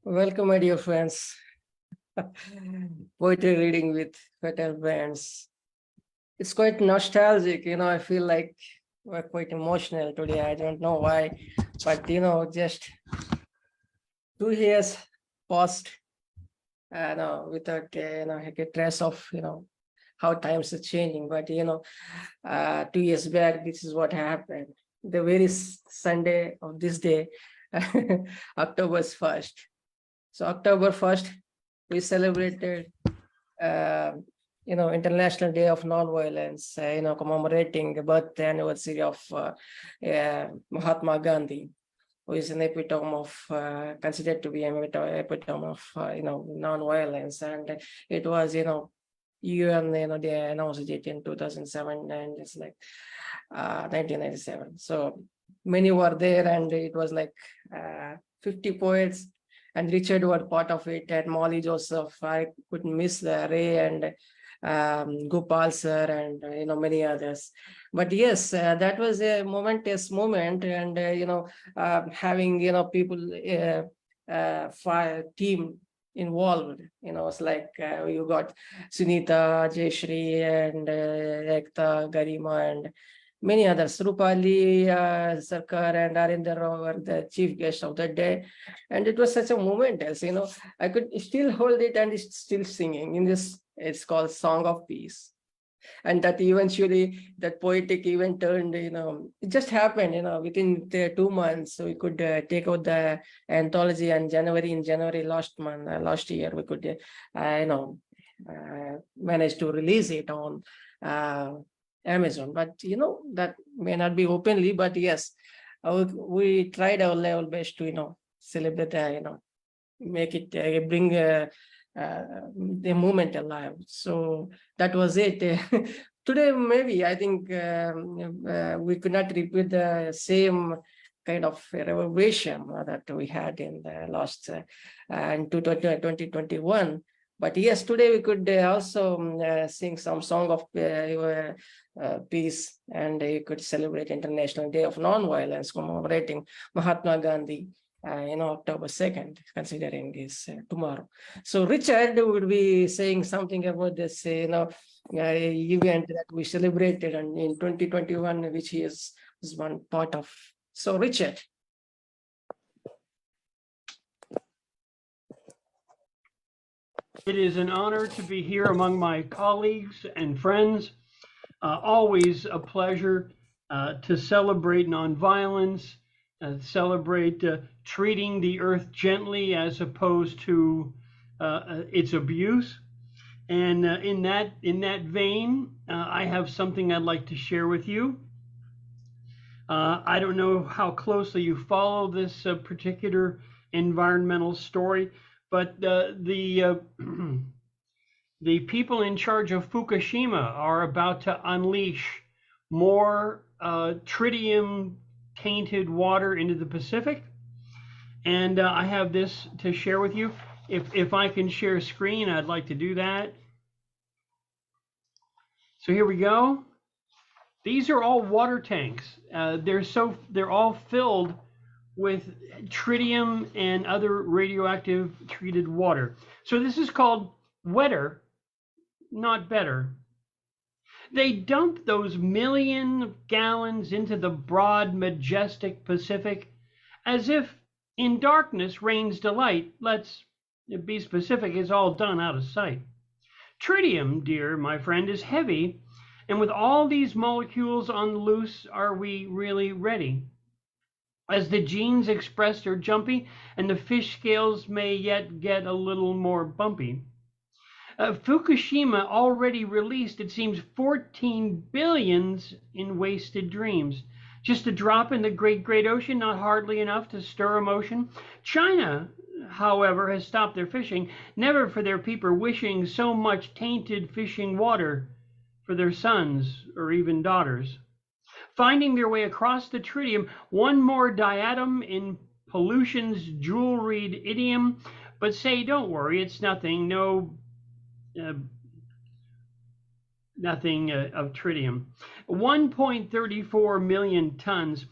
Welcome, my dear friends. Poetry reading with Fetal Bands. It's quite nostalgic, I feel like we're quite emotional today. I don't know why, but just 2 years passed, no, without like a trace of how times are changing. But 2 years back, this is what happened. The very Sunday of this day, October 1st. So October 1st, we celebrated, uh, International Day of Nonviolence, commemorating the birth anniversary of Mahatma Gandhi, who is an epitome of, considered to be an epitome of, nonviolence. And it was, UN, they announced it in 2007, and it's like 1997. So many were there, and it was like 50 poets, and Richard were part of it, and Molly Joseph. I couldn't miss the Ray and Gopal sir, and many others. But yes, that was a momentous moment, and having people fire team involved. It's like you got Sunita, Jayashri, and Ekta, Garima, and many others. Roopali, Sircar, and Narinder Rao were the chief guests of that day. And it was such a moment, as I could still hold it and it's still singing in this. It's called Song of Peace. And that eventually, that poetic event turned, it just happened, within the 2 months. So we could take out the anthology, and in January last year, we could, manage to release it on Amazon. But, that may not be openly, but yes, we tried our level best to, celebrate, make it, bring the moment alive. So that was it. Today, maybe I think we could not repeat the same kind of revelation that we had in the last in 2021. But yes, today we could also sing some song of peace, and you could celebrate International Day of Nonviolence, commemorating Mahatma Gandhi, October 2nd, considering is tomorrow. So Richard would be saying something about this, event that we celebrated in 2021, which he is one part of. So Richard. It is an honor to be here among my colleagues and friends. Always a pleasure to celebrate nonviolence, celebrate treating the earth gently as opposed to its abuse. And in that vein, I have something I'd like to share with you. I don't know how closely you follow this particular environmental story, but the the people in charge of Fukushima are about to unleash more tritium tainted water into the Pacific. And I have this to share with you. If I can share screen, I'd like to do that. So here we go. These are all water tanks. They're all filled with tritium and other radioactive treated water. So this is called wetter, not better. They dump those million gallons into the broad, majestic Pacific as if in darkness reigns delight. Let's be specific, it's all done out of sight. Tritium, dear my friend, is heavy, and with all these molecules on the loose, are we really ready? As the genes expressed are jumpy, and the fish scales may yet get a little more bumpy. Fukushima already released, it seems, 14 billions in wasted dreams. Just a drop in the great, great ocean, not hardly enough to stir emotion. China, however, has stopped their fishing, never for their people wishing so much tainted fishing water for their sons or even daughters. Finding their way across the tritium, one more diatom in pollution's jewelried idiom. But say, don't worry, it's nothing, nothing of tritium. 1.34 million tons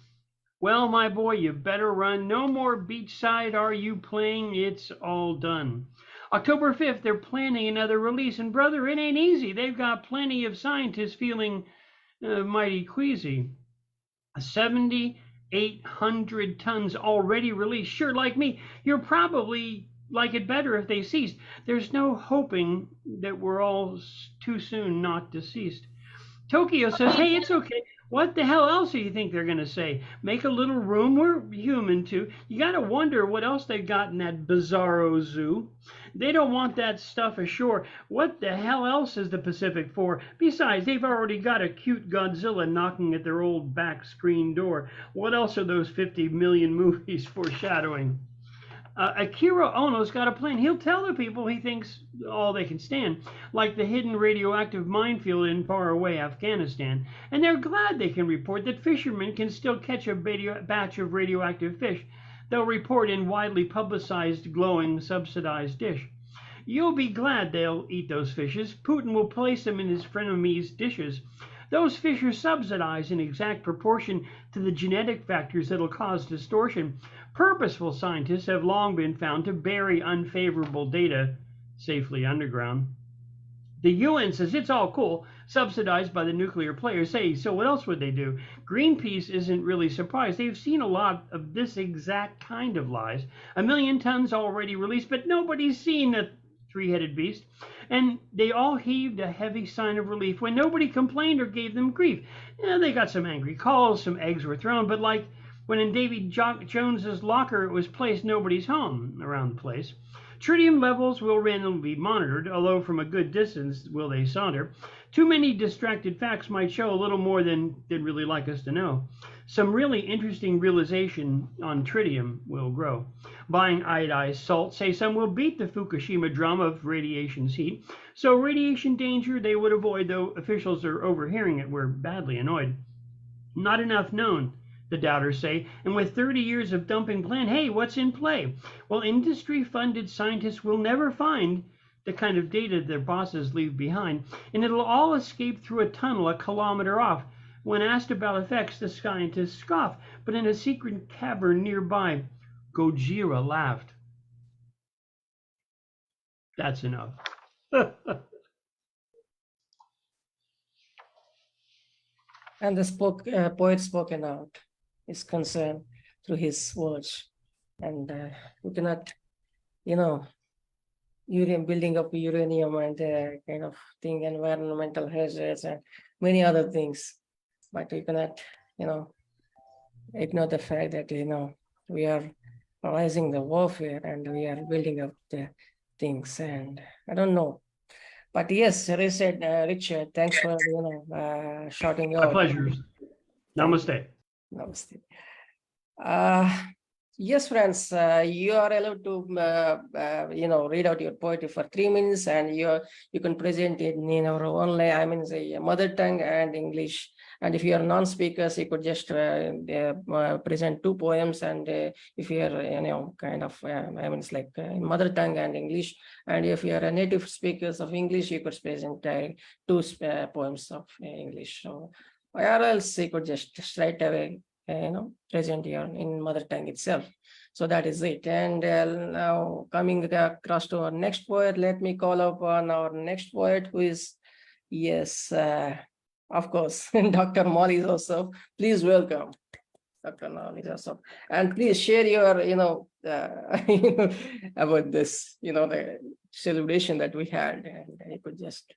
Well, my boy, you better run. No more beachside are you playing. It's all done. October 5th, they're planning another release. And brother, it ain't easy. They've got plenty of scientists feeling mighty queasy. 7,800 tons already released. Sure, like me, you're probably like it better if they ceased. There's no hoping that we're all too soon not deceased. Tokyo says, hey, it's okay. What the hell else do you think they're going to say? Make a little room. We're human too. You got to wonder what else they got in that bizarro zoo. They don't want that stuff ashore. What the hell else is the Pacific for? Besides, they've already got a cute Godzilla knocking at their old back screen door. What else are those 50 million movies foreshadowing? Akira Ono's got a plan. He'll tell the people he thinks all they can stand, like the hidden radioactive minefield in faraway Afghanistan. And they're glad they can report that fishermen can still catch a batch of radioactive fish. They'll report in widely publicized, glowing, subsidized dish. You'll be glad they'll eat those fishes. Putin will place them in his frenemies' dishes. Those fish are subsidized in exact proportion to the genetic factors that'll cause distortion. Purposeful scientists have long been found to bury unfavorable data safely underground. The UN says it's all cool, subsidized by the nuclear players. Hey, so what else would they do? Greenpeace isn't really surprised. They've seen a lot of this exact kind of lies. 1 million tons already released, but nobody's seen a three-headed beast. And they all heaved a heavy sign of relief when nobody complained or gave them grief. Yeah, they got some angry calls, some eggs were thrown, but like when in Davy Jones's locker it was placed, nobody's home around the place. Tritium levels will randomly be monitored, although from a good distance will they saunter. Too many distracted facts might show a little more than they'd really like us to know. Some really interesting realization on tritium will grow. Buying iodized salt, say some, will beat the Fukushima drama of radiation's heat. So radiation danger they would avoid, though officials are overhearing it were badly annoyed. Not enough known, the doubters say, and with 30 years of dumping plan, hey, what's in play? Well, industry-funded scientists will never find the kind of data their bosses leave behind, and it'll all escape through a tunnel a kilometer off. When asked about effects, the scientists scoff, but in a secret cavern nearby, Gojira laughed. That's enough. And the poet spoken out his concern through his words. And we cannot, building up uranium and kind of thing, environmental hazards and many other things. But we cannot, ignore the fact that, we are rising the warfare and we are building up the things. And I don't know. But yes, Richard, thanks for, shouting out. My pleasure. Namaste. Namaste. Yes, friends, you are allowed to, read out your poetry for 3 minutes, and you can present it in our own, say mother tongue and English. And if you are non-speakers, you could just present 2 poems. And if you are, it's like mother tongue and English. And if you are a native speakers of English, you could present 2 poems of English. So, or else you could just straight away present here in mother tongue itself. So that is it. And now coming across to our next poet, let me call upon our next poet, who is, yes, of course, Dr. Molly Joseph. Please welcome Dr. Molly Joseph. And please share your, about this, the celebration that we had, and you could just.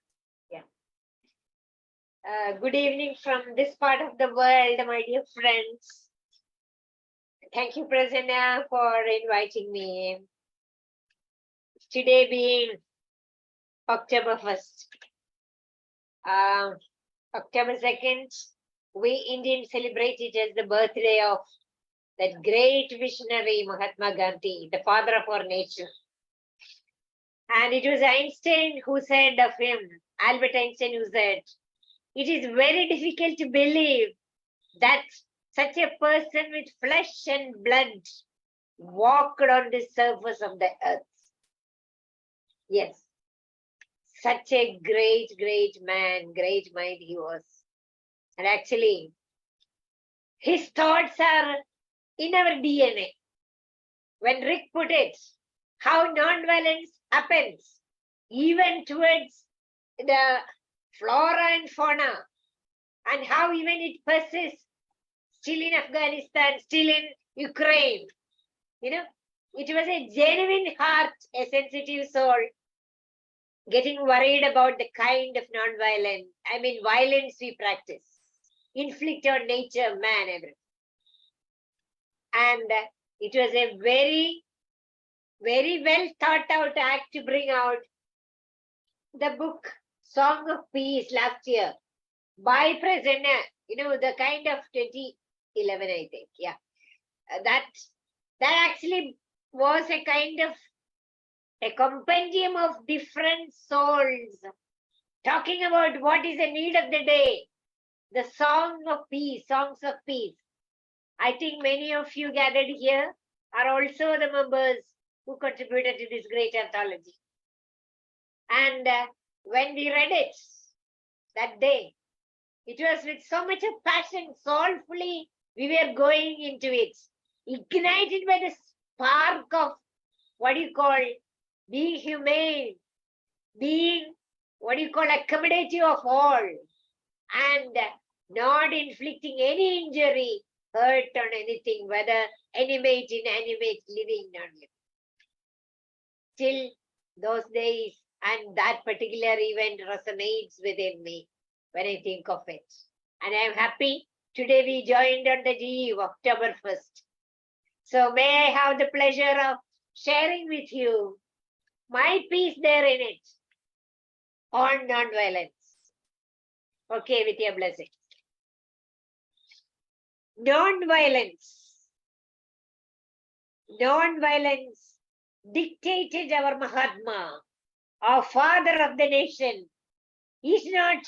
Good evening from this part of the world, my dear friends. Thank you, Prasanna, for inviting me. Today being October 1st. October 2nd, we Indians celebrate it as the birthday of that great visionary Mahatma Gandhi, the father of our nation. And it was Einstein who said of him, Albert Einstein, who said, it is very difficult to believe that such a person with flesh and blood walked on the surface of the earth. Yes, such a great, great man, great mind he was. And actually, his thoughts are in our DNA. When Rick put it, how nonviolence happens, even towards the flora and fauna, and how even it persists still in Afghanistan, still in Ukraine. You know, it was a genuine heart, a sensitive soul, getting worried about the kind of violence we practice, inflict on nature, man, everything. And it was a very, very well thought out act to bring out the book Song of Peace last year by President, the kind of 2011, I think. Yeah. That actually was a kind of a compendium of different souls talking about what is the need of the day. The song of peace, songs of peace. I think many of you gathered here are also the members who contributed to this great anthology. And when we read it that day, it was with so much of passion, soulfully, we were going into it, ignited by the spark of being humane, being accommodative of all, and not inflicting any injury, hurt on anything, whether animate, inanimate, living, non-living. Till those days, and that particular event resonates within me when I think of it. And I am happy today we joined on the eve of October 1st. So may I have the pleasure of sharing with you my piece there in it on non-violence. Okay, with your blessing. Non-violence. Non-violence dictated our Mahatma, our father of the nation, is not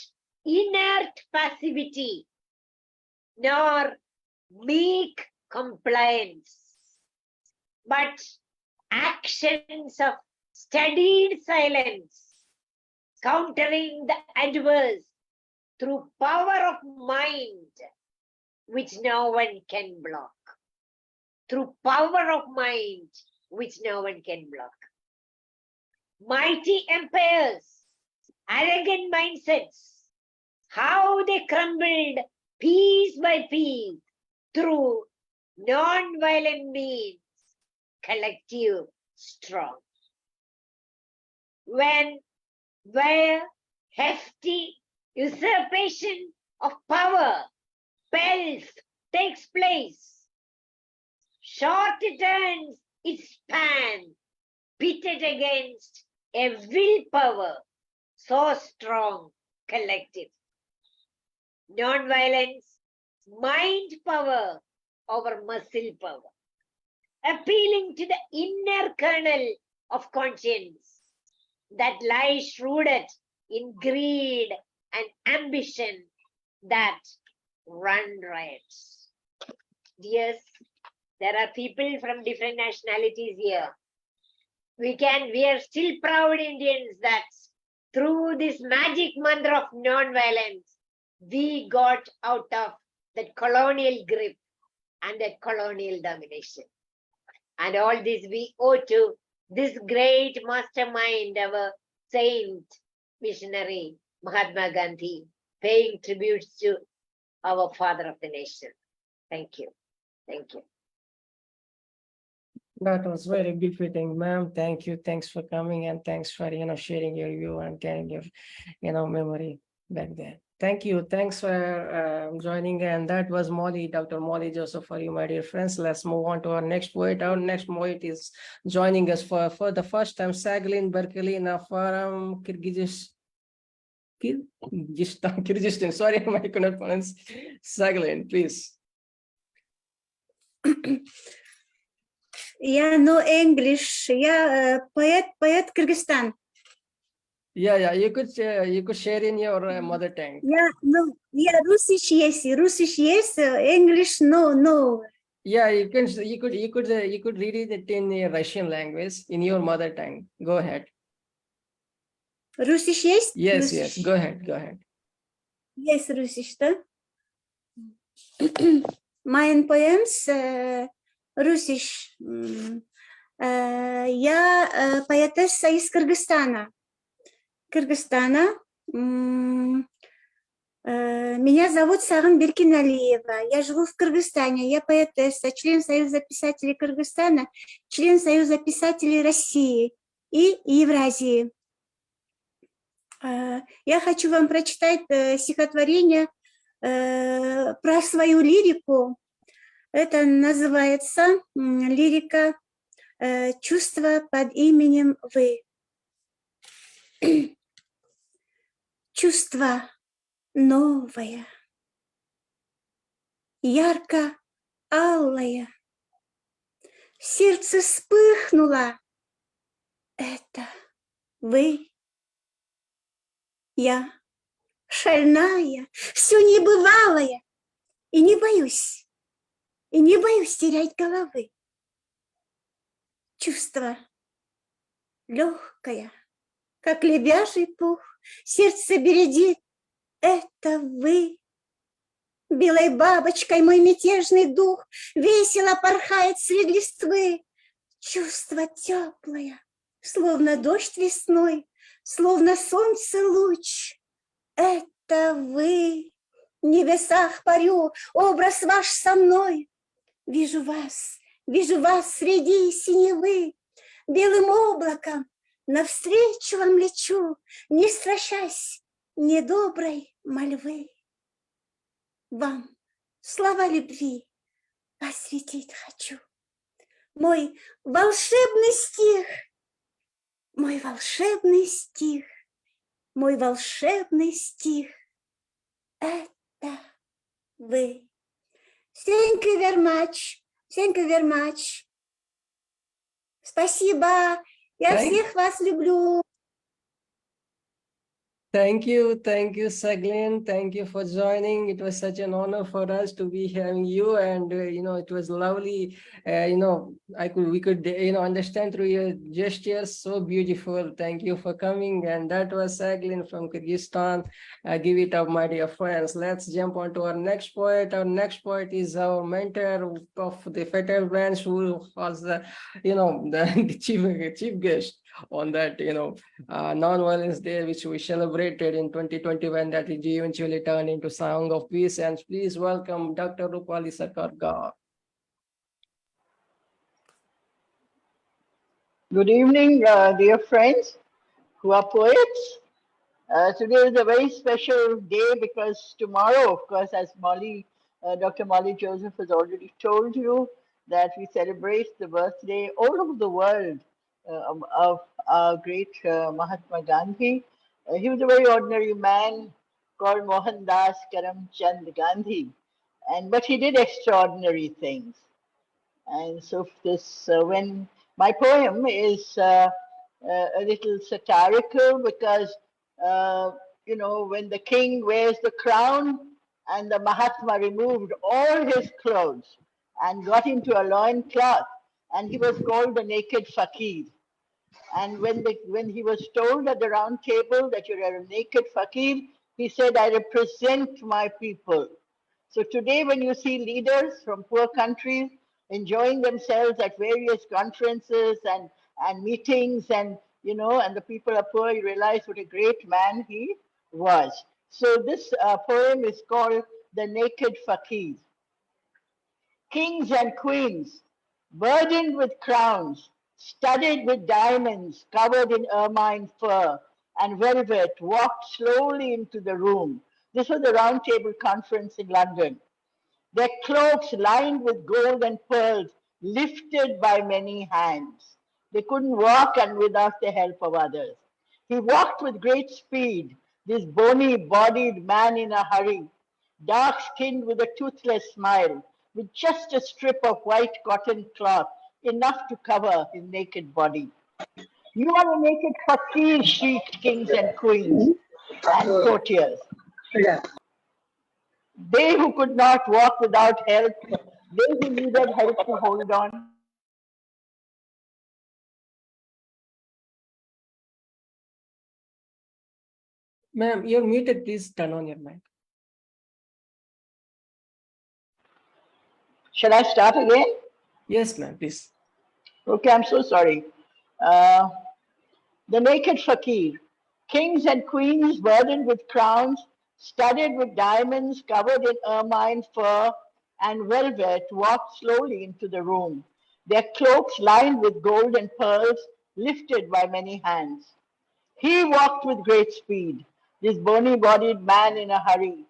inert passivity nor meek compliance, but actions of studied silence, countering the adverse through power of mind, which no one can block. Through power of mind, which no one can block. Mighty empires, arrogant mindsets, how they crumbled piece by piece through non-violent means, collective strong. Where hefty usurpation of power, pelf takes place, short turns its span, pitted against a willpower so strong, collective. Non-violence, mind power over muscle power, appealing to the inner kernel of conscience that lies rooted in greed and ambition that run riots. Yes, there are people from different nationalities here. We are still proud Indians that through this magic mantra of non-violence, we got out of that colonial grip and that colonial domination. And all this we owe to this great mastermind, our saint, missionary, Mahatma Gandhi, paying tributes to our father of the nation. Thank you. Thank you. That was very befitting, ma'am. Thank you. Thanks for coming, and thanks for sharing your view and getting your memory back then. Thank you. Thanks for joining. And that was Molly, Dr. Molly Joseph, for you, my dear friends. Let's move on to our next poet. Our next poet is joining us for the first time, Saglh Berkinalieva from Kyrgyzstan. Sorry, I cannot pronounce. Saglh, please. Yeah, no English. Yeah, poet Kyrgyzstan. Yeah, you could share in your mother tongue. Yeah, no, yeah, Russisch yes, English no. Yeah, you could read it in Russian language in your mother tongue. Go ahead. Russisch yes? Yes, Russisch. yes. Go ahead. Yes, Russisch, да? Mine poems Русиш. Я поэтесса из Кыргызстана. Меня зовут Saglh Berkinalieva. Я живу в Кыргызстане. Я поэтесса, член Союза писателей Кыргызстана, член Союза писателей России и Евразии. Я хочу вам прочитать стихотворение про свою лирику. Это называется лирика «Чувство под именем Вы». Чувство новое, ярко-алое, в сердце вспыхнуло. Это вы. Я шальная, все небывалое, и не боюсь терять головы. Чувство легкое, как лебяжий пух, сердце бередит. Это вы. Белой бабочкой мой мятежный дух весело порхает среди листвы. Чувство теплое, словно дождь весной, словно солнце луч. Это вы. В небесах парю, образ ваш со мной. Вижу вас среди синевы. Белым облаком навстречу вам лечу, не страшась недоброй мольвы. Вам слова любви посвятить хочу. Мой волшебный стих, мой волшебный стих, мой волшебный стих. Это вы. Thank you very much. Thank you very much. Спасибо. Я всех вас люблю. Thank you, Saglh. Thank you for joining. It was such an honor for us to be having you, and it was lovely. We could understand through your gestures. So beautiful. Thank you for coming. And that was Saglh from Kyrgyzstan. Give it up, my dear friends. Let's jump on to our next poet. Our next poet is our mentor of the Fatal Branch, who was the chief guest on that non-violence day, which we celebrated in 2021, that it eventually turned into Song of Peace. And please welcome Dr. Roopali Gaur. Good evening, dear friends who are poets. Today is a very special day because tomorrow, of course, as Dr. Molly Joseph has already told you, that we celebrate the birthday all over the world of our great Mahatma Gandhi. He was a very ordinary man called Mohandas Karamchand Gandhi, but he did extraordinary things. And so when my poem is a little satirical because, when the king wears the crown and the Mahatma removed all his clothes and got into a loincloth, and he was called the naked fakir. And when he was told at the round table that you're a naked fakir, he said, I represent my people. So today, when you see leaders from poor countries enjoying themselves at various conferences and meetings, and the people are poor, you realize what a great man he was. So this poem is called The Naked Fakir. Kings and queens, burdened with crowns, studded with diamonds, covered in ermine fur and velvet, walked slowly into the room. This was the Round Table Conference in London. Their cloaks lined with gold and pearls, lifted by many hands. They couldn't walk and without the help of others. He walked with great speed, this bony-bodied man in a hurry, dark-skinned with a toothless smile, with just a strip of white cotton cloth, enough to cover his naked body. You are the naked fakir, shrieked kings and queens and courtiers. They who could not walk without help, they who needed help to hold on. Ma'am, you're muted. Please turn on your mic. Shall I start again? Yes, ma'am, please. Okay, I'm so sorry. Uh, the naked fakir. Kings and queens burdened with crowns, studded with diamonds, covered in ermine, fur, and velvet, walked slowly into the room, their cloaks lined with gold and pearls, lifted by many hands. He walked with great speed, this bony bodied man in a hurry,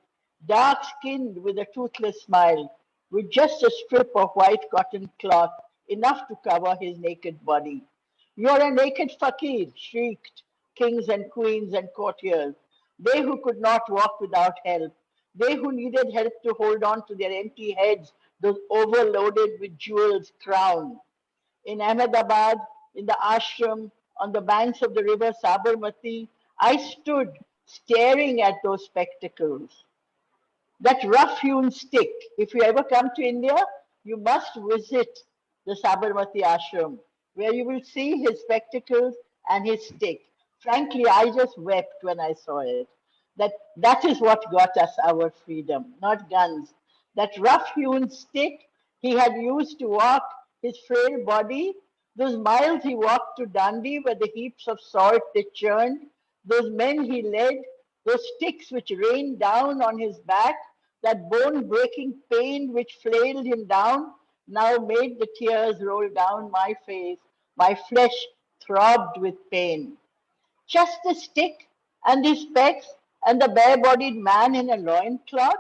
dark skinned with a toothless smile, with just a strip of white cotton cloth, enough to cover his naked body. You're a naked fakir, shrieked kings and queens and courtiers, they who could not walk without help, they who needed help to hold on to their empty heads, those overloaded with jewels crown. In Ahmedabad, in the ashram, on the banks of the river Sabarmati, I stood staring at those spectacles. That rough hewn stick, if you ever come to India, you must visit the Sabarmati ashram, where you will see his spectacles and his stick. Frankly, I just wept when I saw it. That is what got us our freedom, not guns. That rough hewn stick he had used to walk his frail body, those miles he walked to Dandi where the heaps of salt they churned, those men he led, those sticks which rained down on his back, that bone breaking pain which flailed him down, now made the tears roll down my face. My flesh throbbed with pain. Just the stick and the specs and the bare-bodied man in a loincloth?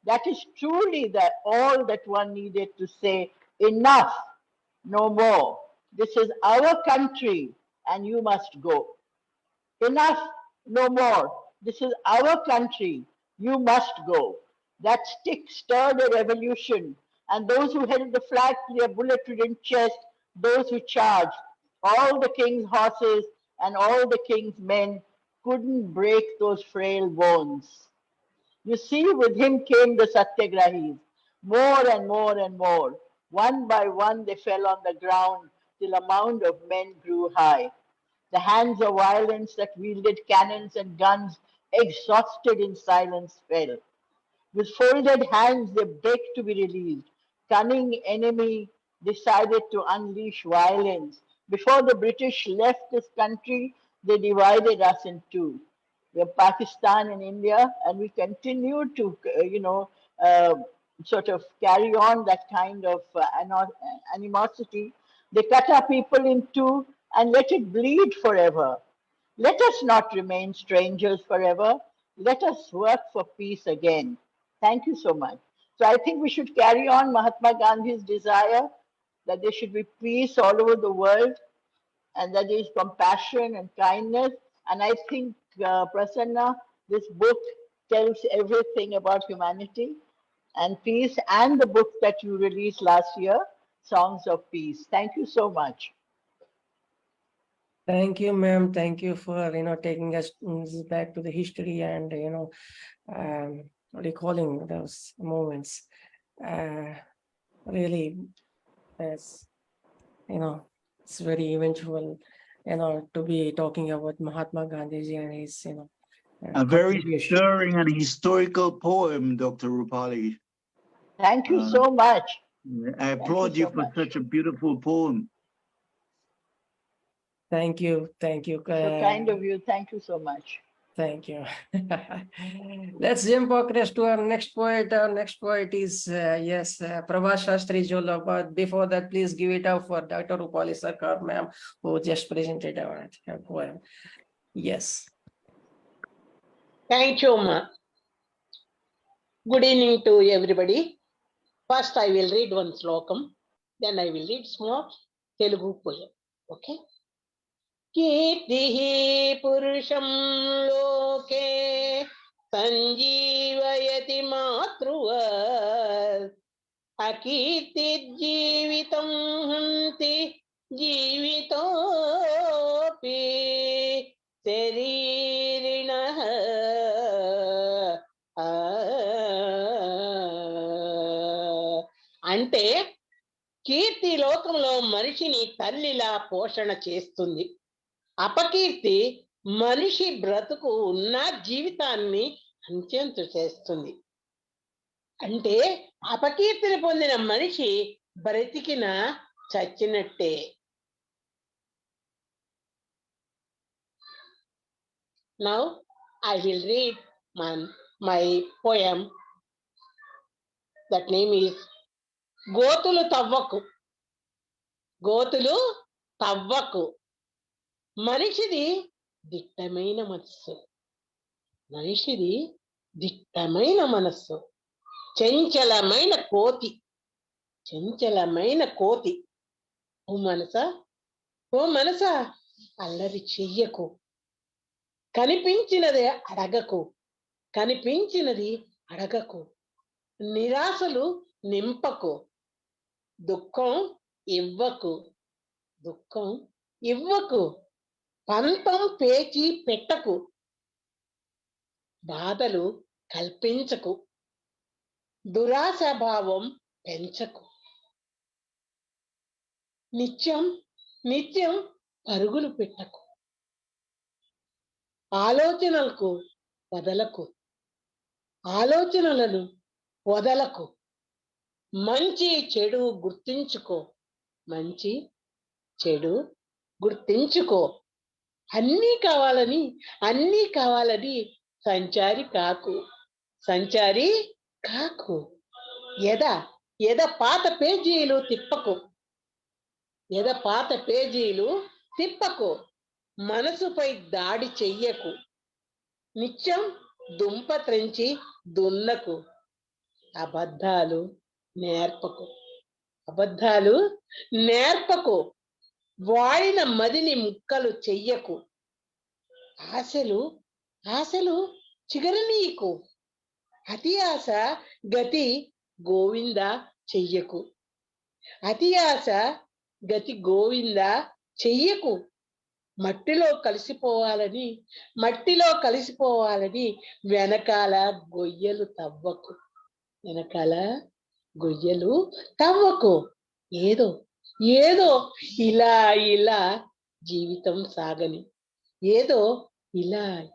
That is truly all that one needed to say, enough, no more. This is our country and you must go. Enough, no more. This is our country. You must go. That stick stirred a revolution, and those who held the flag to their bullet-ridden chest, those who charged, all the king's horses and all the king's men couldn't break those frail bones. You see, with him came the Satyagrahis, more and more and more. One by one they fell on the ground till a mound of men grew high. The hands of violence that wielded cannons and guns, exhausted in silence, fell. With folded hands, they begged to be released. Cunning enemy decided to unleash violence. Before the British left this country, they divided us in two. We have Pakistan and India, and we continue to, uh, sort of carry on that kind of animosity. They cut our people in two and let it bleed forever. Let us not remain strangers forever. Let us work for peace again. Thank you so much. So I think we should carry on Mahatma Gandhi's desire that there should be peace all over the world and that there is compassion and kindness. And I think, Prasanna, this book tells everything about humanity and peace, and the book that you released last year, Songs of Peace. Thank you so much. Thank you, ma'am. Thank you for taking us back to the history and recalling those moments. Really, it's it's very eventual, to be talking about Mahatma Gandhi and his a very contribution. stirring and historical poem, Dr. Roopali. Thank you so much. I applaud you for such a beautiful poem. Thank you. Thank you. So kind of you. Thank you so much. Thank you. Let's jump across to our next poet. Our next poet is, Prabhasastry Jolo. But before that, please give it up for Dr. Roopali Sircar, ma'am, who just presented our poem. Yes. Thank you, Ma. Good evening to everybody. First, I will read one slokam. Then I will read small Telugu poem. Okay? Kirtihi purusham loke sanjeevayati matruvat akirti jeevitam hanti jeevitopi శరీరిణః అంటే కీర్తి లోకంలో మనిషిని తల్లిలా పోషణ చేస్తుంది. అపకీర్తి మనిషి బ్రతుకు ఉన్న జీవితాన్ని అంత్యంతు చేస్తుంది. అంటే అపకీర్తిని పొందిన మనిషి బ్రతికిన చచ్చినట్టే. Now I will read my poem. That name is గోతులు తవ్వకు. గోతులు తవ్వకు. మనిషిది దిట్టమైన మనస్సు. మనిషిది దిట్టమైన మనస్సు. చంచలమైన కోతి. చంచలమైన కోతి. ఓ మనసా, ఓ మనసా, అల్లరి చెయ్యకు. కనిపించినది అడగకు. కనిపించినది అడగకు. నిరాశలు నింపకు. దుఃఖం ఇవ్వకు. దుఃఖం ఇవ్వకు. పంతం పేచి పెట్టకు. బాధలు కల్పించకు. దురాశాభావం పెంచకు. నిత్యం నిత్యం పరుగులు పెట్టకు. ఆలోచనలకు వదలకు. ఆలోచనలను వదలకు. మంచి చెడు గుర్తించుకో. మంచి చెడు గుర్తించుకో. అన్నీ కావాలని సంచారి కాకు. సంచారి కాకు. ఎద పాత పేజీలు తిప్పకు. ఎద పాత పేజీలు తిప్పకు. మనసుపై దాడి చెయ్యకు. నిత్యం దుంప త్రెంచి దున్నకు. అబద్ధాలు నేర్పకు. అబద్ధాలు నేర్పకు. వాడిన మదిని ముక్కలు చెయ్యకు. ఆశలు చిగరనీయకు. అతి ఆశ గతి గోవింద చెయ్యకు. అతి ఆశ గతి గోవింద చెయ్యకు. మట్టిలో కలిసిపోవాలని వెనకాల గొయ్యలు తవ్వకు. వెనకాల గొయ్యలు తవ్వకు. ఏదో ఇలా జీవితం సాగని. ఏదో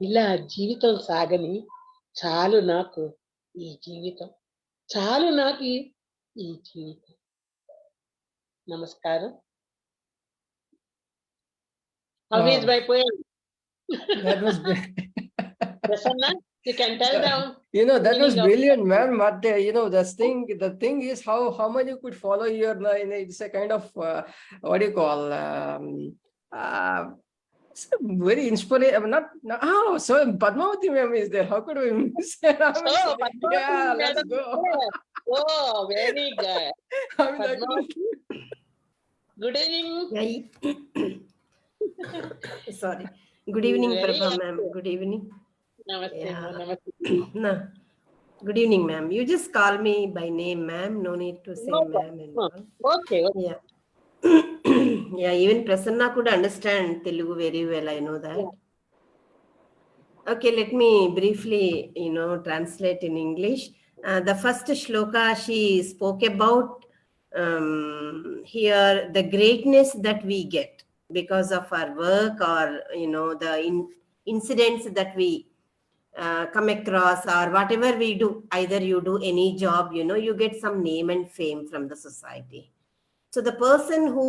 ఇలా జీవితం సాగని. చాలు నాకు ఈ జీవితం. చాలు నాకు ఈ జీవితం. నమస్కారం. How is my poem? That was Prasanna, you can tell them. that was brilliant, ma'am. But the thing is how much you could follow your. It's a kind of what do you call? It's a very inspiring. So Padmavati ma'am is there. How could we miss her? Padmavati Yeah, let's madam go. is there. Oh, very good. Padmavati. Good evening. Sorry. Good evening, Very Prabha happy. ma'am. Good evening. Namaste. Yeah. Namaste. No. Good evening, ma'am. You just call me by name, ma'am. No need to say No ma'am and problem. all. Okay. Yeah. Yeah, even Prasanna could understand Telugu very well. I know that. Okay, let me briefly, translate in English. The first shloka she spoke about here, the greatness that we get because of our work or, the incidents that we come across or whatever we do. Either you do any job, you get some name and fame from the society. So the person who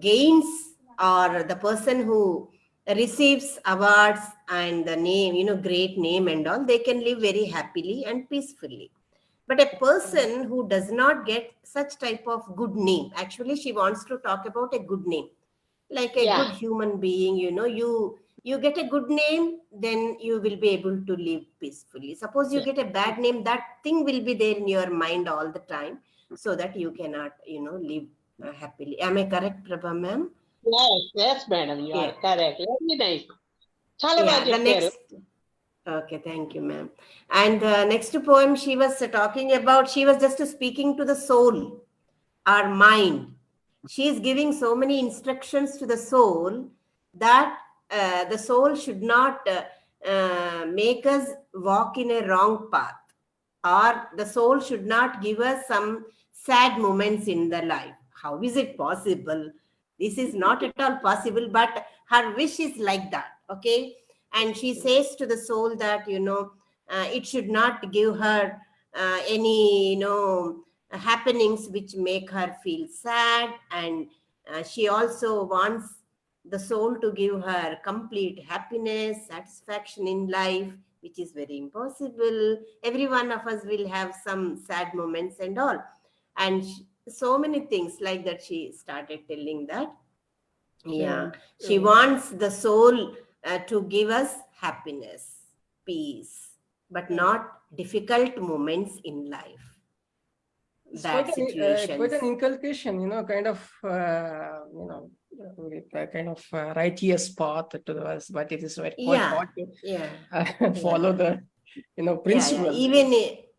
gains or the person who receives awards and the name, great name and all, they can live very happily and peacefully. But a person who does not get such type of good name, actually she wants to talk about a good name, like a good human being, you get a good name, then you will be able to live peacefully. Suppose you get a bad name, that thing will be there in your mind all the time, so that you cannot, live happily. Am I correct, Prabha ma'am? Yes, madam, you are correct. Very nice. Chala baga The chepparu. next. Okay, thank you, ma'am. And the next poem she was talking about, she was just speaking to the soul, our mind. She is giving so many instructions to the soul that the soul should not make us walk in a wrong path, or the soul should not give us some sad moments in the life. How is it possible? This is not at all possible, but her wish is like that. Okay. And she says to the soul that, it should not give her any, happenings which make her feel sad, and she also wants the soul to give her complete happiness, satisfaction in life, which is very impossible. Every one of us will have some sad moments and all. And so many things like that she started telling that. Yeah, she wants the soul to give us happiness, peace, but not difficult moments in life. It's That quite an situations. inculcation, kind of, with a kind of righteous path to us, but it is quite hard to follow the, principle. Even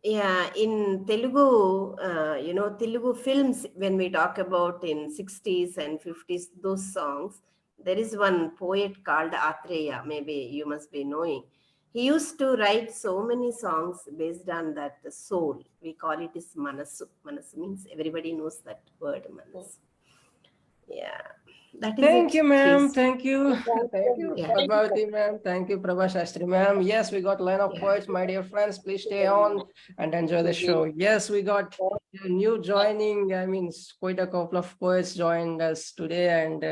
in Telugu, Telugu films, when we talk about in 60s and 50s, those songs, there is one poet called Atreya, maybe you must be knowing. He used to write so many songs based on that soul. We call it is Manasu. Manasu means everybody knows that word, Manasu. Yeah. That is Thank it. you, ma'am. Please. Thank you. Thank you, Yeah. Padmavati, ma'am. Thank you, Prabhasastry, ma'am. Yes, we got line of poets, my dear friends. Please stay on and enjoy the show. Yes, we got a new joining. I mean, quite a couple of poets joined us today, and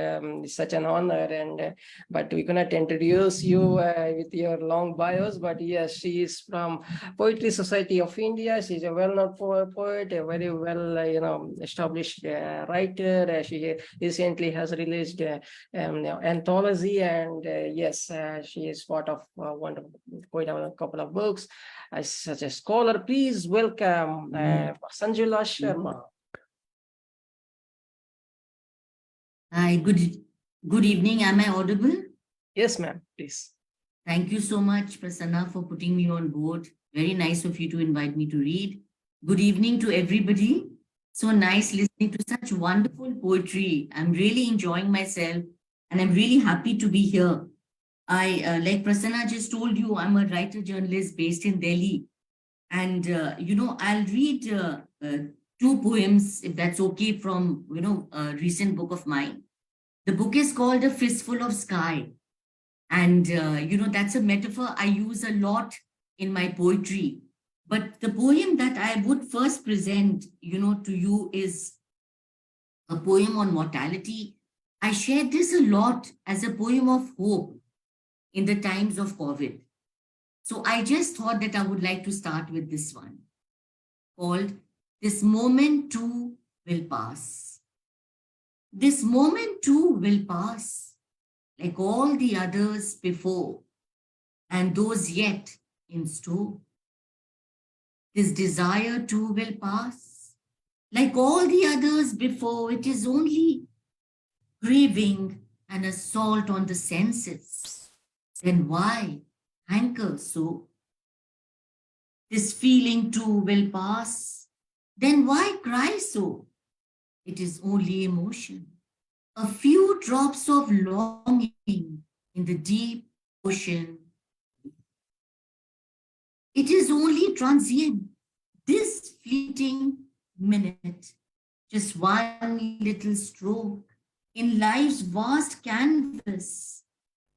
it's such an honor. And but we cannot introduce you with your long bios. But yes, she is from Poetry Society of India. She's a well-known poet, a very well, established writer. She recently has released anthology, and yes, she is part of quite a couple of books such as Scholar. Please welcome Sanjula Sharma. Hi, good evening. Am I audible? Yes, ma'am, please. Thank you so much, Prasanna, for putting me on board. Very nice of you to invite me to read. Good evening to everybody. So nice listening to such wonderful poetry. I'm really enjoying myself, and I'm really happy to be here. I, like Prasanna just told you, I'm a writer-journalist based in Delhi. And, I'll read two poems, if that's okay, from, a recent book of mine. The book is called A Fistful of Sky. And, that's a metaphor I use a lot in my poetry. But the poem that I would first present, to you is a poem on mortality. I shared this a lot as a poem of hope in the times of COVID. So I just thought that I would like to start with this one called This Moment Too Will Pass. This moment too will pass, like all the others before, and those yet in store. This desire too will pass, like all the others before. It is only craving and assault on the senses. Then why hanker so? This feeling too will pass. Then why cry so? It is only emotion. A few drops of longing in the deep ocean. It is only transient, this fleeting minute, just one little stroke in life's vast canvas.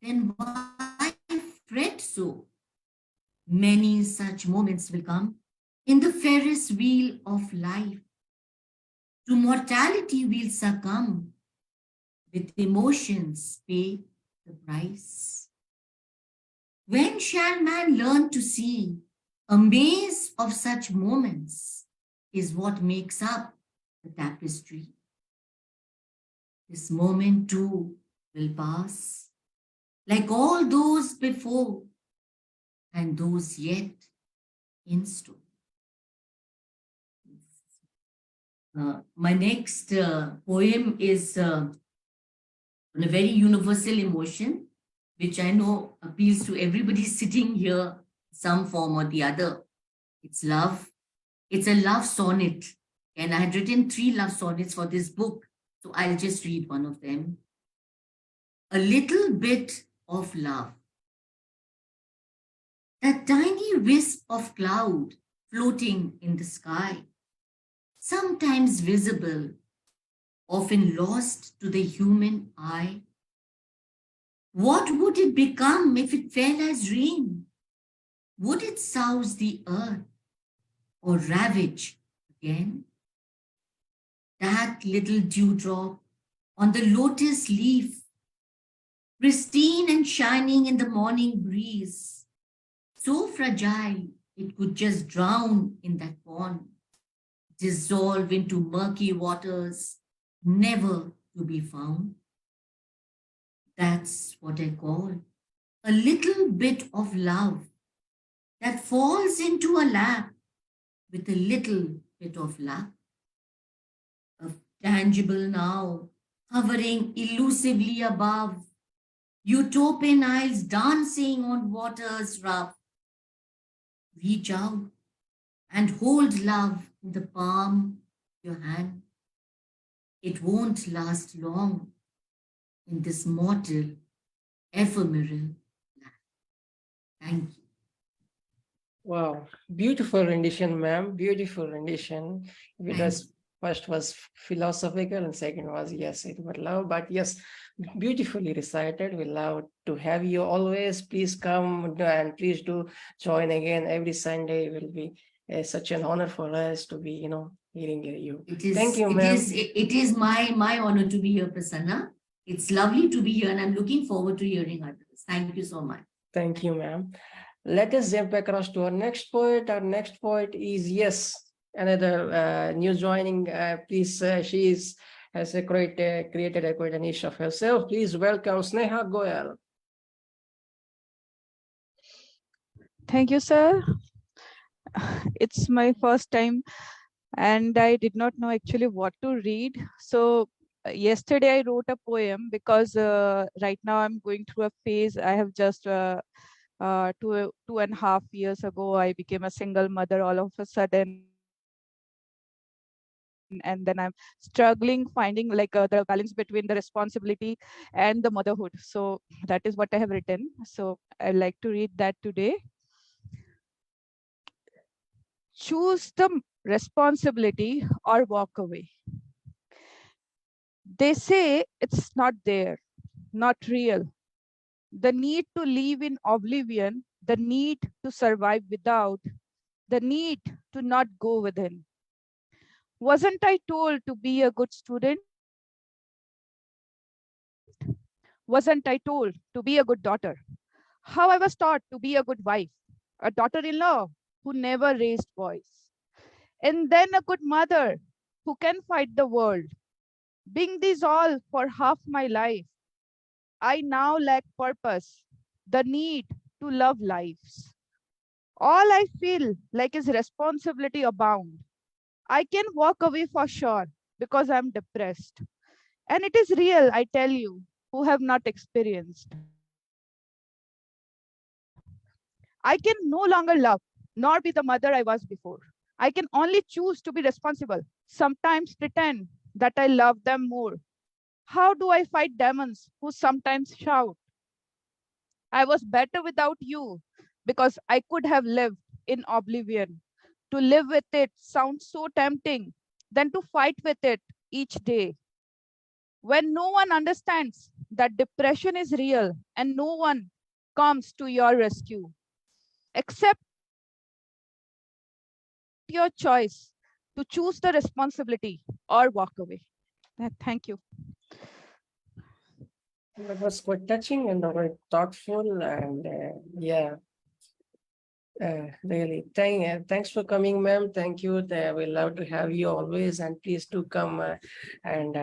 Then why fret so? Many such moments will come in the Ferris wheel of life. To mortality we'll succumb, with emotions pay the price. When shall man learn to see a maze of such moments is what makes up the tapestry? This moment too will pass, like all those before and those yet in store. My next poem is on a very universal emotion, which I know appeals to everybody sitting here, some form or the other. It's love. It's a love sonnet. And I had written 3 love sonnets for this book, so I'll just read one of them. A little bit of love. That tiny wisp of cloud floating in the sky, sometimes visible, often lost to the human eye. What would it become if it fell as rain? Would it souse the earth or ravage again that little dewdrop on the lotus leaf, pristine and shining in the morning breeze, so fragile it could just drown in that pond, dissolve into murky waters, never to be found. That's what I call a little bit of love that falls into a lap with a little bit of luck, of tangible now, hovering elusively above, utopian isles dancing on waters rough. Reach out and hold love in the palm of your hand. It won't last long in this mortal, ephemeral life. Thank you. Wow, beautiful rendition, ma'am. Beautiful rendition. Because first was philosophical and second was, yes, it was love. But yes, beautifully recited. We love to have you always. Please come and please do join again every Sunday. It will be such an honor for us to be, hearing you. Thank you, ma'am. It is my honor to be here, Prasanna. It's lovely to be here, and I'm looking forward to hearing others. Thank you so much. Thank you, ma'am. Let us jump across to our next poet. Our next poet is, yes, another new joining. Please, she has created a quite a niche of herself. Please welcome Sneha Goel. Thank you, sir. It's my first time and I did not know actually what to read. So yesterday I wrote a poem because right now I'm going through a phase. I have just 2.5 years ago, I became a single mother all of a sudden. And then I'm struggling finding like the balance between the responsibility and the motherhood. So that is what I have written. So I'd like to read that today. Choose the responsibility or walk away. They say it's not there, not real. The need to live in oblivion, the need to survive without, the need to not go within. Wasn't I told to be a good student? Wasn't I told to be a good daughter? How I was taught to be a good wife, a daughter-in-law who never raised voice, and then a good mother who can fight the world. Being these all for half my life, I now lack purpose, the need to love lives. All I feel like is responsibility abound. I can walk away for sure because I'm depressed. And it is real, I tell you, who have not experienced. I can no longer love, nor be the mother I was before. I can only choose to be responsible, sometimes pretend that I love them more. How do I fight demons who sometimes shout, I was better without you, because I could have lived in oblivion. To live with it sounds so tempting than to fight with it each day. When no one understands that depression is real and no one comes to your rescue, accept your choice to choose the responsibility or walk away. Thank you. That was quite touching and very thoughtful, and yeah, really. Thanks for coming, ma'am. Thank you. We love to have you always, and please do come and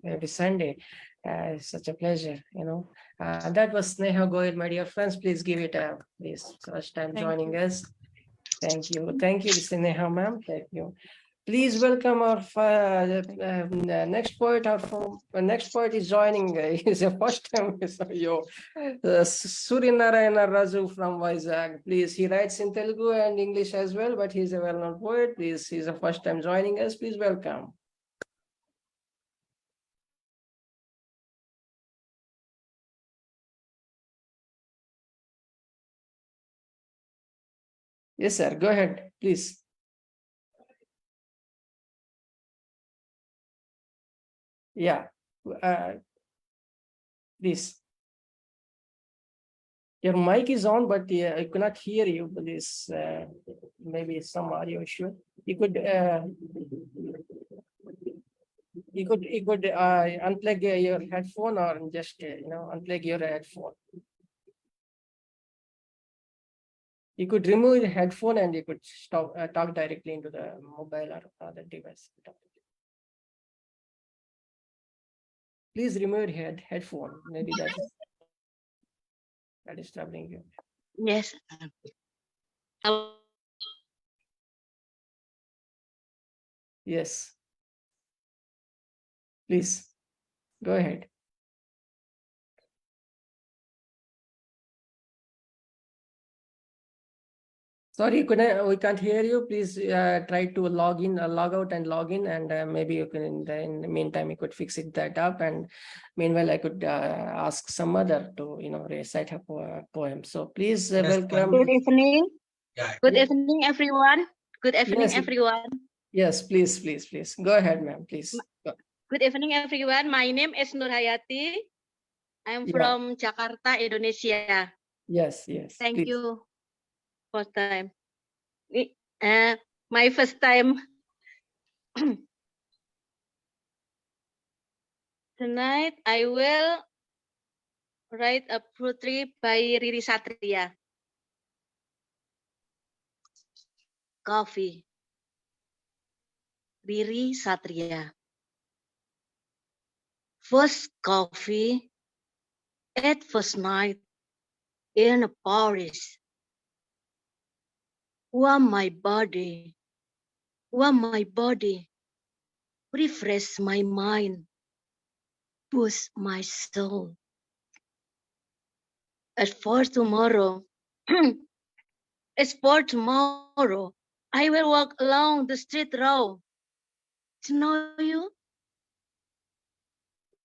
every Sunday. It's such a pleasure. That was Sneha Goel, my dear friends. Please give it a please first time joining us. Thank you. Thank you, Sneha, ma'am. Thank you. Please welcome our next poet. Our next poet is joining. Is the first time Suryanarayana Raju from Vizag. Please, he writes in Telugu and English as well, but he's a well-known poet. Please, he's the first time joining us. Please welcome. Yes, sir. Go ahead, please. Yeah, please. Your mic is on, but I cannot hear you. Please, maybe some audio issue. You could unplug your headphone or just unplug your headphone. You could remove the headphone and you could stop talk directly into the mobile or other device. Please remove your headphone. Maybe that is troubling you. Yes. Yes. Please go ahead. Sorry, we can't hear you. Please try to log in, log out and log in, and maybe you can, in the meantime, you could fix that up. And meanwhile, I could ask some other to, recite a poem. So please welcome. Good evening. Good evening, everyone. Good evening, Yes. everyone. Yes, please. Go ahead, ma'am, please. Good evening, everyone. My name is Nur Hayati. I'm from Jakarta, Indonesia. Yes. Thank please. you for time. My first time tonight, I will write a poetry by Rissa Churria. Coffee. Rissa Churria. First coffee at first night in Paris. Warm my body, refresh my mind, boost my soul. As for tomorrow, I will walk along the street row. To know you?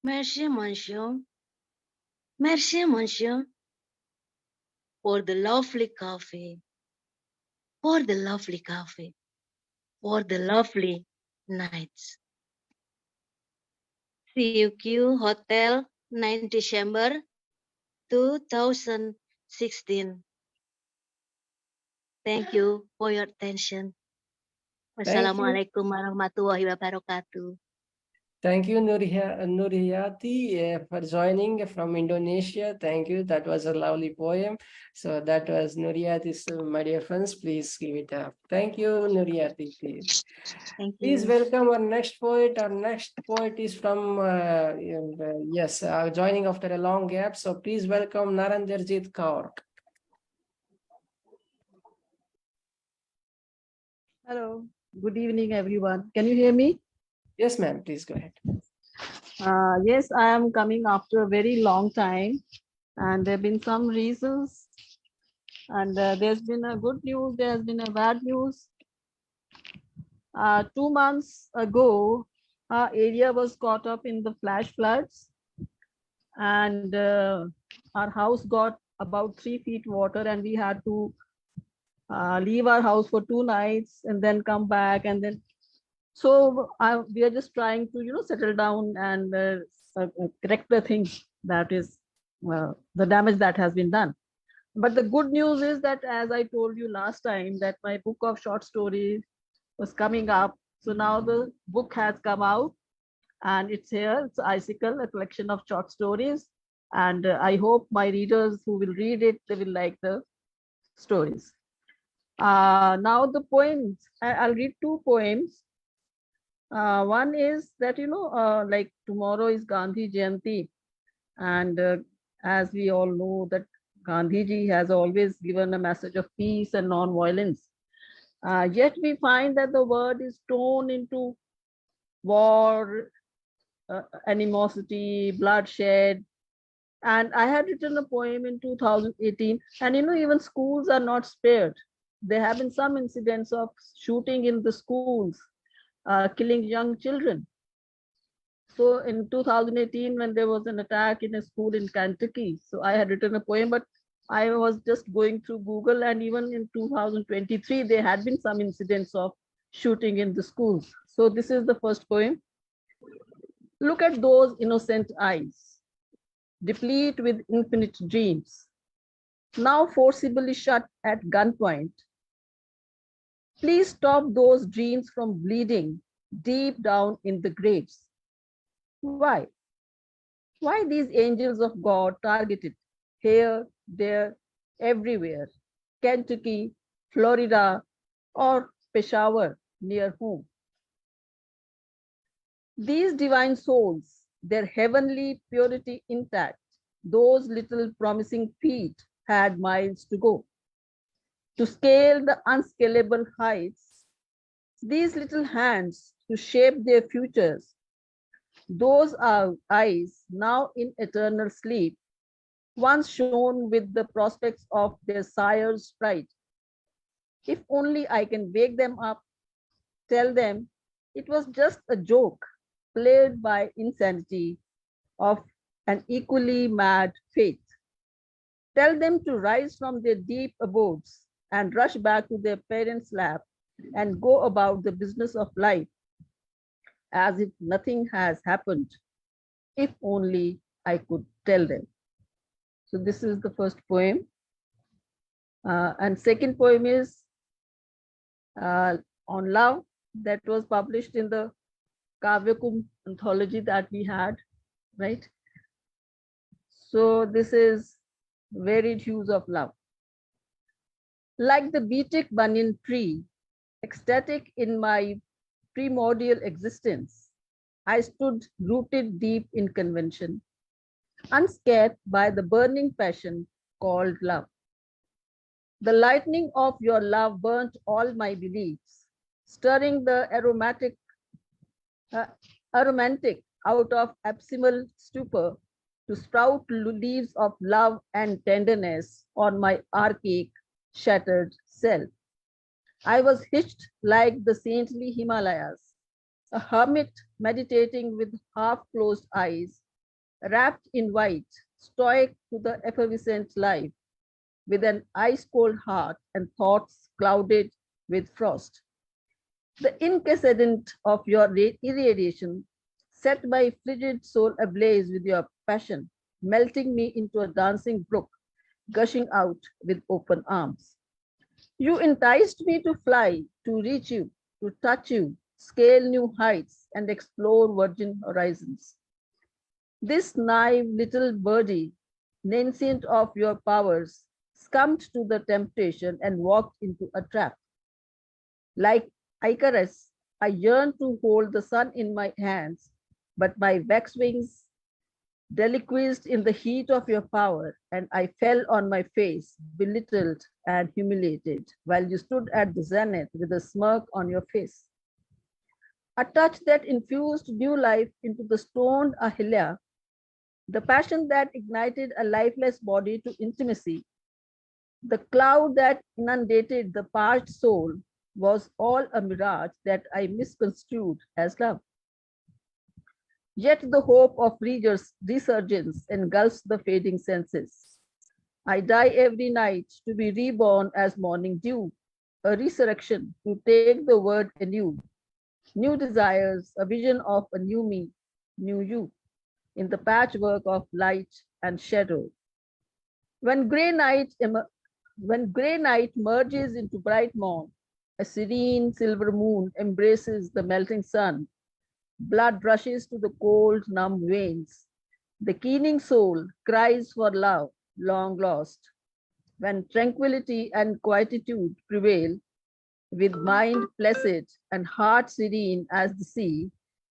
Merci, monsieur. Merci, monsieur. For the lovely coffee. For the lovely coffee. For the lovely nights. CUQ Hotel, 9 December 2016. Thank you for your attention. Wassalamualaikum warahmatullahi wabarakatuh. Thank you, Nurhayati, for joining from Indonesia. Thank you. That was a lovely poem. So that was Nurhayati's, my dear friends. Please give it up. Thank you, Nurhayati. Please. Thank you. Please welcome our next poet. Our next poet is from, joining after a long gap. So please welcome Narinder Jit Kaur. Hello. Good evening, everyone. Can you hear me? Yes, ma'am. Please go ahead. Yes, I am coming after a very long time, and there have been some reasons. And there's been a good news, there has been a bad news. 2 months ago, our area was caught up in the flash floods, and our house got about 3 feet water, and we had to leave our house for 2 nights and then come back, and then so we are just trying to settle down and correct the things that is the damage that has been done. But the good news is that, as I told you last time, that my book of short stories was coming up. So now the book has come out and it's here. It's Icicle, a collection of short stories, and I hope my readers who will read it, they will like the stories. Now the poems, I'll read 2 poems. One is that, like tomorrow is Gandhi Jayanti, and as we all know that Gandhiji has always given a message of peace and non-violence. Yet we find that the world is torn into war, animosity, bloodshed. And I had written a poem in 2018, and even schools are not spared. There have been some incidents of shooting in the schools, killing young children. So in 2018, when there was an attack in a school in Kentucky, so I had written a poem, but I was just going through Google, and even in 2023, there had been some incidents of shooting in the schools. So this is the first poem. Look at those innocent eyes, deplete with infinite dreams. now forcibly shut at gunpoint. Please stop those dreams from bleeding deep down in the graves. Why? Why these angels of God targeted here, there, everywhere? Kentucky, Florida, or Peshawar near home. These divine souls, their heavenly purity intact, those little promising feet had miles to go. To scale the unscalable heights, these little hands to shape their futures, those are eyes now in eternal sleep, once shone with the prospects of their sire's pride. If only I can wake them up, tell them it was just a joke played by insanity of an equally mad faith. Tell them to rise from their deep abodes and rush back to their parents' lap and go about the business of life as if nothing has happened. If only I could tell them. So this is the first poem. And second poem is on love, that was published in the Kavyakum anthology that we had, right? So this is varied hues of love. Like the beetic banyan tree, ecstatic in my primordial existence, I stood rooted deep in convention, unscared by the burning passion called love. The lightning of your love burnt all my beliefs, stirring the aromatic out of abysmal stupor to sprout leaves of love and tenderness on my archaic, shattered self. I was hitched like the saintly Himalayas, a hermit meditating with half-closed eyes, wrapped in white, stoic to the effervescent life, with an ice-cold heart and thoughts clouded with frost. The incandescent of your irradiation set my frigid soul ablaze with your passion, melting me into a dancing brook, gushing out with open arms. You enticed me to fly, to reach you, to touch you, scale new heights, and explore virgin horizons. This naive little birdie, nascent of your powers, succumbed to the temptation and walked into a trap. Like Icarus, I yearned to hold the sun in my hands, but my wax wings deliquesced in the heat of your power, and I fell on my face, belittled and humiliated, while you stood at the zenith with a smirk on your face. A touch that infused new life into the stoned Ahilya, the passion that ignited a lifeless body to intimacy, the cloud that inundated the parched soul, was all a mirage that I misconstrued as love. Yet the hope of resurgence engulfs the fading senses. I die every night to be reborn as morning dew, a resurrection to take the word anew. New desires, a vision of a new me, new you, in the patchwork of light and shadow. When gray night merges into bright morn, a serene silver moon embraces the melting sun. Blood rushes to the cold, numb veins. The keening soul cries for love, long lost. When tranquility and quietude prevail, with mind placid and heart serene as the sea,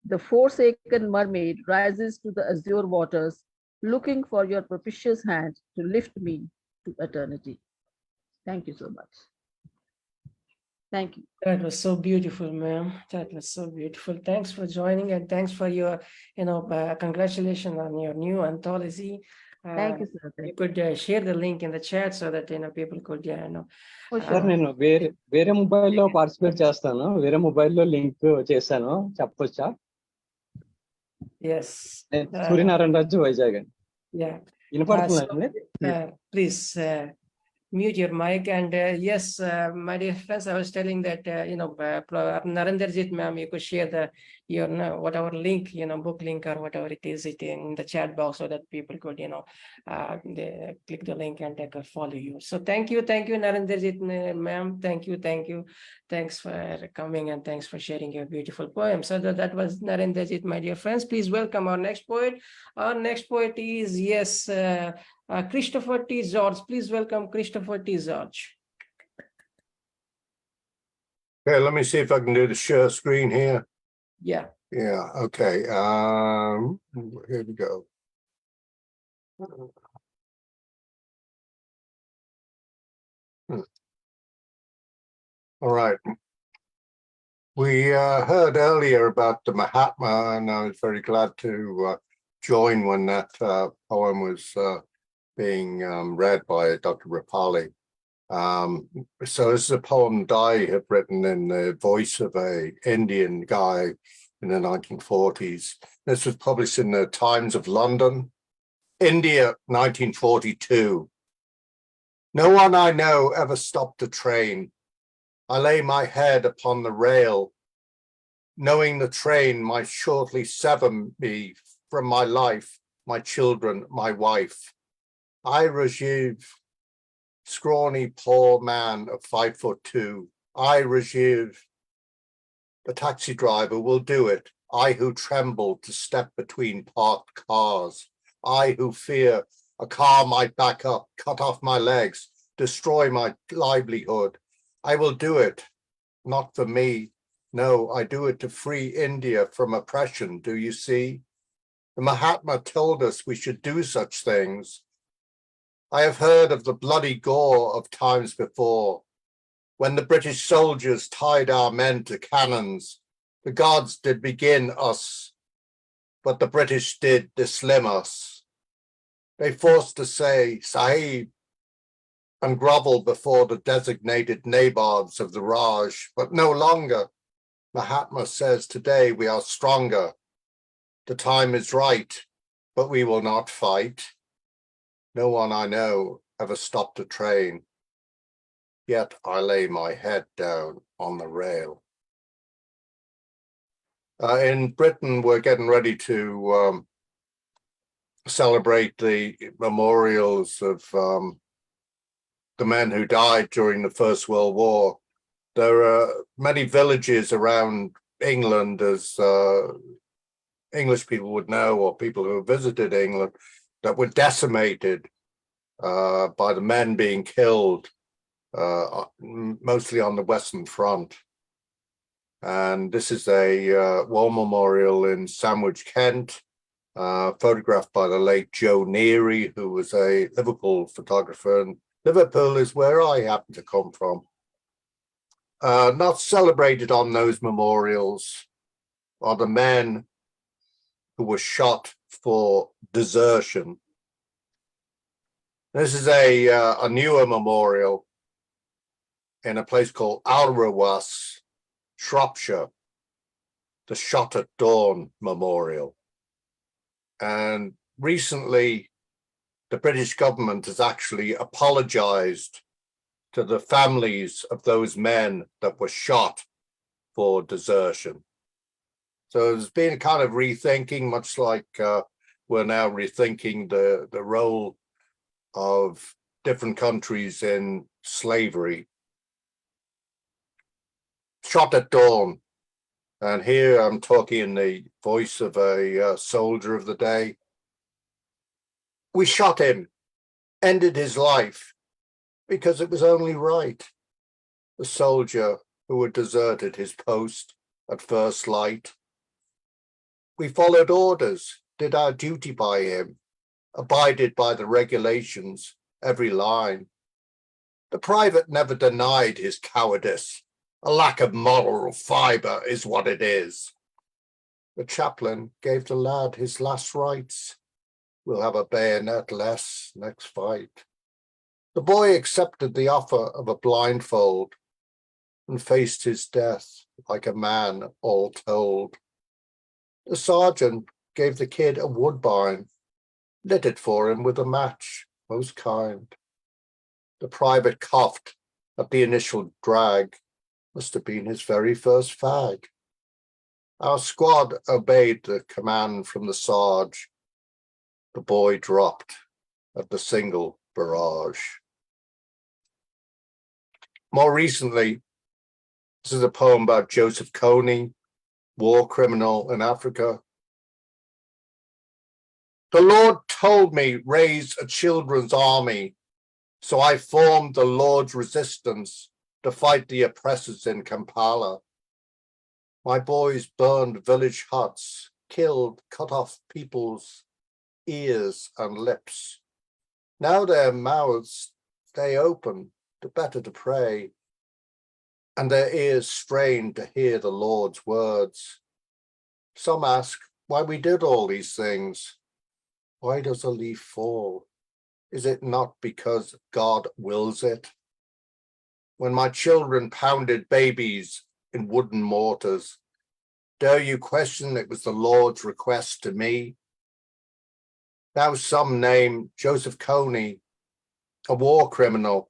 the forsaken mermaid rises to the azure waters, looking for your propitious hand to lift me to eternity. Thank you so much. Thank you. That was so beautiful, ma'am. That was so beautiful. Thanks for joining, and thanks for your, congratulations on your new anthology. Thank you, sir. You could share the link in the chat so that people could, sir నేను వేరే మొబైల్లో participate చేస్తాను, వేరే మొబైల్లో link చేశాను, చెప్పొచ్చా? Yes. Suryanarayana రాజు Vizag. Yeah. వినపడుతుందండి? Please mute your mic. And yes, my dear friends, I was telling that, Narinder Jit ma'am, you could share your whatever link, book link or whatever it is, it in the chat box so that people could, they click the link and they could follow you. So thank you, Narinder Jit ma'am. Thank you. Thanks for coming and thanks for sharing your beautiful poem. So that was Narinder Jit, my dear friends. Please welcome our next poet. Our next poet is, yes, Christopher T. George. Please welcome Christopher T. George. Okay, let me see if I can do the share screen here. Yeah. Yeah, okay. Here we go. All right. We heard earlier about the Mahatma, and I was very glad to join when that poem was being read by Dr. Roopali. So this is a poem that I have written in the voice of an Indian guy in the 1940s. This was published in the Times of London, India, 1942. No one I know ever stopped a train. I lay my head upon the rail, knowing the train might shortly sever me from my life, my children, my wife. I, Rajiv, scrawny, poor man of 5'2". I, Rajiv, the taxi driver, will do it. I who tremble to step between parked cars. I who fear a car might back up, cut off my legs, destroy my livelihood. I will do it, not for me. No, I do it to free India from oppression, do you see? The Mahatma told us we should do such things. I have heard of the bloody gore of times before, when the British soldiers tied our men to cannons. The gods did begin us, but the British did dislimn us. They forced us to say, Sahib, and grovel before the designated nabobs of the Raj, but no longer. Mahatma says today we are stronger. The time is right, but we will not fight. No one I know ever stopped a train, yet I lay my head down on the rail. In Britain, we're getting ready to celebrate the memorials of the men who died during the First World War. There are many villages around England, as English people would know, or people who have visited England, that were decimated by the men being killed, mostly on the Western Front. And this is a war memorial in Sandwich, Kent, photographed by the late Joe Neary, who was a Liverpool photographer. And Liverpool is where I happen to come from. Not celebrated on those memorials are the men who were shot for desertion. This is a newer memorial in a place called Alrewas, Shropshire, the Shot at Dawn Memorial. And recently, the British government has actually apologized to the families of those men that were shot for desertion. So there's been a kind of rethinking, much like we're now rethinking the role of different countries in slavery. Shot at dawn. And here I'm talking in the voice of a soldier of the day. We shot him, ended his life, because it was only right. The soldier who had deserted his post at first light. We followed orders, did our duty by him, abided by the regulations, every line. The private never denied his cowardice. A lack of moral fibre is what it is. The chaplain gave the lad his last rites. We'll have a bayonet less next fight. The boy accepted the offer of a blindfold and faced his death like a man all told. The sergeant gave the kid a woodbine, lit it for him with a match, most kind. The private coughed at the initial drag. Must have been his very first fag. Our squad obeyed the command from the Sarge. The boy dropped at the single barrage. More recently, this is a poem about Joseph Kony, war criminal in Africa. The Lord told me, raise a children's army, so I formed the Lord's resistance to fight the oppressors in Kampala. My boys burned village huts, killed, cut off people's ears and lips. Now their mouths stay open, the better to pray, and their ears strained to hear the Lord's words. Some ask why we did all these things. Why does a leaf fall? Is it not because God wills it? When my children pounded babies in wooden mortars, dare you question it was the Lord's request to me? Now some name Joseph Kony a war criminal,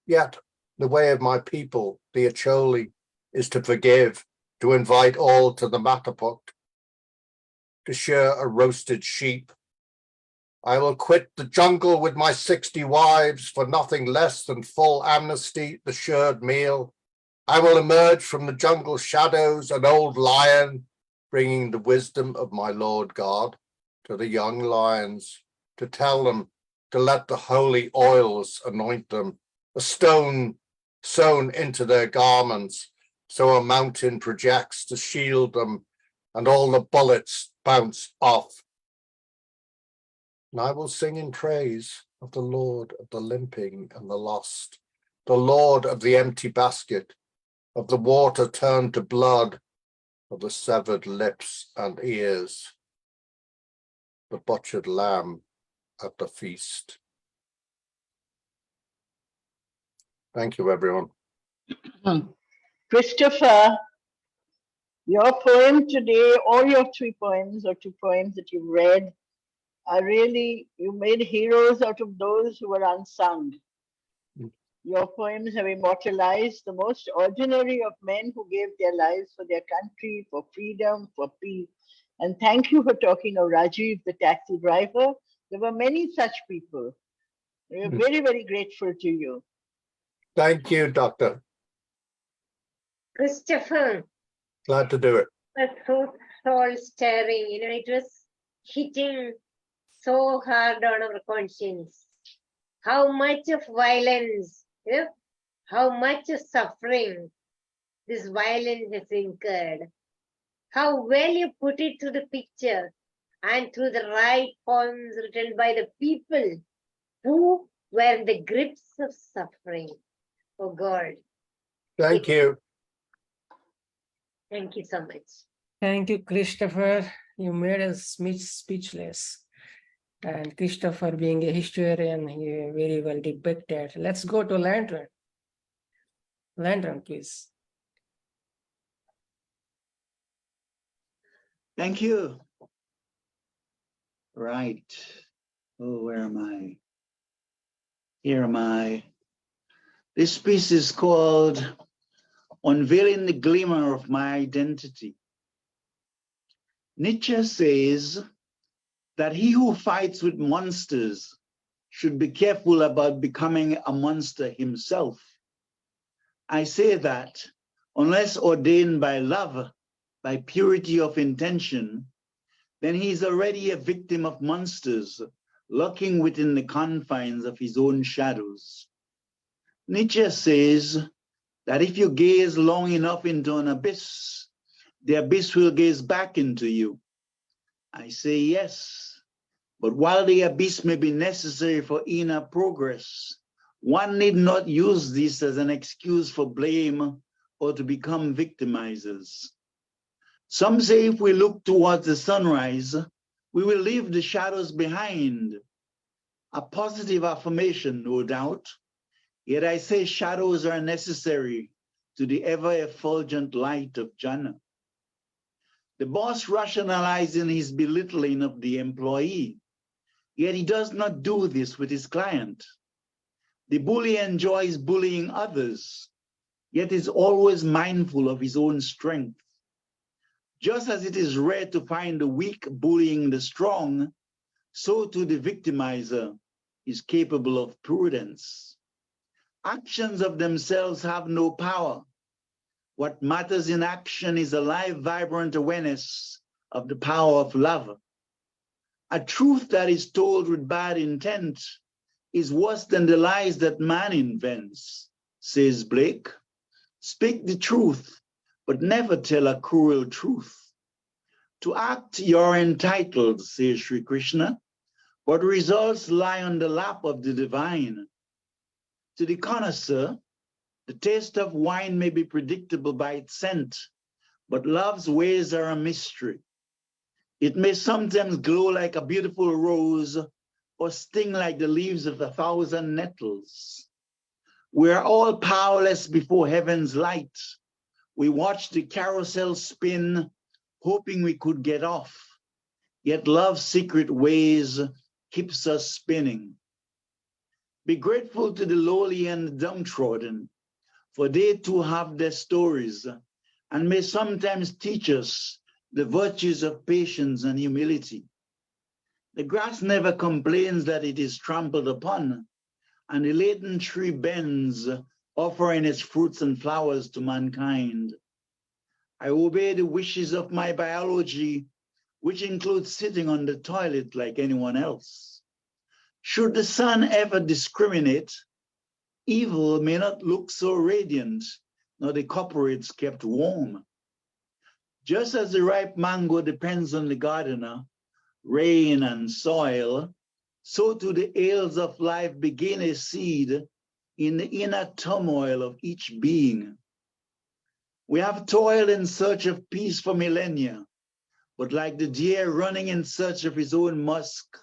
yet the way of my people, the Acholi, is to forgive, to invite all to the Matapuk, to share a roasted sheep. I will quit the jungle with my 60 wives for nothing less than full amnesty, the shared meal. I will emerge from the jungle shadows, an old lion, bringing the wisdom of my Lord God to the young lions, to tell them to let the holy oils anoint them, a stone sewn into their garments, so a mountain projects to shield them, and all the bullets bounce off. And I will sing in praise of the Lord of the limping and the lost, the Lord of the empty basket, of the water turned to blood, of the severed lips and ears, the butchered lamb at the feast. Thank you, everyone. Christopher, your poem today, all your 3 poems or 2 poems that you've read, are really, you made heroes out of those who were unsung. Your poems have immortalized the most ordinary of men who gave their lives for their country, for freedom, for peace. And thank you for talking of Rajiv, the taxi driver. There were many such people. We are very, very grateful to you. Thank you, Doctor. Christopher, Glad to do it. was so soul stirring, it was hitting so hard on our conscience. How much of violence, how much of suffering this violence has incurred. How well you put it to the picture and through the right poems written by the people who were in the grips of suffering. Oh God. Thank you. Thank you so much. Thank you, Christopher. You made us speechless. And Christopher, being a historian, he very well depicted. Let's go to Lantern. Lantern, please. Thank you. Right. Oh, where am I? Here am I. This piece is called Unveiling the Glimmer of My Identity. Nietzsche says that he who fights with monsters should be careful about becoming a monster himself. I say that unless ordained by love, by purity of intention, then he is already a victim of monsters lurking within the confines of his own shadows. Nietzsche says that if you gaze long enough into an abyss, the abyss will gaze back into you. I say yes, but while the abyss may be necessary for inner progress, one need not use this as an excuse for blame or to become victimizers. Some say if we look towards the sunrise, we will leave the shadows behind. A positive affirmation, no doubt, yet I say shadows are necessary to the ever-effulgent light of Jannah. The boss rationalizing his belittling of the employee, yet he does not do this with his client. The bully enjoys bullying others, yet is always mindful of his own strength. Just as it is rare to find the weak bullying the strong, so too the victimizer is capable of prudence. Actions of themselves have no power. What matters in action is a live, vibrant awareness of the power of love. A truth that is told with bad intent is worse than the lies that man invents, says Blake. Speak the truth, but never tell a cruel truth. To act, you're entitled, says Sri Krishna, but results lie on the lap of the divine. To the connoisseur, the taste of wine may be predictable by its scent, but love's ways are a mystery. It may sometimes glow like a beautiful rose or sting like the leaves of 1,000 nettles. We are all powerless before heaven's light. We watch the carousel spin, hoping we could get off. Yet love's secret ways keeps us spinning. Be grateful to the lowly and the downtrodden, for they too have their stories and may sometimes teach us the virtues of patience and humility. The grass never complains that it is trampled upon, and the laden tree bends, offering its fruits and flowers to mankind. I obey the wishes of my biology, which includes sitting on the toilet like anyone else. Should the sun ever discriminate, evil may not look so radiant, nor the corporates kept warm. Just as the ripe mango depends on the gardener, rain and soil, so too the ails of life begin a seed in the inner turmoil of each being. We have toiled in search of peace for millennia, but like the deer running in search of his own musk,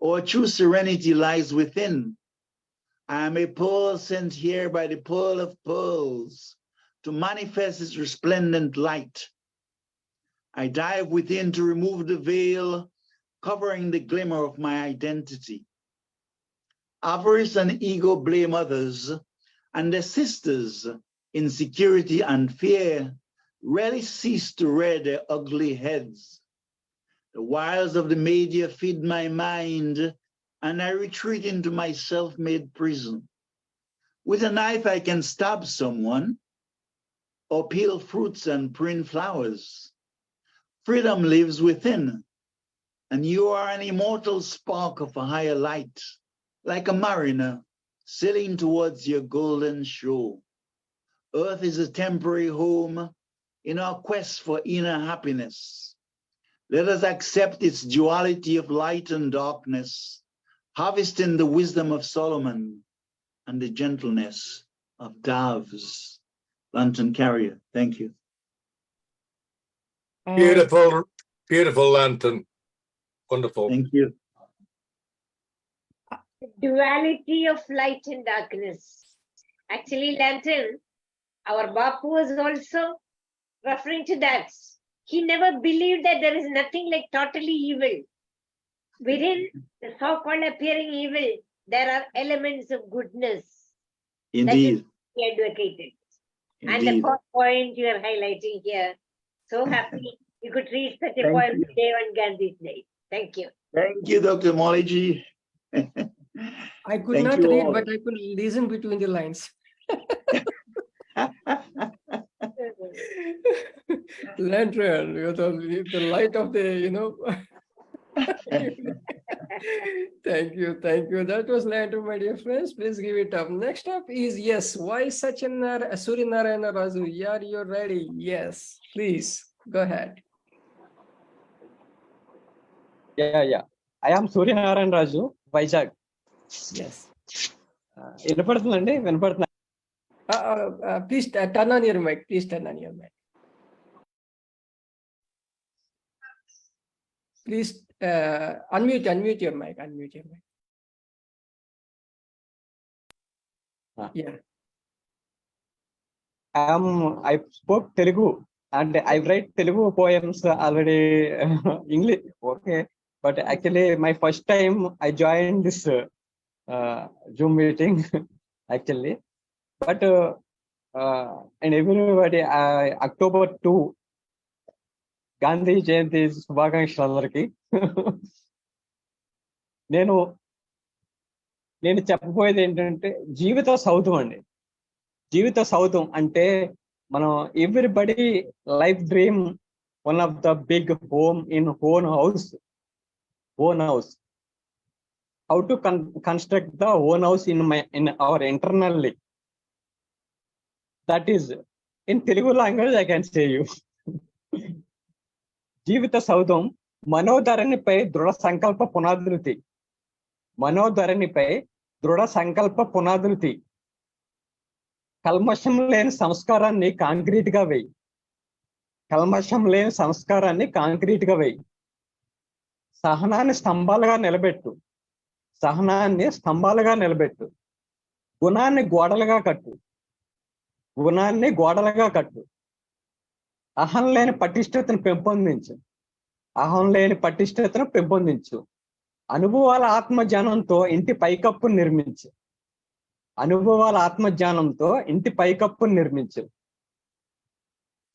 our true serenity lies within. I am a pearl sent here by the pearl of pearls to manifest its resplendent light. I dive within to remove the veil covering the glimmer of my identity. Avarice and ego blame others, and their sisters, insecurity and fear, rarely cease to rear their ugly heads. The wiles of the media feed my mind, and I retreat into my self-made prison. With a knife I can stab someone, or peel fruits and print flowers. Freedom lives within, and you are an immortal spark of a higher light, like a mariner sailing towards your golden shore. Earth is a temporary home in our quest for inner happiness. Let us accept its duality of light and darkness, harvesting the wisdom of Solomon and the gentleness of doves. Lantern Carrier, thank you. Beautiful, beautiful lantern. Wonderful. Thank you. Duality of light and darkness. Actually, Lantern, our Bapu was also referring to that. He never believed that there is nothing like totally evil. Within the so-called appearing evil, there are elements of goodness. Indeed. That is he advocated. And Indeed. the fourth point you are highlighting here. So happy you could read such a Thank poem you. today on Gandhi's Day. Thank you. Thank you, Dr. Molly. I could Thank not you read, all. but I could listen between the lines. Lantern, the light of the, Thank you, thank you. That was Lantern, my dear friends. Please give it up. Next up is, yes, why Suryanarayana Raju? Yeah, you're ready. Yes, please, go ahead. Yeah. I am Suryanarayana Raju, Vizag. Yes. వినపడుతుందండి వినపడుతుంది. Please turn on your mic. Please turn on your mic. Please unmute your mic. Unmute your mic. Yeah. I spoke Telugu and I write Telugu poems already. English, okay. But actually, my first time I joined this Zoom meeting. actually. But and everybody, October 2, Gandhi Jayanti శుభాకాంక్షలు అందరికీ. నేను చెప్పబోయేది ఏంటంటే జీవిత సౌధం అండి. జీవిత సౌధం అంటే మనం everybody life dream one of the big home in own house. How to construct the own house in our internally. That is in Telugu language I can say you. జీవిత సౌధం మనోధరణిపై దృఢ సంకల్ప పునాదులతి. మనోధరణిపై దృఢ సంకల్ప పునాదులతి. కల్మషం లేని సంస్కారాన్ని కాంక్రీట్ గా వేయి. కల్మషం లేని సంస్కారాన్ని కాంక్రీట్ గా వేయి. సహనాన్ని స్తంభాలుగా నిలబెట్టు. సహనాన్ని స్తంభాలుగా నిలబెట్టు. గుణాన్ని గోడలుగా కట్టు. గుణాన్ని గోడలుగా కట్టు. అహం లేని పటిష్టతను పెంపొందించు. అహం లేని పటిష్టతను పెంపొందించు. అనుభవాల ఆత్మజ్ఞానంతో ఇంటి పైకప్పును నిర్మించు. అనుభవాల ఆత్మజ్ఞానంతో ఇంటి పైకప్పును నిర్మించు.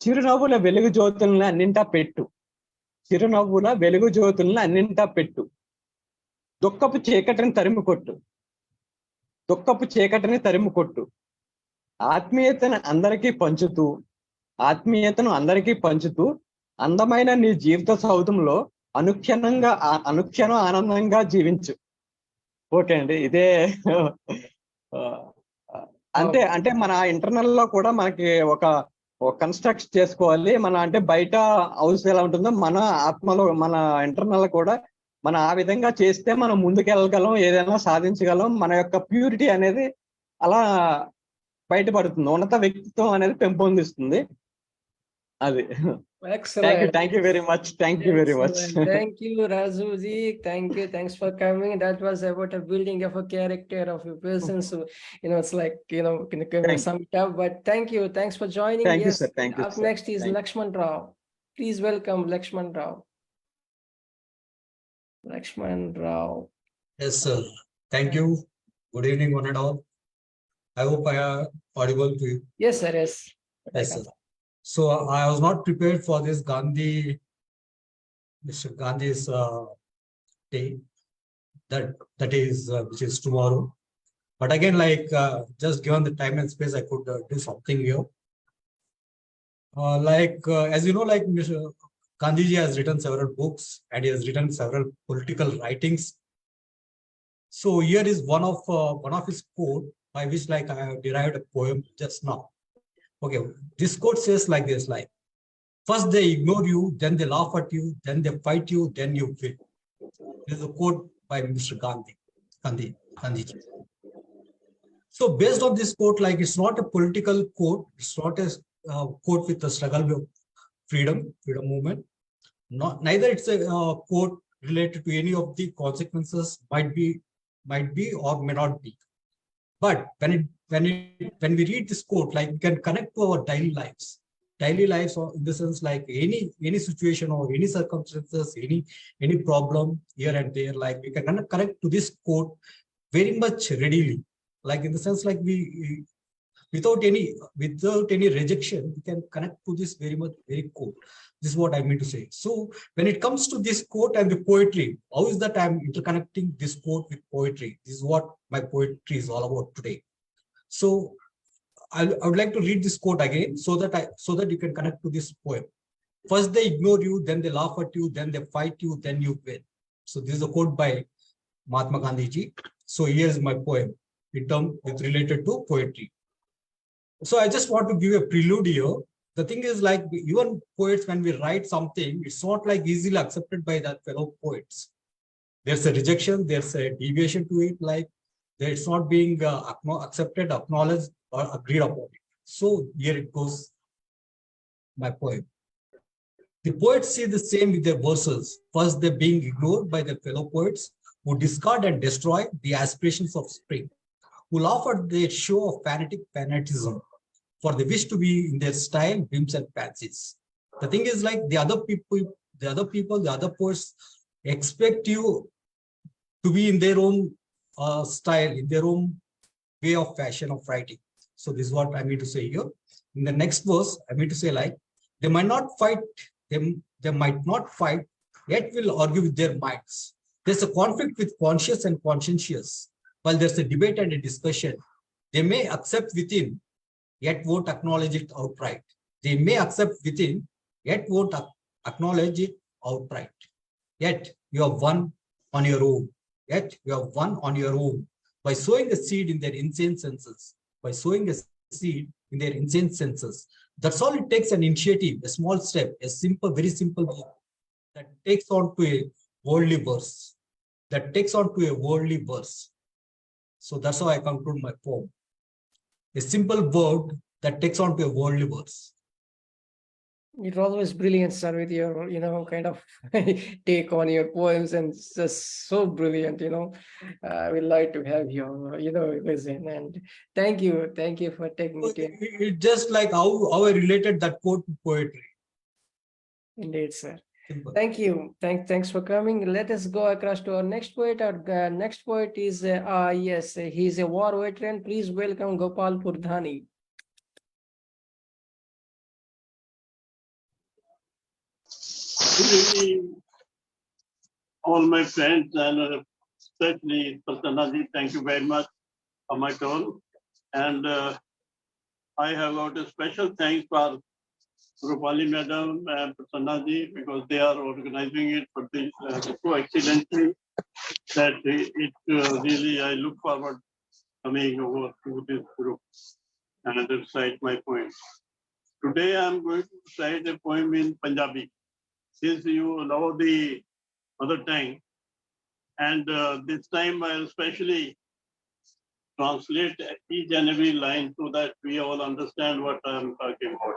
చిరునవ్వుల వెలుగు జ్యోతులను అన్నింటా పెట్టు. చిరునవ్వుల వెలుగు జ్యోతులను అన్నింటా పెట్టు. దుఃఖపు చీకటిని తరిమి కొట్టు. దుఃఖపు చీకటిని తరిమి కొట్టు. ఆత్మీయతను అందరికీ పంచుతూ అందమైన నీ జీవిత సౌధంలో అనుక్షణం ఆనందంగా జీవించు. ఓకే అండి, ఇదే అంటే మన ఇంటర్నల్ లో కూడా మనకి ఒక కన్స్ట్రక్ట్ చేసుకోవాలి. మన అంటే బయట హౌస్ ఎలా ఉంటుందో మన ఆత్మలో మన ఇంటర్నల్ కూడా మనం ఆ విధంగా చేస్తే మనం ముందుకెళ్ళగలం, ఏదైనా సాధించగలం. మన యొక్క ప్యూరిటీ అనేది అలా బయటపడుతుంది, ఉన్నత వ్యక్తిత్వం అనేది పెంపొందిస్తుంది. అది. Thank you very much. Thank you very much. Thank you, Razuji. Thanks for coming. That was about a building of a character of a person. So, it's like, can sum it up. But thanks for joining. Thank you, sir. Thank you, Up sir. next is Laxman Rao. Please welcome Laxman Rao. Laxman Rao. Yes, sir. Thank you. Good evening, one and all. I hope I am audible to you. Yes, sir. Yes. Yes, sir. So I was not prepared for this Mr. Gandhi's day, that is which is tomorrow. But again, just given the time and space, I could do something here. As you know, Mr. Gandhiji has written several books and he has written several political writings. So here is one of his quote by which I have derived a poem just now. Okay, this quote says like this: first they ignore you, then they laugh at you, then they fight you, then you win. This is a quote by Mr. Gandhiji. So based on this quote, it's not a political quote, it's not a quote with the struggle of freedom movement. Neither it's a quote related to any of the consequences might be or may not be. But when we read this quote, we can connect to our daily lives, or in the sense any situation or any circumstances, any problem here and there, we can connect to this quote very much readily, in the sense we without any rejection, we can connect to this very quote. This is what I mean to say. So when it comes to this quote and the poetry, how is that I'm interconnecting this quote with poetry? This is what my poetry is all about today. So I would like to read this quote again so that you can connect to this poem. First they ignore you, then they laugh at you, then they fight you, then you win. So this is a quote by Mahatma Gandhiji. So here's my poem with related to poetry. So I just want to give a prelude here. The thing is, even poets, when we write something, it's not easily accepted by that fellow poets. There's a rejection, there's a deviation to it, it's not being accepted, acknowledged, or agreed upon. So here it goes, my poem. The poets say the same with their verses. First, they're being ignored by their fellow poets who discard and destroy the aspirations of spring, who laugh at their show of fanatism, for they wish to be in their style, whims and fancies. The thing is, the other poets expect you to be in their own style, in their own way of fashion of writing. So this is what I mean to say here. In the next verse, I mean to say like, they might not fight, they might not fight, yet will argue with their minds. There's a conflict with conscious and conscientious. While there's a debate and a discussion, they may accept within, yet won't acknowledge it outright. They may accept within, yet won't acknowledge it outright. Yet you have won on your own. Yet you have won on your own by sowing a seed in their insane senses. By sowing a seed in their insane senses. That's all it takes, an initiative, a small step, a simple, very simple move that takes on to a worldly verse. That takes on to a worldly verse. So that's how I conclude my poem. A simple word that takes on to a worldly verse. It's always brilliant, sir, with your, kind of take on your poems, and it's just so brilliant, I would like to have your, listen, and thank you for taking it in. It's just like how I related that quote to poetry. Indeed, sir. Simple. Thank you. Thanks for coming. Let us go across to our next poet. Our next poet is, yes, he's a war veteran. Please welcome Gopal Purdhani. Good evening, all my friends, and especially Prasannaji, thank you very much for my turn. And I have got a special thanks for Roopali Madam and Prasannaji, because they are organizing it for this so excellently that it really, I look forward coming over to this group and recite my poem. Today I am going to recite a poem in Punjabi. Since you know the mother tongue, and this time I'll especially translate each and every line so that we all understand what I'm talking about.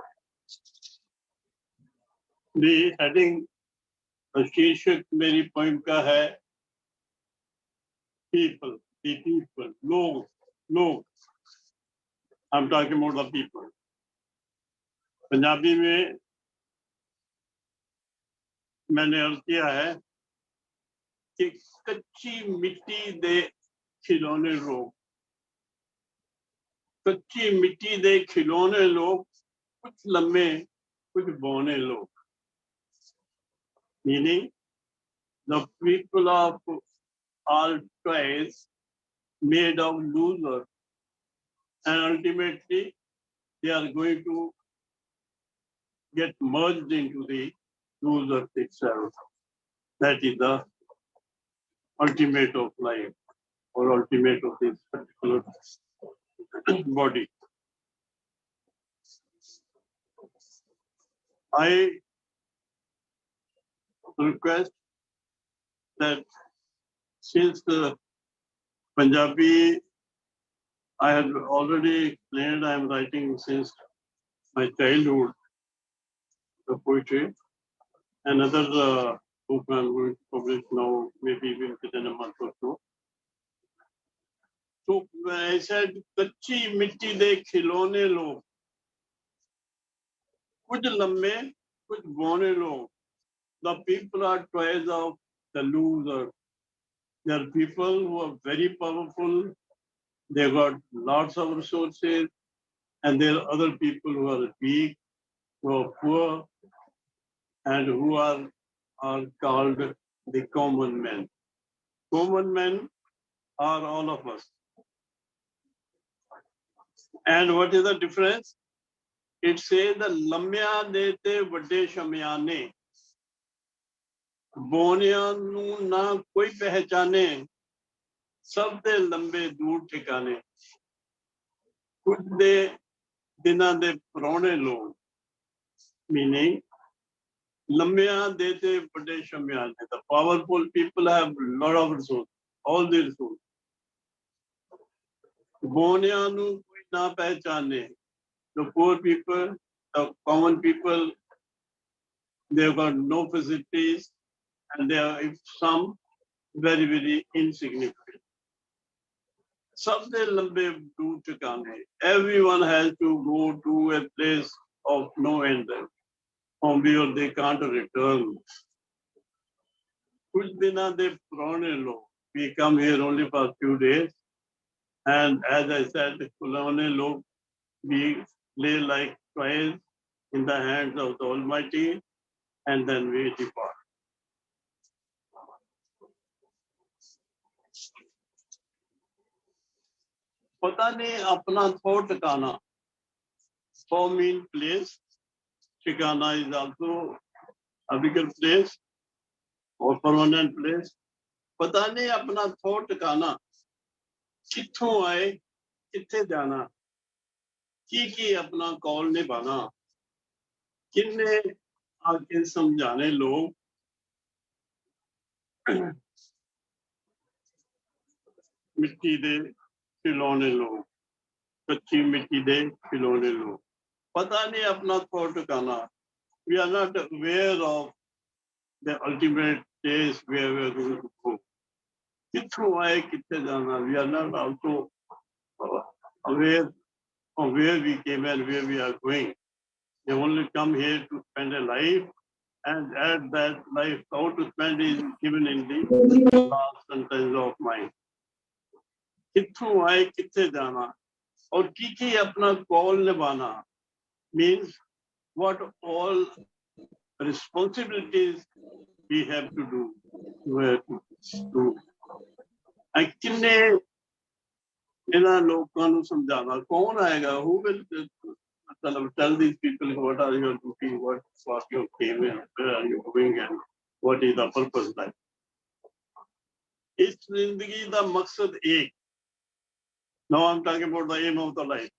The heading, शीर्षक मेरी poem का है people, the people, लोग. I'm talking about the people. Punjabi में मैंने अर्ज किया है कि कच्ची मिट्टी दे खिलौने लोग, कच्ची मिट्टी दे खिलौने लोग, कुछ लम्बे कुछ बौने लोग. Meaning, the people of all toys made of losers, and ultimately they are going to get merged into the loser itself. That is the ultimate of life, or ultimate of this particular body. I request that since the Punjabi, I had already explained, I am writing since my childhood, the poetry. Another book I'm going to publish now, maybe within a month or so. So I said, कच्ची मिट्टी दे खिलौने लोग, कुछ लम्बे कुछ बौने लोग. The people are toys of the loser. They are people who are very powerful. They got lots of resources, and there are other people who are weak, who are poor, and who are called the common men. Common men are all of us. And what is the difference? It says the lamya dete vade shamyane. बोनिया नू ना कोई पहचाने, सब दे लंबे दूर ठिकाने, कुछ दे दिना दे पुराने लोग. Meaning, लंबिया देते बड़े शम्याने. The powerful people have a lot of resources, all the resources. बोनिया नू कोई ना पहचाने. The poor people, the common people, they've got no facilities, and they are some very, very insignificant. Sabde lambe do ठिकाने. Everyone has to go to a place of no end, from where they can't return. कुछ दिना दे पुराने लोग. We come here only for a few days, And as I said, Kulone Lok, we lay like toys in the hands of the Almighty, and then we depart. पता नहीं अपना thought ठिकाना for mean place. ठिकाना is also a bigger place or permanent place. पता नहीं अपना thought ठिकाना कित्थों आए कित्थे जाना की अपना कॉल निभाना किन्ने आके समझाने लोग मिट्टी दे खिलौने लोग कच्ची मिट्टी दे खिलौने लोग पता नहीं अपना थॉट ठिकाना. We are not aware of the ultimate place where we are going to go. कित्थों आए कित्थे जाना. We are not also aware of where we came and where we are going. We only come here to spend a life, and at that life, how to spend is given in the last sentence of mine. कित्थों आए कित्थे जाना और की अपना call निभाना means what all responsibilities we have to do. And किन्ने इन्हां लोकां नूं समझाना कौन आएगा? Who will tell these people what are your duty, what you came in, where are you going, and what is the purpose like? इस जिंदगी दा मकसद एक. Now I'm talking about the aim of the life.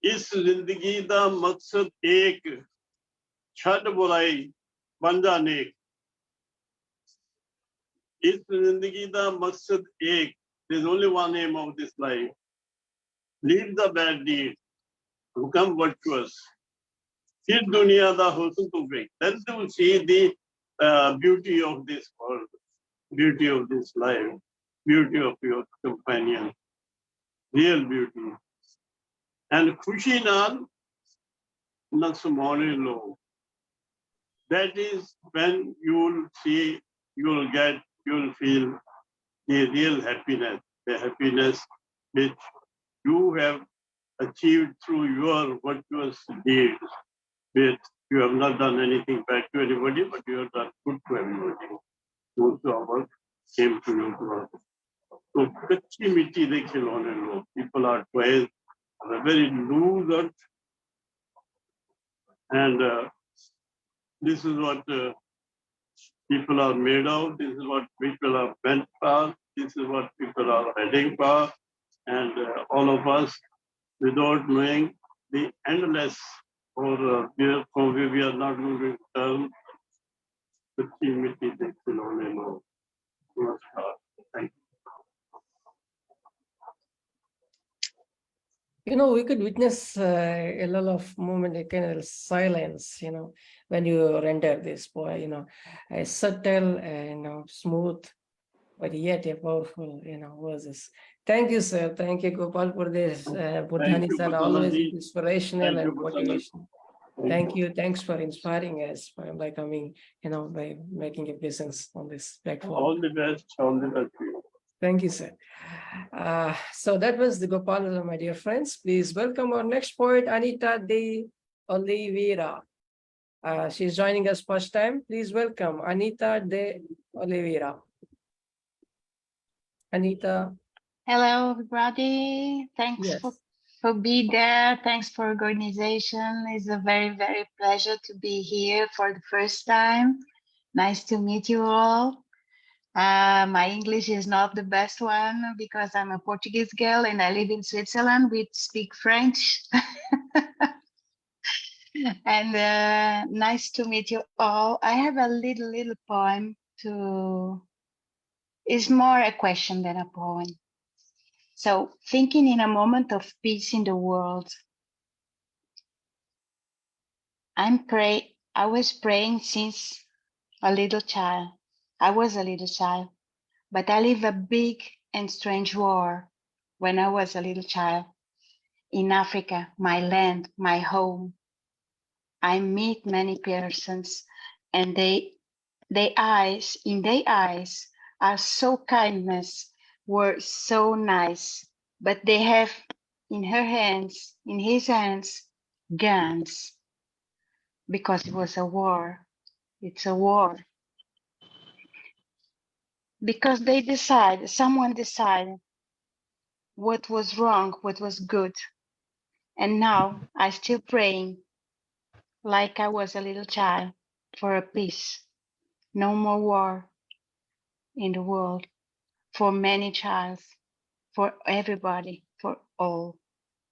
इस जिंदगी दा मकसद एक. छड़ बुराई बन जा नेक. इस जिंदगी दा मकसद एक. There's only one aim of this life. Leave the bad deeds. Become virtuous. फिर दुनिया दा हुस्न तू देख. Then you see the beauty of this world, beauty of this life, beauty of your companion, real beauty. And खुशी नाल न समाने लो. That is when you will see, you will feel the real happiness, the happiness which you have achieved through your virtuous deeds. Which you have not done anything bad to anybody, but you have done good to everybody. Those who are came to you to us. So, kachi mitti de khilone log. People are toys on a very loose earth, and this is what people are made of. This is what people are meant for. This is what people are heading for, and all of us, without knowing the endless or from where we are not going to return. Thank You know, we could witness a lot of moment, a kind of silence, you know, when you render this poem, you know, a subtle and smooth, but yet a powerful, verses. Thank you, sir. Thank you, Gopal Purdhani, sir. Always inspirational and motivational. Thank you. Thanks for inspiring us by coming, by making a presence on this platform. All the best. All the best. Thank you, sir. So that was the Gopal, my dear friends. Please welcome our next poet, Anita De Oliveria. She's joining us first time. Please welcome Anita De Oliveria. Anita. Hello, everybody. Thanks for being there. Thanks for organization. It's a very, very pleasure to be here for the first time. Nice to meet you all. My English is not the best one because I'm a Portuguese girl and I live in Switzerland. We speak French. And nice to meet you all. I have a little poem it's more a question than a poem. So, thinking in a moment of peace in the world, I was praying since a little child. I was a little child, but I lived a big and strange war when I was a little child. In Africa, my land, my home, I meet many persons, and in their eyes are so kindness, were so nice, but they have in his hands, guns, because it was a war. It's a war. Because someone decided what was wrong, what was good. And now I still praying like I was a little child for a peace. No more war in the world for many childs, for everybody, for all.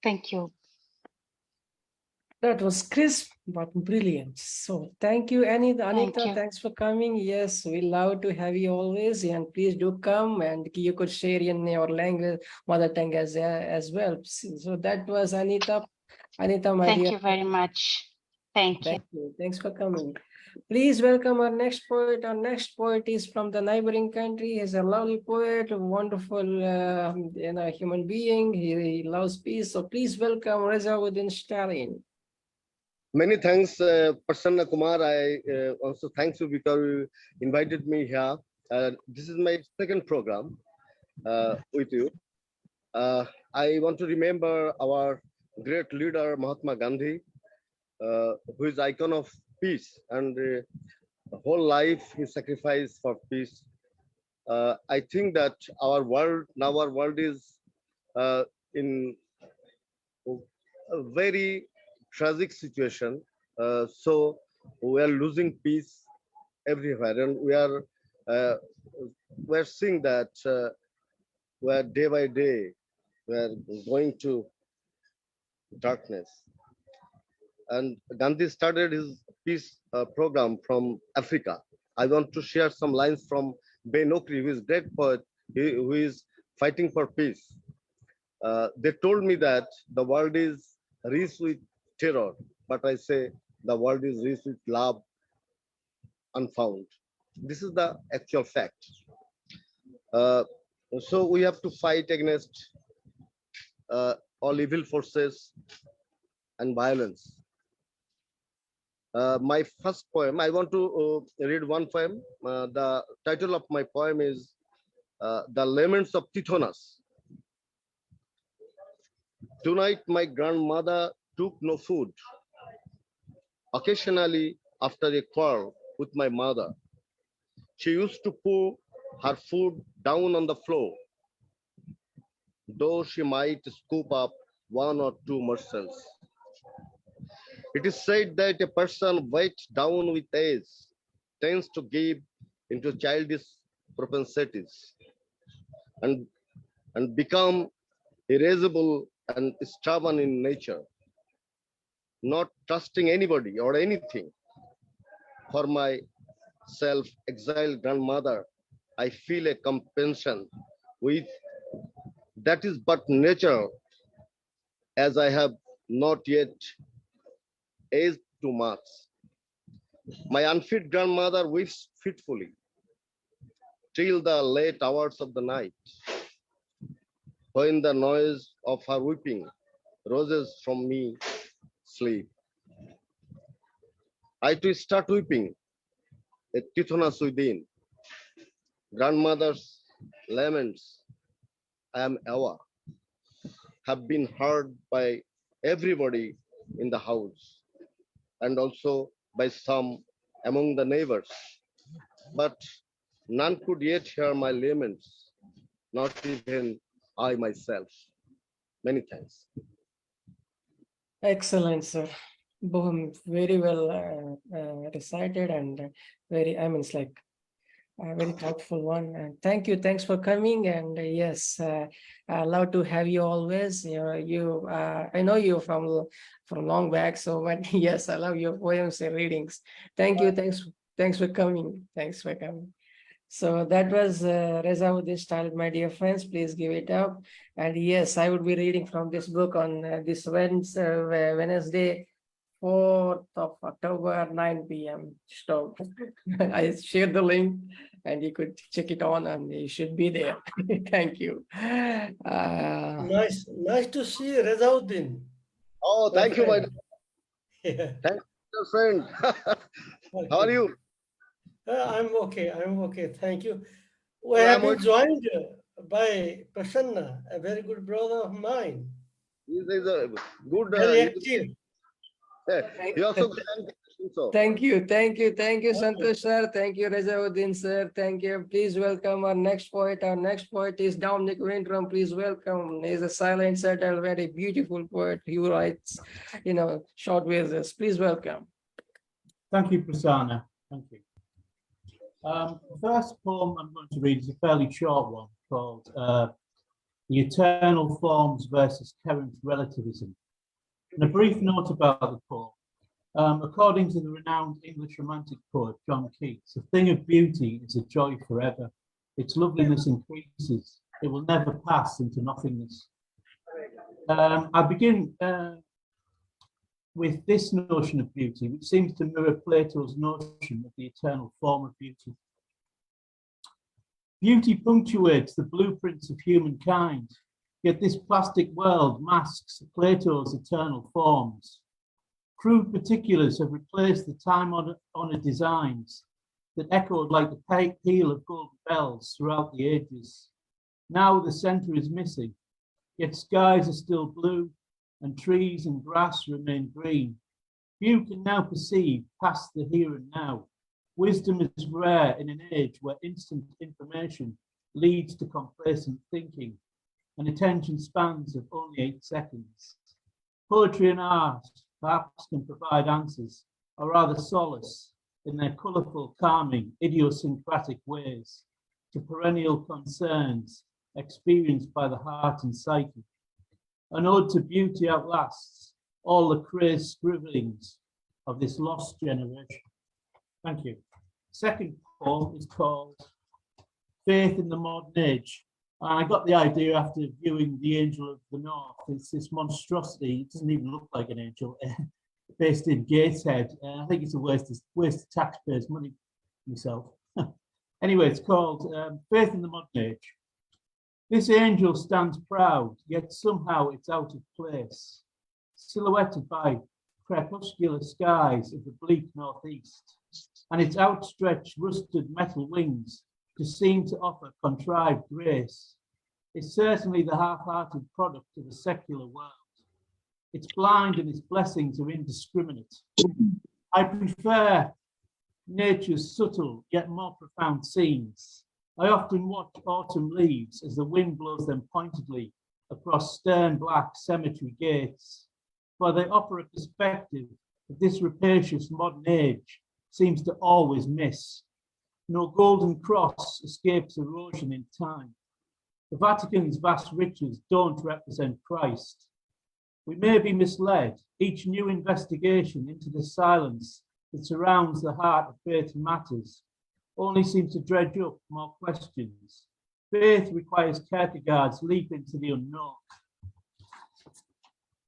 Thank you. That was crisp but brilliant. So thank you, Anita. you. Thanks for coming. Yes, we love to have you always, and please do come and you could share in your language, mother tongue as well. So that was Anita. Anita, my Thank dear. you very much. Thank you. Thank you. Thanks for coming. Please welcome our next poet. Our next poet is from the neighboring country. He's a lovely poet, a wonderful human being. He loves peace. So please welcome Rezauddin Stalin. Many thanks, Prasanna Kumar. I also thanks you because you invited me here. This is my second program with you. I want to remember our great leader, Mahatma Gandhi, who is icon of peace, and the whole life he sacrificed for peace. I think that our world is in a very tragic situation. So we are losing peace everywhere, and we are seeing that we are day by day we are going to darkness. And Gandhi started his peace program from Africa. I want to share some lines from Ben Okri, who is a great poet, who is fighting for peace. They told me that the world is rich with terror, but I say the world is rich with love unfound. This is the actual fact. So we have to fight against all evil forces and violence. My first poem, I want to read one poem. The title of my poem is The Laments of Tithonus. Tonight, my grandmother took no food. Occasionally, after a quarrel with my mother, she used to pour her food down on the floor, though she might scoop up one or two morsels. It is said that a person weighed down with age tends to give into childish propensities and become irascible and stubborn in nature, not trusting anybody or anything. For my self-exiled grandmother, I feel a compassion with that is but natural, as I have not yet aged too much. My unfit grandmother weeps fitfully till the late hours of the night, when the noise of her weeping roses from me sleep. I too start weeping, a Tithonus within. Grandmother's laments, I am aware, have been heard by everybody in the house and also by some among the neighbors. But none could yet hear my laments, not even I myself. Many thanks. Excellent, sir. Boom, very well recited and it's like a very thoughtful one. And thank you, thanks for coming. And yes, I love to have you always. I know you from long back. So, but yes, I love your poems and readings. Thank you, thanks for coming. Thanks for coming. So that was Rezauddin Stalin, my dear friends. Please give it up. And yes, I would be reading from this book on this Wednesday, 4th of October, 9 p.m. So I shared the link and you could check it on and you should be there. Thank you. Nice to see Rezauddin. Oh, thank you, my Yeah. thank you, friend. How are you? I'm okay. Thank you. We have been joined by Prasanna, a very good brother of mine. He is a good. Very active. He also so. Thank you, Santosh sir. Thank you, Rezauddin sir. Thank you. Please welcome our next poet. Our next poet is Dominic Windram. Please welcome. He's a silent, subtle, very beautiful poet. He writes, short verses. Please welcome. Thank you, Prasanna. Thank you. The first poem I'm going to read is a fairly short one called The Eternal Forms versus Current Relativism. And a brief note about the poem. According to the renowned English romantic poet John Keats, a thing of beauty is a joy forever. Its loveliness increases. It will never pass into nothingness. I begin with this notion of beauty, which seems to mirror Plato's notion of the eternal form of beauty. Beauty punctuates the blueprints of humankind, yet this plastic world masks Plato's eternal forms. Crude particulars have replaced the time-honored designs that echoed like the peal of golden bells throughout the ages. Now the center is missing, yet skies are still blue and trees and grass remain green. Few can now perceive past the here and now. Wisdom is rare in an age where instant information leads to complacent thinking and attention spans of only 8 seconds. Poetry and art perhaps can provide answers, or rather solace, in their colourful, calming, idiosyncratic ways to perennial concerns experienced by the heart and psyche. An ode to beauty outlasts all the crazed scribblings of this lost generation. Thank you. Second poem is called Faith in the Modern Age. I got the idea after viewing The Angel of the North. It's this monstrosity. It doesn't even look like an angel. Based in Gateshead. I think it's a waste of taxpayers' money myself. Anyway, it's called Faith in the Modern Age. This angel stands proud, yet somehow it's out of place, silhouetted by crepuscular skies of the bleak northeast, and its outstretched rusted metal wings just seem to offer contrived grace. It's certainly the half-hearted product of a secular world. It's blind and its blessings are indiscriminate. I prefer nature's subtle yet more profound scenes. I often watch autumn leaves as the wind blows them pointedly across stern black cemetery gates, for they offer a perspective that this rapacious modern age seems to always miss. No golden cross escapes erosion in time. The Vatican's vast riches don't represent Christ. We may be misled. Each new investigation into the silence that surrounds the heart of faith matters only seems to dredge up more questions. Faith requires Kierkegaard's leap into the unknown.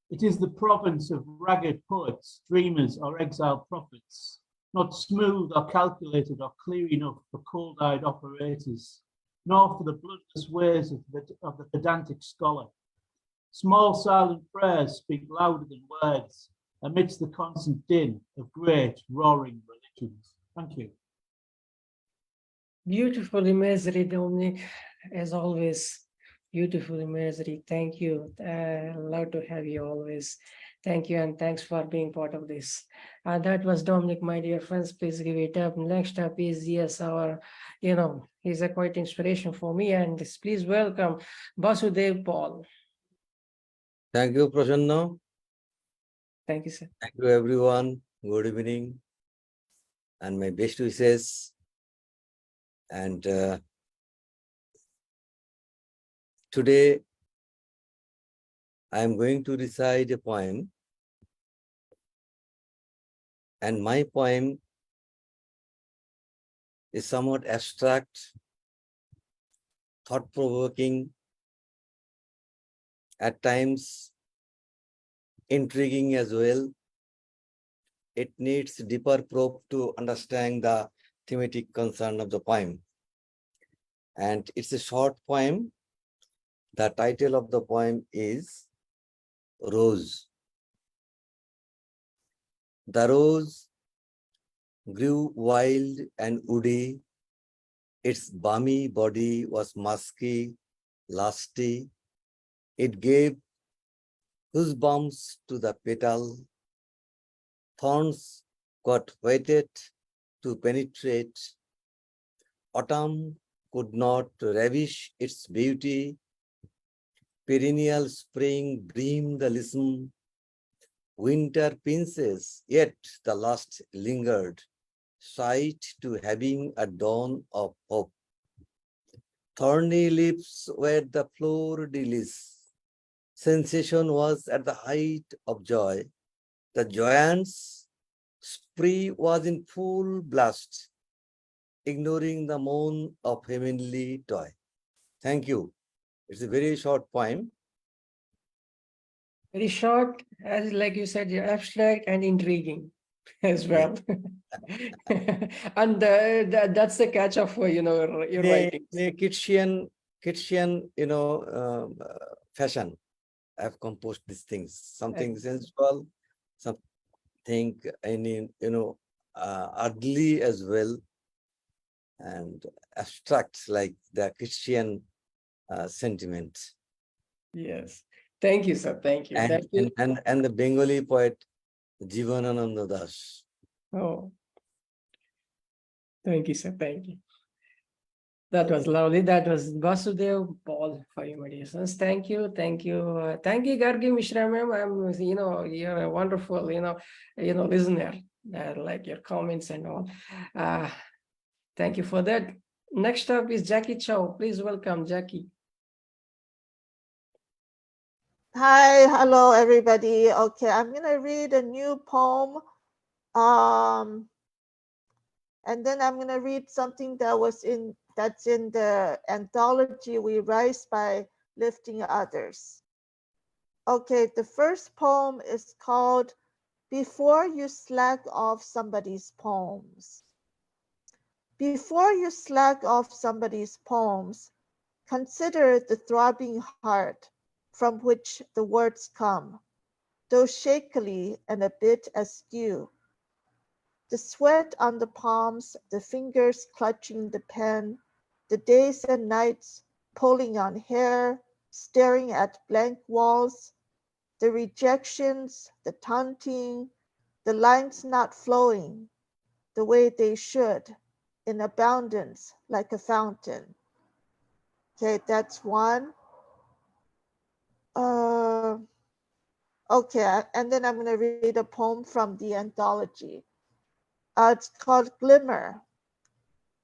It is the province of ragged poets, dreamers, or exiled prophets, not smooth or calculated or clear enough for cold-eyed operators, nor for the bloodless ways of the pedantic scholar. Small silent prayers speak louder than words amidst the constant din of great roaring religions. Thank you. Beautiful imagery, Dominic, as always. Beautiful imagery. Thank you. Love to have you always. Thank you, and thanks for being part of this. That was Dominic, my dear friends. Please give it up. Next up is, yes, our, he's a quite inspiration for me. And please welcome Basudev Paul. Thank you, Prasanna. Thank you, sir. Thank you, everyone. Good evening. And my best wishes. And today, I am going to recite a poem. And my poem is somewhat abstract, thought-provoking, at times intriguing as well. It needs deeper probe to understand the thematic concern of the poem. And it's a short poem. The title of the poem is Rose. The rose grew wild and woody. Its balmy body was musky lusty. It gave goosebumps to the petal. Thorns got waited to penetrate. Autumn could not ravish its beauty. Perennial spring brimmed the listen. Winter pinces, yet the lust lingered, sight to having a dawn of hope. Thorny lips were the fleur de lis. Sensation was at the height of joy. The joyance spree was in full blast, ignoring the moan of heavenly toy. Thank you. It's a very short poem. Very short, as like you said, you're abstract and intriguing as well. And that's the catch of your writing. Kitchen, fashion. I've composed these things. Something sensual, something ugly as well, and abstract like the Christian sentiment. Yes. Thank you, sir. Thank you. And the Bengali poet Jivanananda Das. Oh, thank you, sir. Thank you. That was lovely. That was Basudev Paul for your meditations. Thank you. Thank you. Thank you, Gargi Mishra ma'am. You're a wonderful, listener. I like your comments and all. Thank you for that. Next up is Jackie Chou. Please welcome Jackie. Hi, hello everybody. Okay, I'm gonna read a new poem. And then I'm gonna read something that's in the anthology We Rise by Lifting Others. Okay, the first poem is called Before You Slack Off Somebody's Poems. Before you slack off somebody's poems, consider the throbbing heart from which the words come, though shakily and a bit askew. The sweat on the palms, the fingers clutching the pen, the days and nights pulling on hair, staring at blank walls, the rejections, the taunting, the lines not flowing the way they should, in abundance like a fountain. Okay, that's one. Okay, and then I'm going to read a poem from the anthology. It's called Glimmer.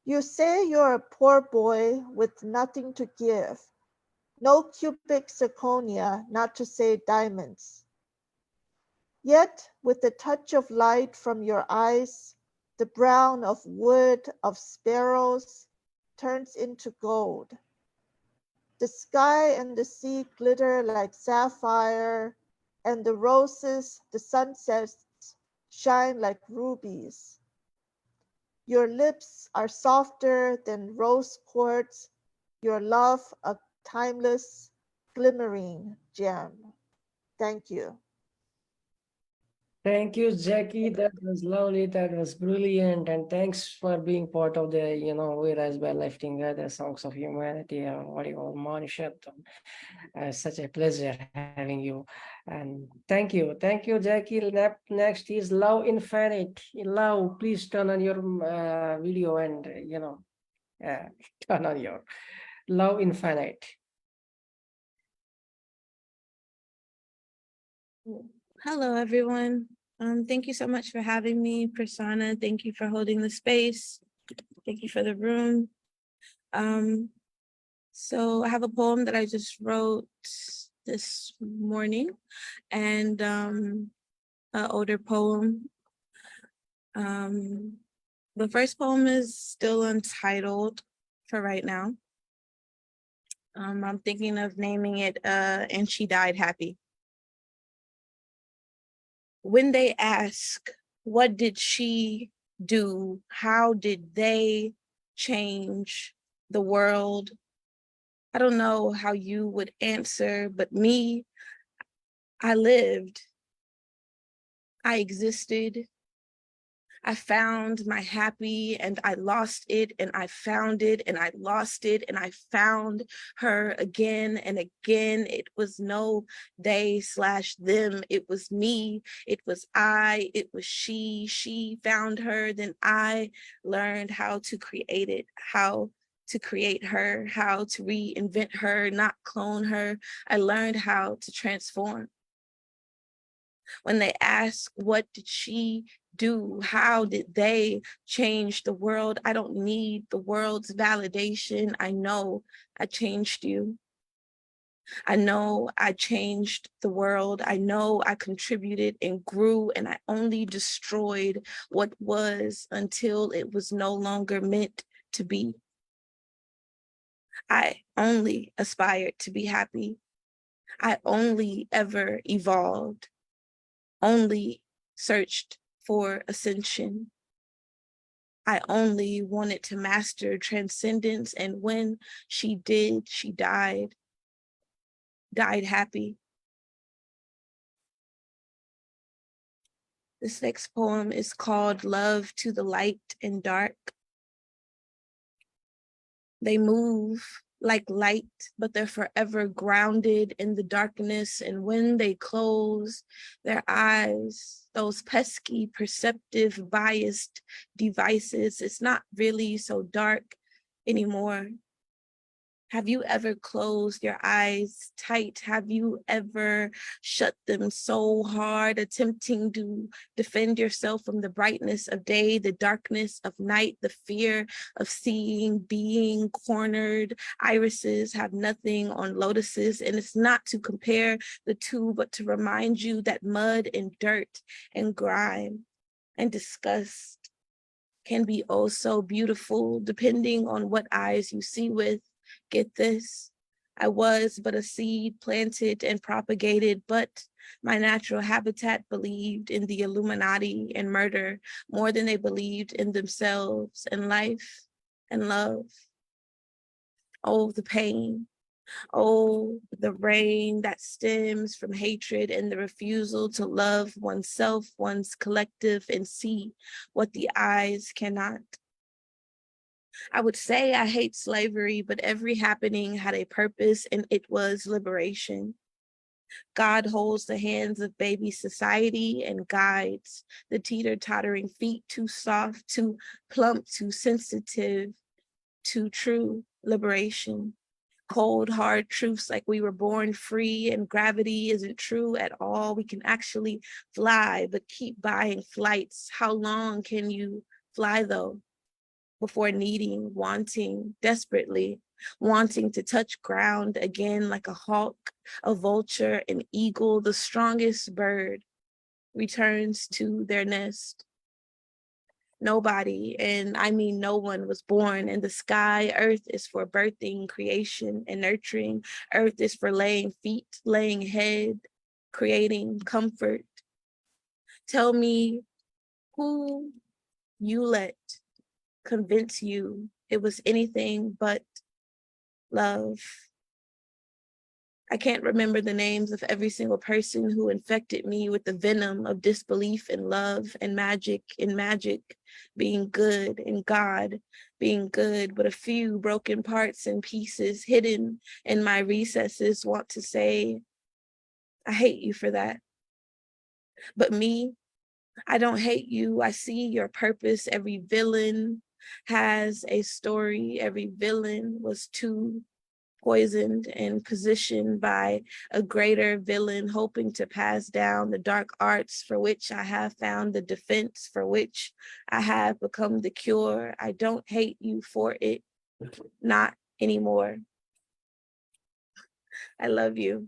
You say you're a poor boy with nothing to give, no cubic zirconia, not to say diamonds. Yet, with the touch of light from your eyes, the brown of wood of sparrows turns into gold. The sky and the sea glitter like sapphire, and the roses, the sunsets, shine like rubies. Your lips are softer than rose quartz, your love a timeless, glimmering gem. Thank you. Thank you, Jackie. That was lovely. That was brilliant. And thanks for being part of the, We Rise by Lifting Other Songs of Humanity, what you call Manishat. Such a pleasure having you. And thank you. Thank you, Jackie. Next is Love Infinite. Love, please turn on your video and, turn on your Love Infinite. Hello, everyone. Thank you so much for having me, Prasanna. Thank you for holding the space. Thank you for the room. So I have a poem that I just wrote this morning, and an older poem. The first poem is still untitled for right now. I'm thinking of naming it And She Died Happy. When they ask, what did she do? How did they change the world? I don't know how you would answer, but me, I lived. I existed. I found my happy and I lost it, and I found it and I lost it, and I found her again and again. It was no they/them, it was me, it was I, it was she found her, then I learned how to create it, how to create her, how to reinvent her, not clone her. I learned how to transform. When they ask, what did she do? How did they change the world? I don't need the world's validation. I know I changed you. I know I changed the world. I know I contributed and grew, and I only destroyed what was until it was no longer meant to be. I only aspired to be happy. I only ever evolved, only searched for ascension. I only wanted to master transcendence, and when she did, she died happy. This next poem is called Love to the Light and Dark. They move like light, but they're forever grounded in the darkness. And when they close their eyes, those pesky, perceptive, biased devices, it's not really so dark anymore. Have you ever closed your eyes tight? Have you ever shut them so hard, attempting to defend yourself from the brightness of day, the darkness of night, the fear of seeing, being cornered? Irises have nothing on lotuses, and it's not to compare the two, but to remind you that mud and dirt and grime and disgust can be oh so beautiful, depending on what eyes you see with. Get this, I was but a seed planted and propagated, but my natural habitat believed in the Illuminati and murder more than they believed in themselves and life and love. Oh, the pain. Oh, the rain that stems from hatred and the refusal to love oneself, one's collective, and see what the eyes cannot. I would say I hate slavery, but every happening had a purpose, and it was liberation. God holds the hands of baby society and guides the teeter-tottering feet, too soft, too plump, too sensitive, to true liberation. Cold, hard truths like we were born free and gravity isn't true at all. We can actually fly, but keep buying flights. How long can you fly though? Before needing, wanting, desperately, wanting to touch ground again like a hawk, a vulture, an eagle, the strongest bird returns to their nest. Nobody, and I mean no one, was born in the sky. Earth is for birthing, creation, and nurturing. Earth is for laying feet, laying head, creating comfort. Tell me who you let convince you it was anything but love. I can't remember the names of every single person who infected me with the venom of disbelief in love and magic, being good, and God being good, but a few broken parts and pieces hidden in my recesses want to say, I hate you for that. But me, I don't hate you. I see your purpose. Every villain has a story. Every villain was too poisoned and positioned by a greater villain, hoping to pass down the dark arts for which I have found the defense, for which I have become the cure. I don't hate you for it, not anymore. I love you.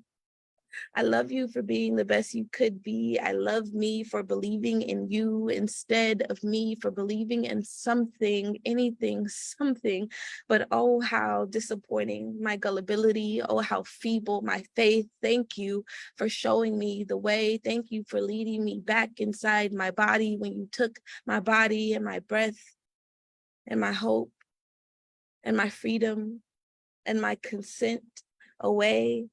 I love you for being the best you could be. I love me for believing in you instead of me for believing in something, anything, something. But oh, how disappointing my gullibility. Oh, how feeble my faith. Thank you for showing me the way. Thank you for leading me back inside my body when you took my body and my breath and my hope and my freedom and my consent away.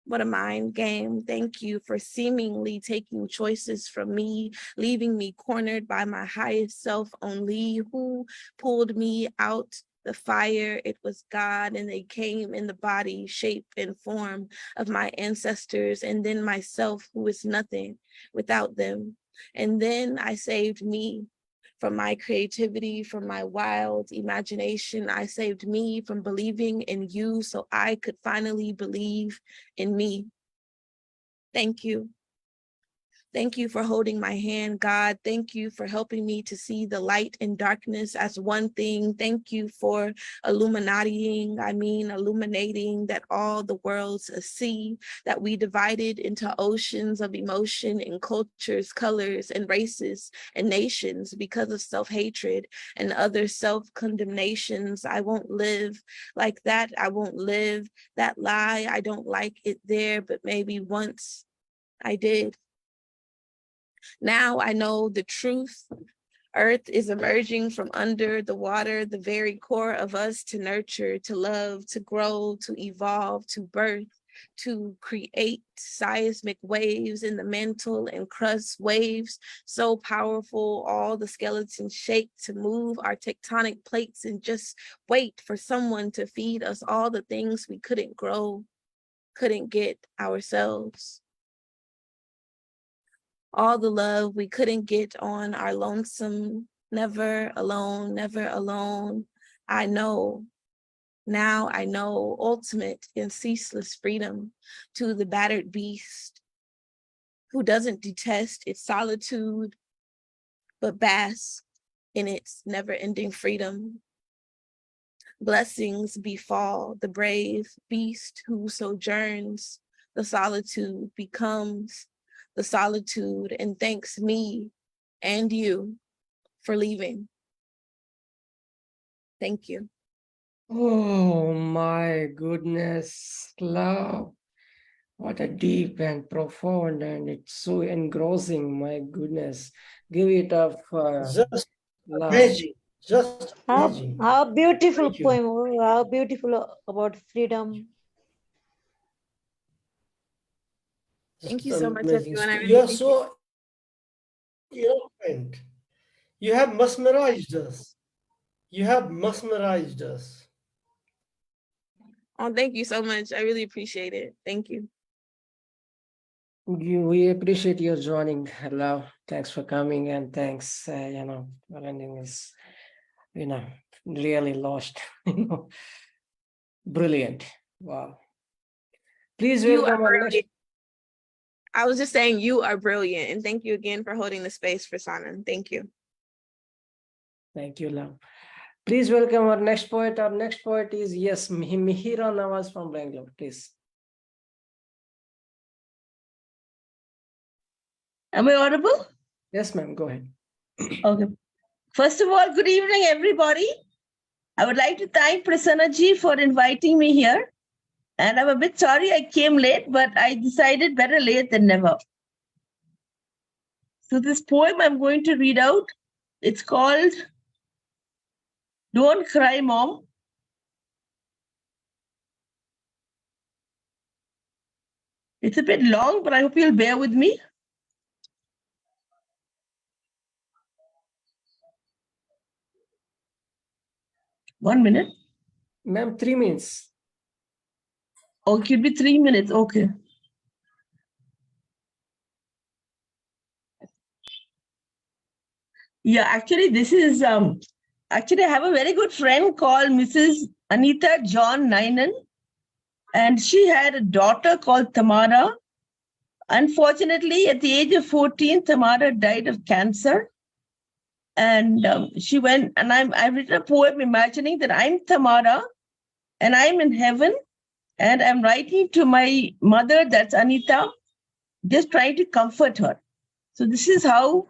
What a mind game. Thank you for seemingly taking choices from me, leaving me cornered by my highest self only. Who pulled me out the fire? It was God, and they came in the body, shape, and form of my ancestors, and then myself, who is nothing without them. And then I saved me from my creativity, from my wild imagination. I saved me from believing in you so I could finally believe in me. Thank you. Thank you for holding my hand, God. Thank you for helping me to see the light and darkness as one thing. Thank you for illuminating that all the worlds see, that we divided into oceans of emotion and cultures, colors and races and nations because of self-hatred and other self-condemnations. I won't live like that. I won't live that lie. I don't like it there, but maybe once I did. Now I know the truth. Earth is emerging from under the water, the very core of us to nurture, to love, to grow, to evolve, to birth, to create seismic waves in the mantle and crust, waves so powerful, all the skeletons shake to move our tectonic plates and just wait for someone to feed us all the things we couldn't grow, couldn't get ourselves. All the love we couldn't get on our lonesome, never alone, never alone. I know, now I know ultimate and ceaseless freedom to the battered beast who doesn't detest its solitude, but basks in its never-ending freedom. Blessings befall the brave beast who sojourns. The solitude becomes the solitude and thanks me and you for leaving. Thank you. Oh my goodness, love. What a deep and profound, and it's so engrossing, my goodness. Give it up for Just love. amazing. Just amazing. How beautiful Thank you. poem. Oh, how beautiful about freedom. Thank Just you so much, amazing. everyone. I really You are appreciate it. so eloquent. You have mesmerized us. You have mesmerized us. Oh, thank you so much. I really appreciate it. Thank you. We appreciate your joining, love. Thanks for coming, and thanks, for ending this, really lost, brilliant. Wow. Please You are welcome our next. brilliant. I was just saying you are brilliant, and thank you again for holding the space for Sanan. Thank you. Thank you, love. Please welcome our next poet. Our next poet is, yes, Heera Nawaz from Bangalore, please. Am I audible? Yes, ma'am, go ahead. Okay. First of all, good evening, everybody. I would like to thank Prasanna ji for inviting me here. And I'm a bit sorry I came late, but I decided better late than never. So this poem I'm going to read out, it's called Don't Cry, Mom. It's a bit long, but I hope you'll bear with me. One minute. Ma'am, 3 minutes. Oh, it could be 3 minutes. Okay. Yeah, actually, this is actually I have a very good friend called Mrs. Anita John Ninan, and she had a daughter called Tamara. Unfortunately, at the age of 14, Tamara died of cancer. And she went, and I've written a poem imagining that I'm Tamara and I'm in heaven and I'm writing to my mother, that's Anita, just trying to comfort her. So this is how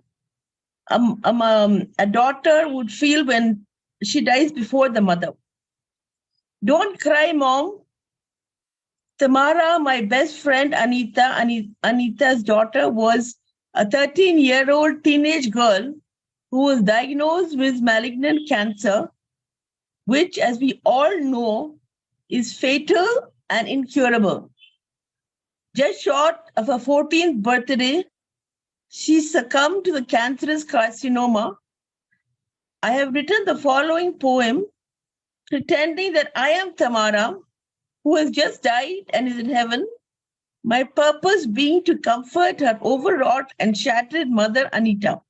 a daughter would feel when she dies before the mother. Don't cry, Mom. Tamara, my best friend Anita's daughter, was a 13-year-old teenage girl who was diagnosed with malignant cancer, which, as we all know, is fatal and incurable. Just short of her 14th birthday, she succumbed to the cancerous carcinoma. I have written the following poem, pretending that I am Tamara, who has just died and is in heaven, my purpose being to comfort her overwrought and shattered mother, Anita,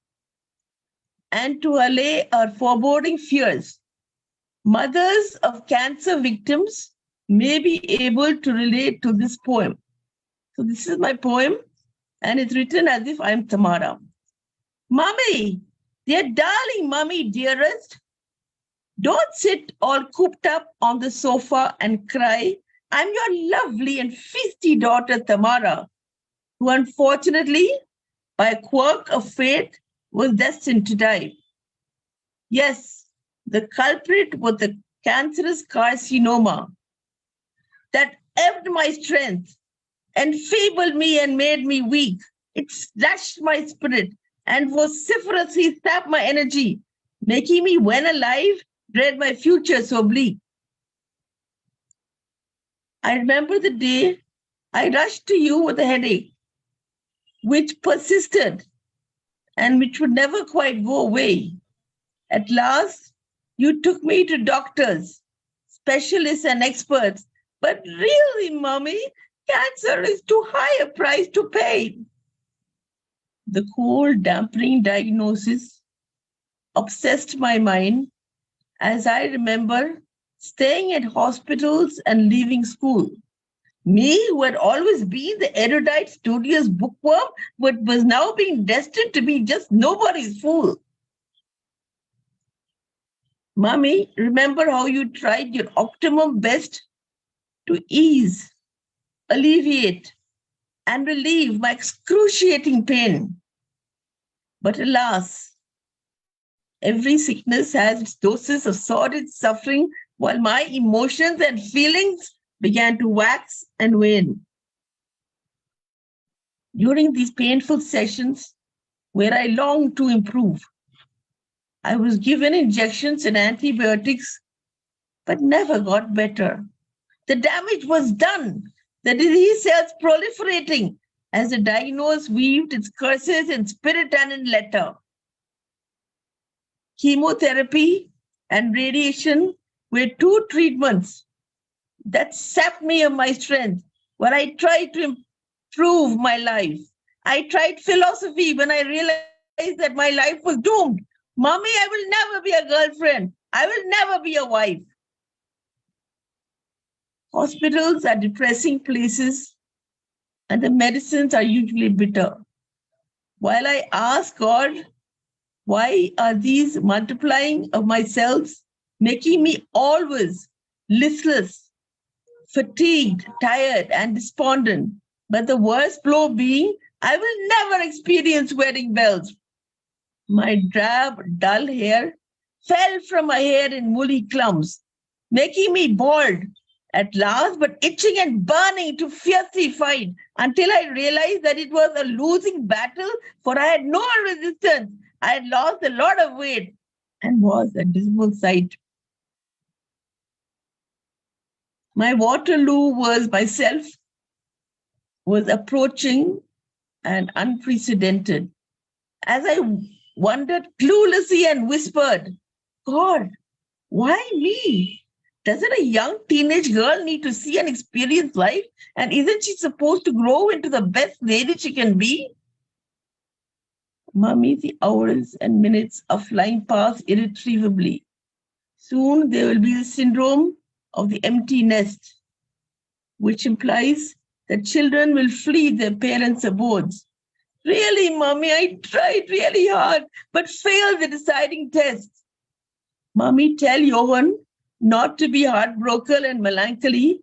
and to allay her foreboding fears. Mothers of cancer victims may be able to relate to this poem. So this is my poem, and it's written as if I'm Tamara. Mummy, dear darling mummy, dearest, don't sit all cooped up on the sofa and cry. I'm your lovely and feisty daughter, Tamara, who unfortunately, by a quirk of fate, was destined to die. Yes, the culprit was the cancerous carcinoma that ebbed my strength, enfeebled me and made me weak. It slashed my spirit and vociferously sapped my energy, making me, when alive, dread my future so bleak. I remember the day I rushed to you with a headache, which persisted and which would never quite go away. At last, you took me to doctors, specialists and experts. But really, Mommy, cancer is too high a price to pay. The cold, dampening diagnosis obsessed my mind as I remember staying at hospitals and leaving school. Me, who had always been the erudite, studious bookworm, but was now being destined to be just nobody's fool. Mommy, remember how you tried your optimum best to ease, alleviate, and relieve my excruciating pain. But alas, every sickness has its doses of sordid suffering, while my emotions and feelings began to wax and wane. During these painful sessions, where I longed to improve, I was given injections and antibiotics, but never got better. The damage was done, the disease cells proliferating as the diagnosis weaved its curses in spirit and in letter. Chemotherapy and radiation were two treatments that sapped me of my strength when I tried to improve my life. I tried philosophy when I realized that my life was doomed. Mommy, I will never be a girlfriend. I will never be a wife. Hospitals are depressing places, and the medicines are usually bitter. While I ask God, why are these multiplying of my cells making me always listless, fatigued, tired, and despondent? But the worst blow being, I will never experience wedding bells. My drab, dull hair fell from my hair in woolly clumps, making me bald at last, but itching and burning to fiercely fight until I realized that it was a losing battle, for I had no resistance. I had lost a lot of weight and was a dismal sight. My Waterloo was approaching and unprecedented. As I wondered cluelessly and whispered, God, why me? Doesn't a young teenage girl need to see and experience life? And isn't she supposed to grow into the best lady she can be? Mommy, the hours and minutes are flying past irretrievably. Soon there will be the syndrome of the empty nest, which implies that children will flee their parents' abodes. Really, Mommy, I tried really hard, but failed the deciding test. Mommy, tell Johan not to be heartbroken and melancholy,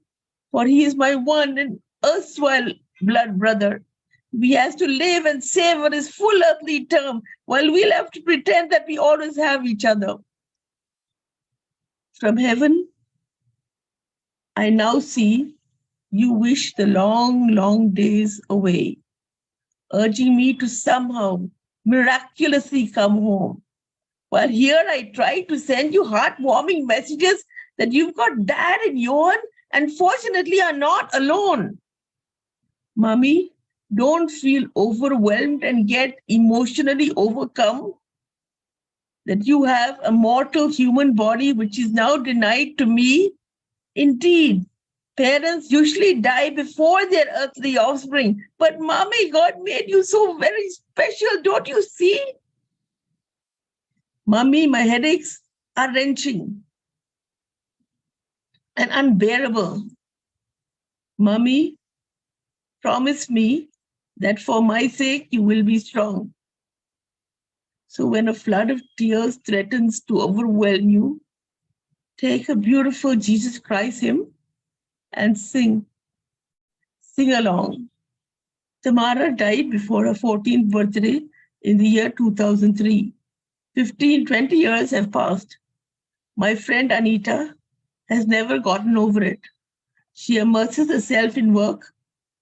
for he is my one and erstwhile blood brother. He has to live and savor his full earthly term, while we'll have to pretend that we always have each other. From heaven, I now see you wish the long, long days away, urging me to somehow miraculously come home. While here I try to send you heartwarming messages that you've got Dad and Johan, and fortunately are not alone. Mommy, don't feel overwhelmed and get emotionally overcome that you have a mortal human body which is now denied to me. Indeed, parents usually die before their earthly offspring. But Mommy, God made you so very special, don't you see? Mommy, my headaches are wrenching and unbearable. Mommy, promise me that for my sake you will be strong. So when a flood of tears threatens to overwhelm you, take a beautiful Jesus Christ hymn and sing. Sing along. Tamara died before her 14th birthday in the year 2003. 20 years have passed. My friend Anita has never gotten over it. She immerses herself in work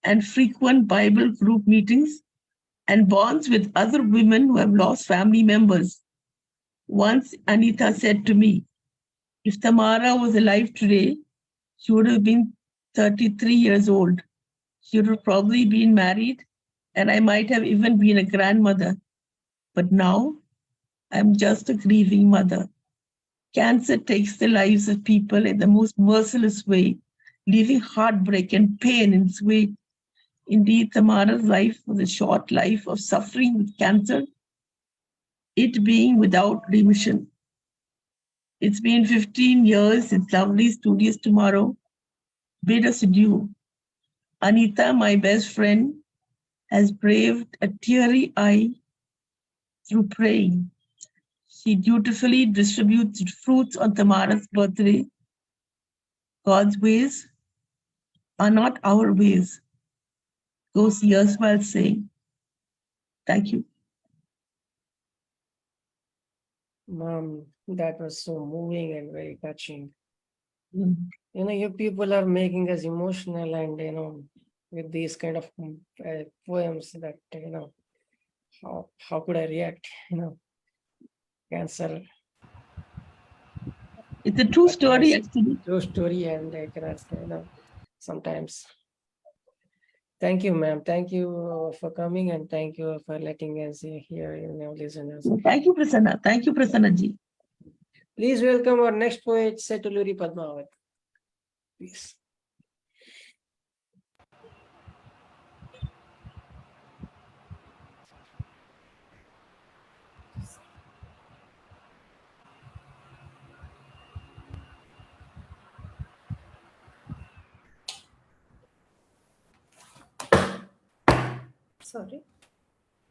and frequent Bible group meetings and bonds with other women who have lost family members. Once Anita said to me, if Tamara was alive today, she would have been 33 years old. She would have probably been married, and I might have even been a grandmother. But now, I'm just a grieving mother. Cancer takes the lives of people in the most merciless way, leaving heartbreak and pain in its wake. Indeed, Tamara's life was a short life of suffering with cancer, it being without remission. It's been 15 years since lovely studious tomorrow bid us adieu. Anita, my best friend, has braved a teary eye through praying. She dutifully distributes fruits on Tamara's birthday. God's ways are not our ways, goes years while saying. Thank you. Mom, that was so moving and very touching. You know, you people are making us emotional, and with these kind of poems that how could I react? Cancer. It's a true story, actually. True story, and I cannot sometimes. Thank you, ma'am. Thank you for coming, and thank you for letting us hear listeners. Thank you, Prasanna. Thank you, Prasanna ji. Please welcome our next poet, Setaluri Padma. Please. Sorry.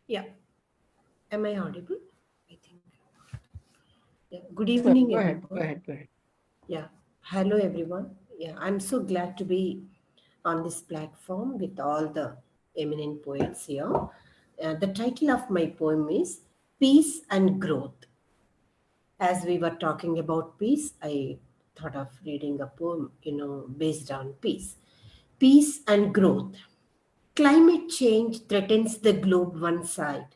Yeah. Am I audible? I think. Yeah. Good evening, Go ahead. everyone. Go ahead. Go ahead. Yeah. Hello, everyone. Yeah. I'm so glad to be on this platform with all the eminent poets here. The title of my poem is Peace and Growth. As we were talking about peace, I thought of reading a poem, based on peace. Peace and growth. Climate change threatens the globe one side.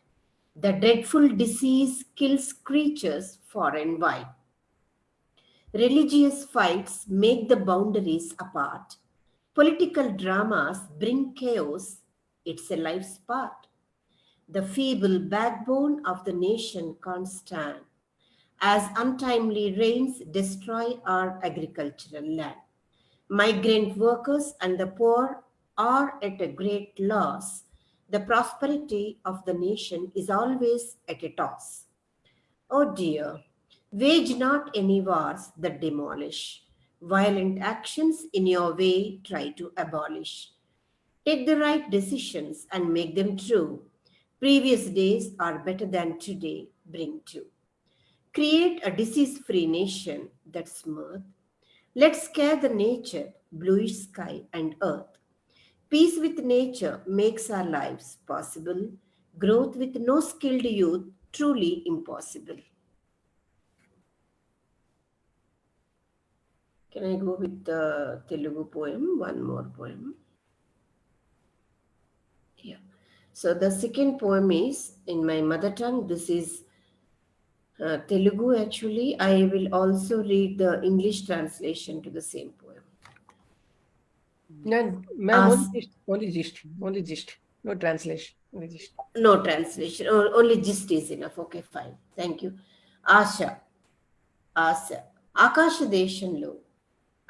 The dreadful disease kills creatures far and wide. Religious fights make the boundaries apart. Political dramas bring chaos. It's a life's part. The feeble backbone of the nation can't stand, as untimely rains destroy our agricultural land. Migrant workers and the poor are at a great loss. The prosperity of the nation is always at a toss. Oh dear, wage not any wars that demolish. Violent actions in your way try to abolish. Take the right decisions and make them true. Previous days are better than today, bring to. Create a disease-free nation that's smooth. Let's care the nature, bluish sky and earth. Peace with nature makes our lives possible. Growth with no skilled youth, truly impossible. Can I go with the Telugu poem? One more poem. Yeah. So the second poem is in my mother tongue. This is Telugu actually. I will also read the English translation to the same poem. No, ma'am, Ask, only gist, no translation, only gist. no translation, only gist is enough. Okay, fine. Thank you. Asha. ఆశ ఆకాశ దేశంలో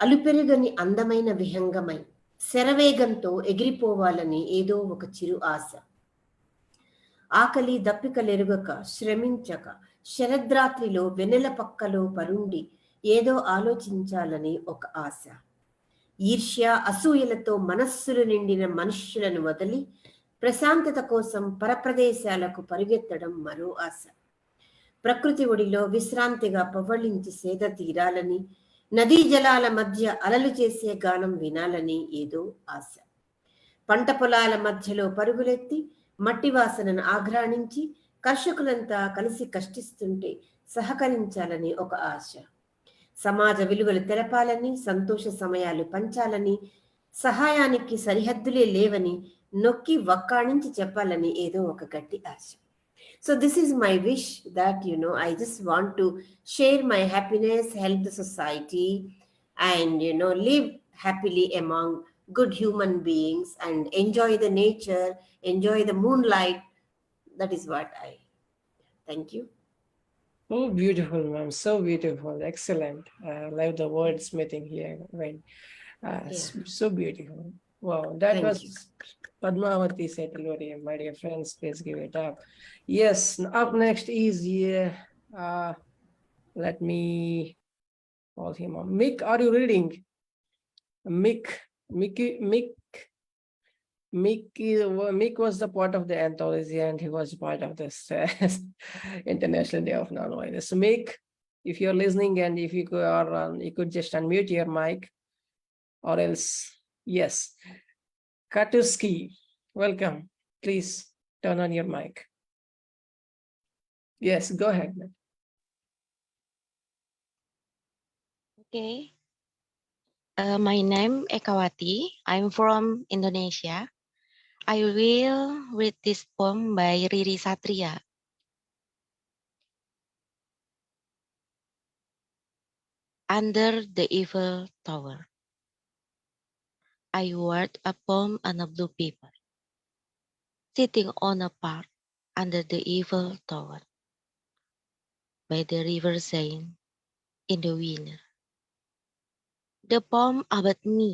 అలుపెరుగని అందమైన విహంగమై శరవేగంతో ఎగిరిపోవాలని ఏదో ఒక చిరు ఆశ. ఆకలి దప్పికలెరుగక శ్రమించక శరద్రాత్రిలో వెన్నెల పక్కలో పరుండి ఏదో ఆలోచించాలని ఒక ఆశ. ఈర్ష్య అసూయలతో మనస్సులు నిండిన మనుష్యులను వదిలి ప్రశాంతత కోసం పరప్రదేశాలకు పరిగెత్తడం మరో ఆశ. ప్రకృతి ఒడిలో విశ్రాంతిగా పవ్వళించి సేద తీరాలని, నదీ జలాల మధ్య అలలు చేసే గానం వినాలని ఏదో ఆశ. పంట పొలాల మధ్యలో పరుగులెత్తి మట్టి వాసనను ఆఘ్రాణించి కర్షకులంతా కలిసి కష్టిస్తుంటే సహకరించాలని ఒక ఆశ. సమాజ విలువలు తెలపాలని, సంతోష సమయాలు పంచాలని, సహాయానికి సరిహద్దులే లేవని నొక్కి వక్కాణించి చెప్పాలని ఏదో ఒక గట్టి ఆశ. So this is my wish that, I just want to share my happiness, help the society, and, live happily among good human beings and enjoy the nature, enjoy the moonlight. That is what thank you. Oh, beautiful, ma'am. So beautiful. Excellent. I love the wordsmithing here. Right. So beautiful. Wow. That Thank was you. Padmavati Setaluri, my dear friends. Please give it up. Yes. Up next is, let me call him. Mick, are you reading? Mick was the part of the anthology, and he was part of this International Day of Non-Violence. So Mick, if you're listening, and if you could just unmute your mic, or else, yes. Katuski, welcome. Please turn on your mic. Yes, go ahead. Okay. My name Ekawati. I'm from Indonesia. I will read this poem by Rissa Churria. Under the Eiffel Tower. I wrote a poem on a blue paper, sitting on a park under the Eiffel Tower, by the river Seine in the winter. The poem about me,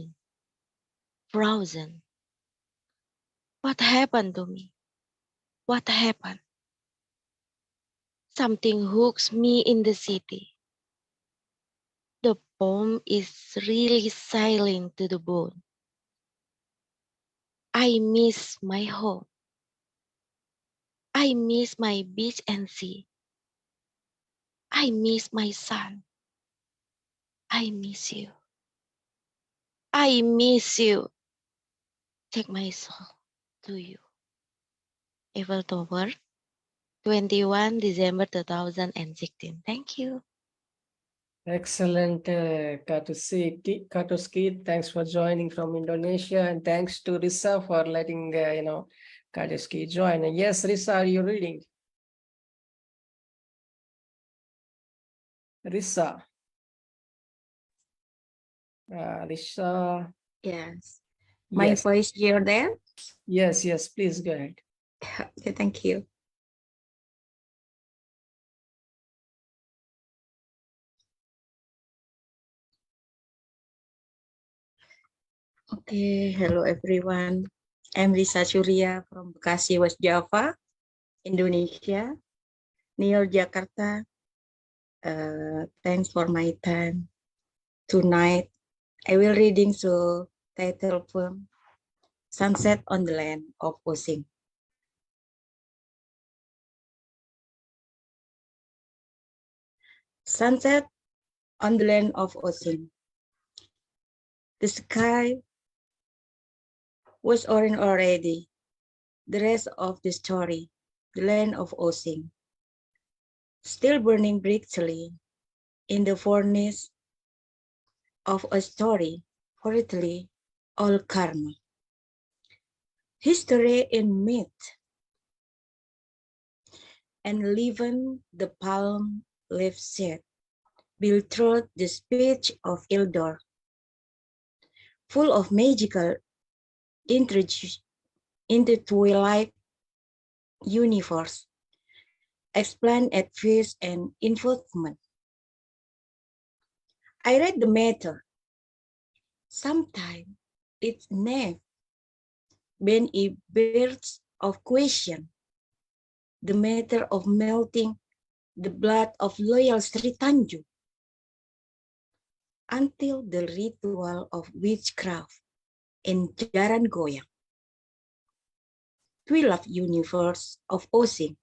frozen. What happened to me? What happened? Something hooks me in the city. The poem is really silent to the bone. I miss my home. I miss my beach and sea. I miss my son. I miss you. I miss you. Take my soul to you. Eiffel Tower, 21 December 2016. Thank you. Excellent, Katuski. Thanks for joining from Indonesia, and thanks to Rissa for letting Katuski join. Yes, Rissa, are you reading? Rissa. Rissa. Yes. My Yes. voice here there? Yes, please go ahead. Okay, thank you. Okay, hello everyone. I'm Rissa Churria from Bekasi, West Java, Indonesia, near Jakarta. Thanks for my time. Tonight, I will reading the title poem, Sunset on the Land of Osing. Sunset on the land of Osing. The sky was orange already. The rest of the story, the land of Osing, still burning brightly in the furnace of a story, hurriedly all karma. History in myth, and leaven the palm leaf set, built through the speech of Ildor. full of magical intertwined universe, explained at first and involvement. I read the matter. Sometimes it's naive, when it bears of question, the matter of melting the blood of loyal Sri Tanjung, until the ritual of witchcraft in Jaran Goyang, 12 universe of Osing,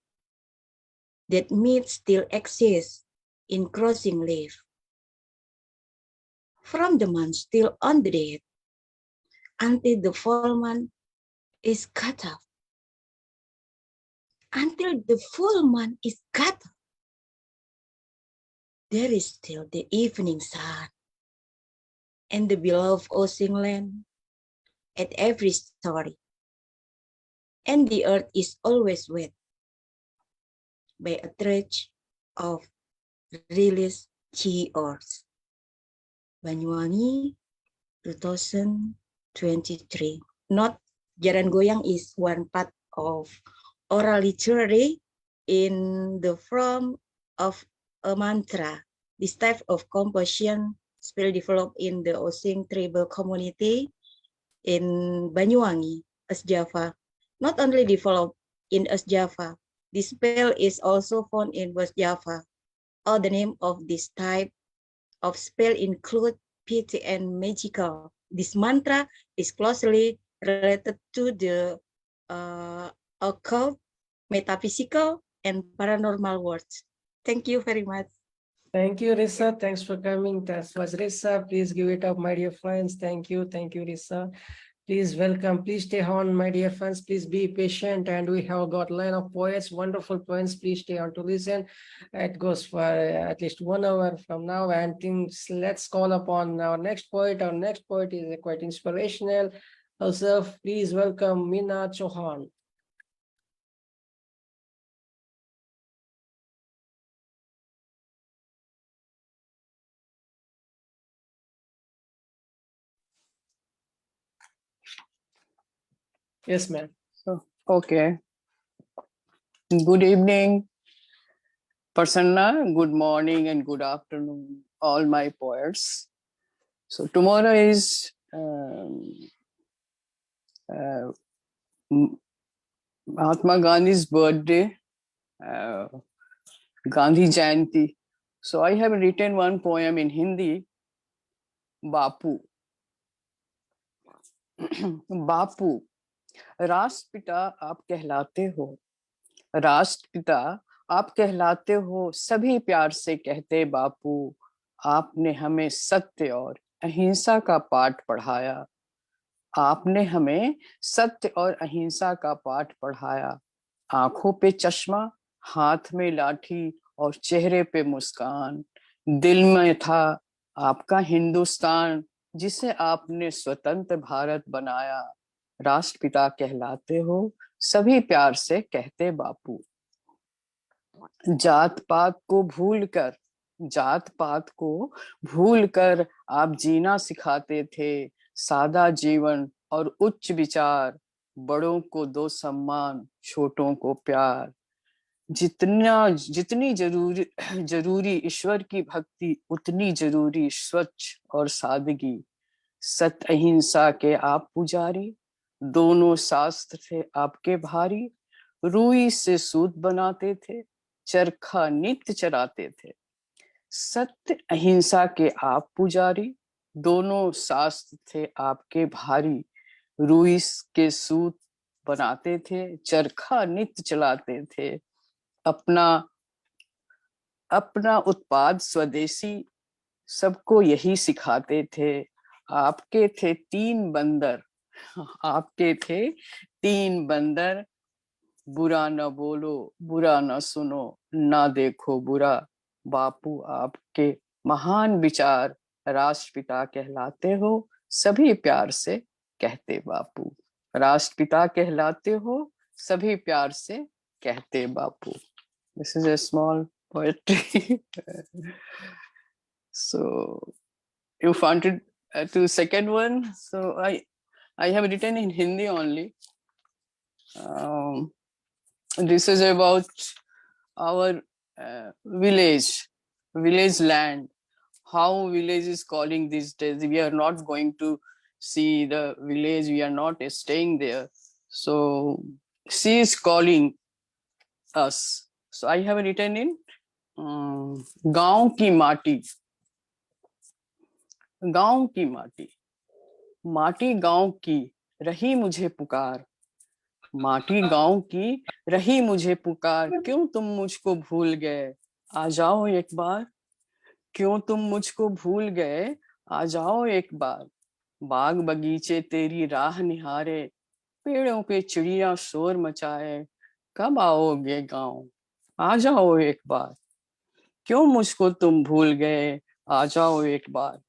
that myth still exists in crossing leaf. From the man still on the dead, until the full moon is cut off. Until the full moon is cut off, there is still the evening sun, and the beloved Osing land at every story. And the earth is always wet by a thread of release Chi-Ors. Banyuwangi, 2023. Not Jaran Goyang is one part of oral literary in the form of a mantra. This type of composition spell developed in the Osing tribal community in Banyuwangi, East Java. Not only developed in East Java, this spell is also found in West Java. All the name of this type of spell include piety and magical. This mantra is closely related to the occult, metaphysical, and paranormal words. Thank you very much. Thank you, Rissa. Thanks for coming. That was Rissa. Please give it up, my dear friends. Thank you, Rissa. Please welcome. Please stay on, my dear friends. Please be patient. And we have got line of poets, wonderful poems. Please stay on to listen. It goes for at least 1 hour from now. And things, let's call upon our next poet. Our next poet is quite inspirational. Also, please welcome Meena Chauhan. Yes, ma'am. So, okay. Good evening, Prasanna. Good morning and good afternoon, all my poets. So tomorrow is Mahatma Gandhi's birthday, Gandhi Jayanti. So I have written one poem in Hindi, Bapu. बापू, राष्ट्रपिता आप कहलाते हो, राष्ट्रपिता आप कहलाते हो, सभी प्यार से कहते बापू, आपने हमें सत्य और अहिंसा का पाठ पढ़ाया, आपने हमें सत्य और अहिंसा का पाठ पढ़ाया, आंखों पे चश्मा, हाथ में लाठी और चेहरे पे मुस्कान, दिल में था आपका हिंदुस्तान जिसे आपने स्वतंत्र भारत बनाया, राष्ट्रपिता कहलाते हो, सभी प्यार से कहते बापू। जात पात को भूलकर आप जीना सिखाते थे, सादा जीवन और उच्च विचार, बड़ों को दो सम्मान, छोटों को प्यार, जितनी जरूरी ईश्वर की भक्ति, उतनी जरूरी स्वच्छ और सादगी, सत्य अहिंसा के आप पुजारी, दोनों शास्त्र थे आपके भारी, रुई से सूत बनाते थे, चरखा नित्य चराते थे, सत्य अहिंसा के आप पुजारी, दोनों शास्त्र थे आपके भारी, रुई के सूत बनाते थे, चरखा नित्य चलाते थे, अपना उत्पाद स्वदेशी, सबको यही सिखाते थे, आपके थे तीन बंदर, बुरा न बोलो, बुरा न सुनो, ना देखो बुरा, बापू आपके महान विचार, राष्ट्रपिता कहलाते हो, सभी प्यार से कहते बापू, राष्ट्रपिता कहलाते हो, सभी प्यार से कहते बापू. This is a small poetry. So you find it to second one. So I have written in Hindi only. This is about our village land. How village is calling these days. We are not going to see the village. We are not staying there. So she is calling us. So I have written in गांव की माटी. गांव की माटी. माटी गांव की रही मुझे पुकार. माटी गांव की रही मुझे पुकार. क्यों तुम मुझको भूल गए, आ जाओ एक बार. क्यों तुम मुझको भूल गए, आ जाओ एक बार. बाग बगीचे तेरी राह निहारे, पेड़ों पे चिड़िया शोर मचाए. कब आओगे गांव, आ जाओ एक बार. क्यों मुझको तुम भूल गए, आ जाओ एक बार.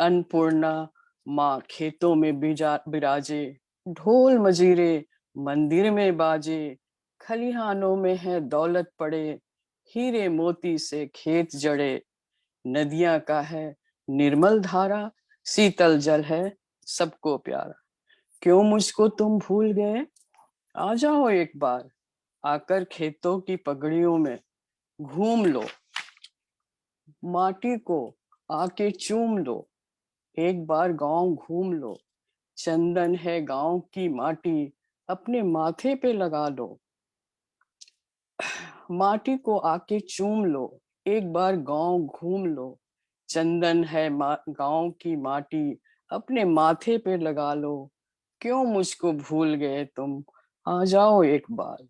अन्नपूर्णा माँ खेतों में बिराजे. ढोल मजीरे मंदिर में बाजे. खलिहानों में है दौलत पड़े, हीरे मोती से खेत जड़े. नदियां का है निर्मल धारा, शीतल जल है सबको प्यारा. क्यों मुझको तुम भूल गए, आ जाओ एक बार. आकर खेतों की पगड़ियों में घूम लो. माटी को आके चूम लो. एक बार गांव घूम लो. चंदन है गांव की माटी, अपने माथे पे लगा लो. माटी को आके चूम लो. एक बार गांव घूम लो. चंदन है गांव की माटी, अपने माथे पे लगा लो. क्यों मुझको भूल गए तुम, आ जाओ एक बार.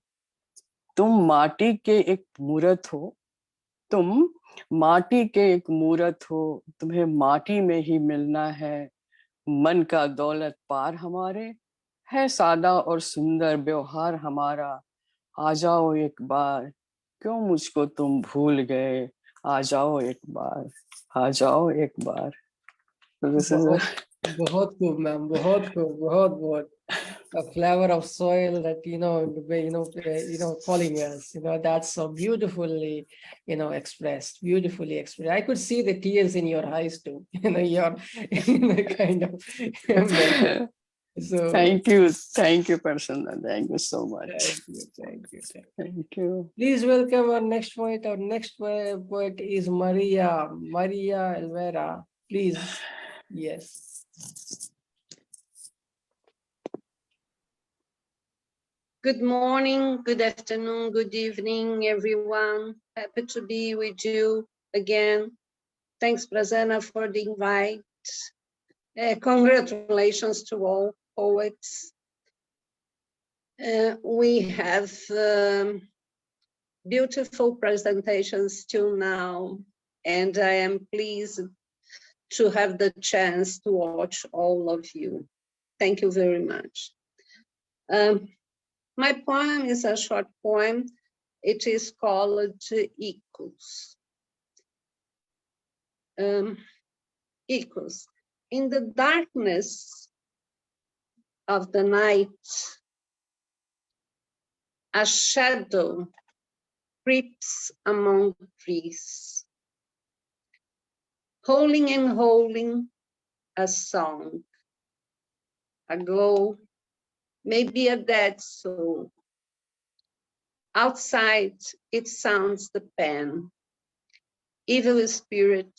तुम माटी के एक मूरत हो. तुम माटी के एक मूरत हो. तुम्हें माटी में ही मिलना है. मन का दौलत पार हमारे, है सादा और सुंदर व्यवहार हमारा. आ जाओ एक बार. क्यों मुझको तुम भूल गए, आ जाओ एक बार. आ जाओ एक बार. बहुत खूब मैम, बहुत खूब, बहुत. A flavor of soil that the way calling us. That's so beautifully expressed, beautifully expressed. I could see the tears in your eyes too. You're kind of. So thank you, Prasanna. Thank you so much. Thank you. Please welcome our next poet. Our next poet is Maria Elvera. Please, yes. Good morning, good afternoon, good evening, everyone. Happy to be with you again. Thanks, Prasanna, for the invite. Congratulations to all poets. We have beautiful presentations till now, and I am pleased to have the chance to watch all of you. Thank you very much. My poem is a short poem. It is called Echoes. Echoes. In the darkness of the night, a shadow creeps among trees, holding a song, a glow, maybe a dead soul. Outside, it sounds the pen. Evil spirit,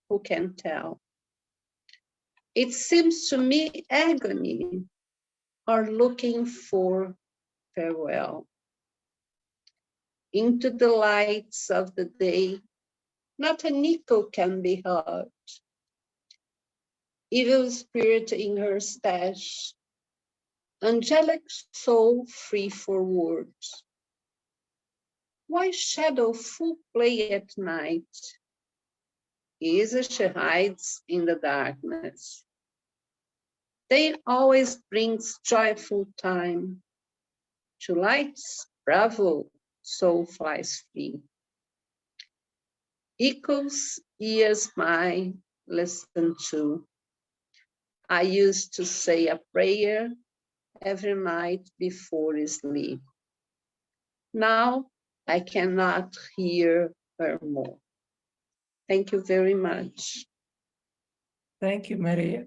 who can tell? It seems to me agony, or looking for farewell. Into the lights of the day, not a nickel can be heard. Evil spirit in her stash, angelic soul free for words. Why shadow full play at night? Easy she hides in the darkness. Day always brings joyful time. To lights, bravo, soul flies free. Echoes, ears mine, listen to. I used to say a prayer every night before sleep. Now I cannot hear her more. Thank you very much. Thank you, Maria.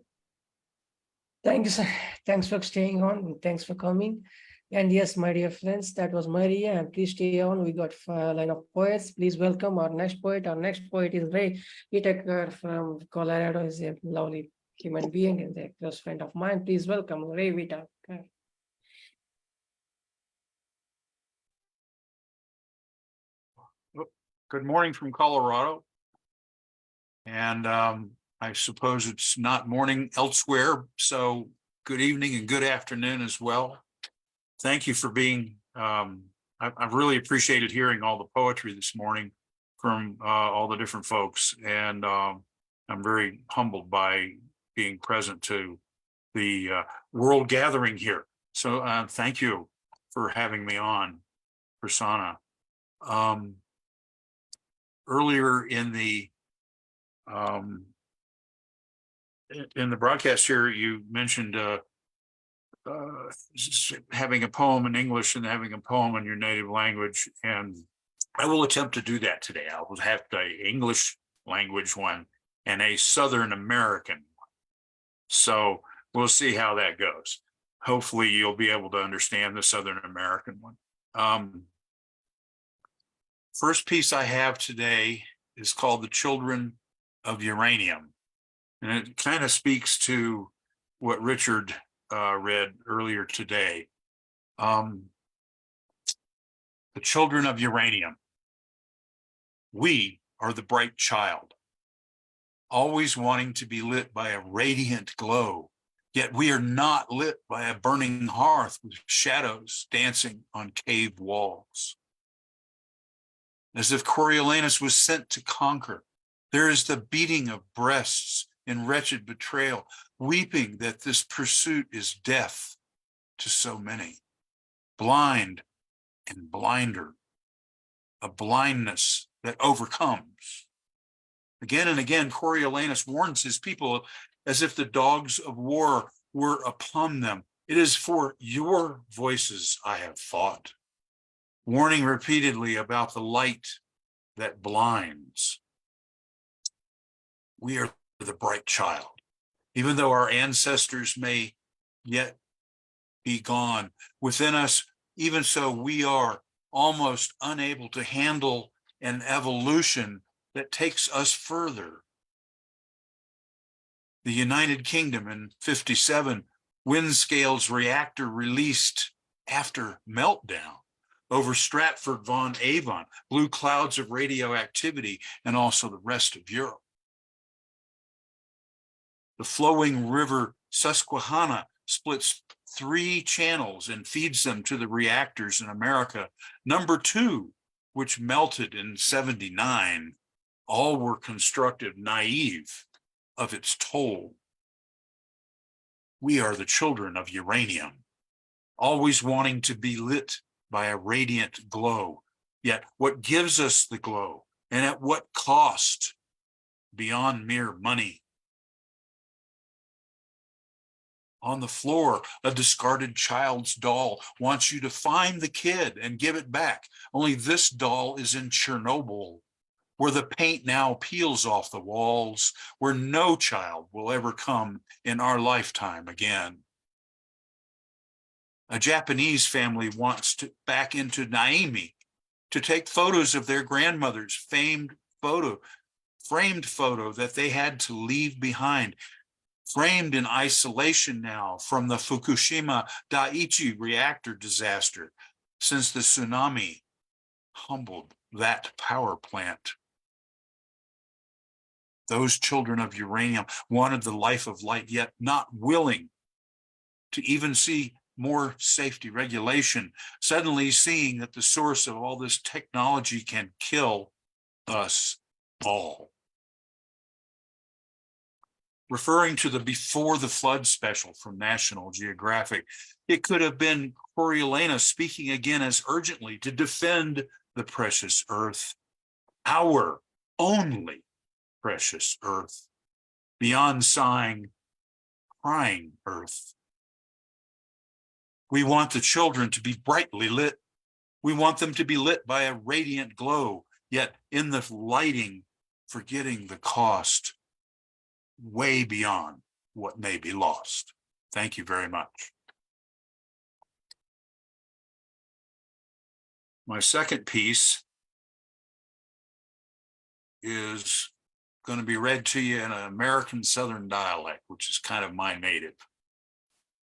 Thanks, thanks for staying on and thanks for coming. And yes, my dear friends, that was Maria. And please stay on. We got a line of poets. Please welcome our next poet. Our next poet is Whitaker from Colorado. He's a lovely human being and a close friend of mine. Please welcome Ray Whitaker. Good morning from Colorado. And I suppose it's not morning elsewhere. So good evening and good afternoon as well. Thank you for being, I've really appreciated hearing all the poetry this morning from all the different folks. And I'm very humbled by being present to the world gathering here. So thank you for having me on, Prasanna. Earlier in the broadcast here, you mentioned having a poem in English and having a poem in your native language, and I will attempt to do that today. I will have the English language one and a Southern American one. So we'll see how that goes. Hopefully you'll be able to understand the Southern American one. First piece I have today is called The Children of Uranium. And it kind of speaks to what Richard read earlier today. The children of uranium. We are the bright child, always wanting to be lit by a radiant glow, yet we are not lit by a burning hearth with shadows dancing on cave walls. As if Coriolanus was sent to conquer, there is the beating of breasts in wretched betrayal, weeping that this pursuit is death to so many, blind and blinder, a blindness that overcomes. Again and again, Coriolanus warns his people as if the dogs of war were upon them. It is for your voices I have fought, warning repeatedly about the light that blinds. We are the bright child. Even though our ancestors may yet be gone, within us, even so, we are almost unable to handle an evolution that takes us further. The United Kingdom in 57, Windscale's reactor released after meltdown over Stratford-upon-Avon, blew clouds of radioactivity, and also the rest of Europe. The flowing river Susquehanna splits 3 channels and feeds them to the reactors in America. Number 2, which melted in 79, all were constructive, naive of its toll. We are the children of uranium, always wanting to be lit by a radiant glow. Yet what gives us the glow, and at what cost, beyond mere money? On the floor, a discarded child's doll wants you to find the kid and give it back. Only this doll is in Chernobyl, where the paint now peels off the walls, where no child will ever come in our lifetime again. A Japanese family wants to back into Naomi to take photos of their grandmother's framed photo that they had to leave behind, framed in isolation now from the Fukushima Daiichi reactor disaster, since the tsunami humbled that power plant. Those children of uranium wanted the life of light, yet not willing to even see more safety regulation, suddenly seeing that the source of all this technology can kill us all. Referring to the Before the Flood special from National Geographic, it could have been Coriolanus speaking again as urgently to defend the precious earth, our only precious earth, beyond sighing, crying earth. We want the children to be brightly lit. We want them to be lit by a radiant glow, yet in the lighting, forgetting the cost. way beyond what may be lost. Thank you very much. My second piece is going to be read to you in an American Southern dialect, which is kind of my native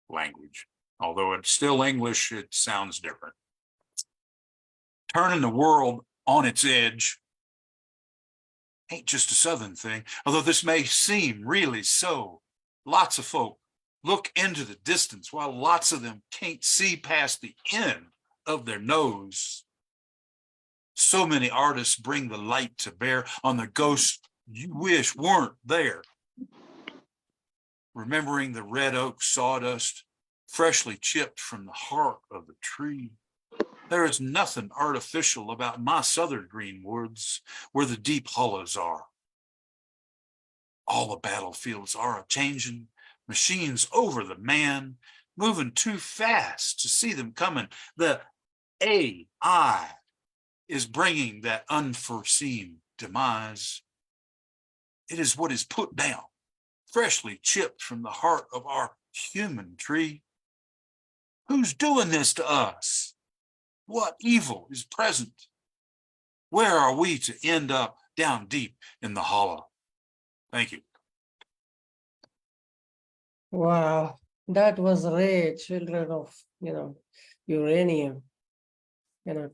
language. Although it's still English, it sounds different. Turning the world on its edge ain't just a Southern thing, although this may seem really so. Lots of folk look into the distance while lots of them can't see past the end of their nose. So many artists bring the light to bear on the ghosts you wish weren't there. Remembering the red oak sawdust freshly chipped from the heart of the tree. There is nothing artificial about my southern green woods where the deep hollows are. All the battlefields are a-changing, machines over the man, moving too fast to see them coming. The AI is bringing that unforeseen demise. It is what is put down, freshly chipped from the heart of our human tree. Who's doing this to us? What evil is present? Where are we to end up down deep in the hollow? Thank you. Wow, that was Ray, children of, uranium,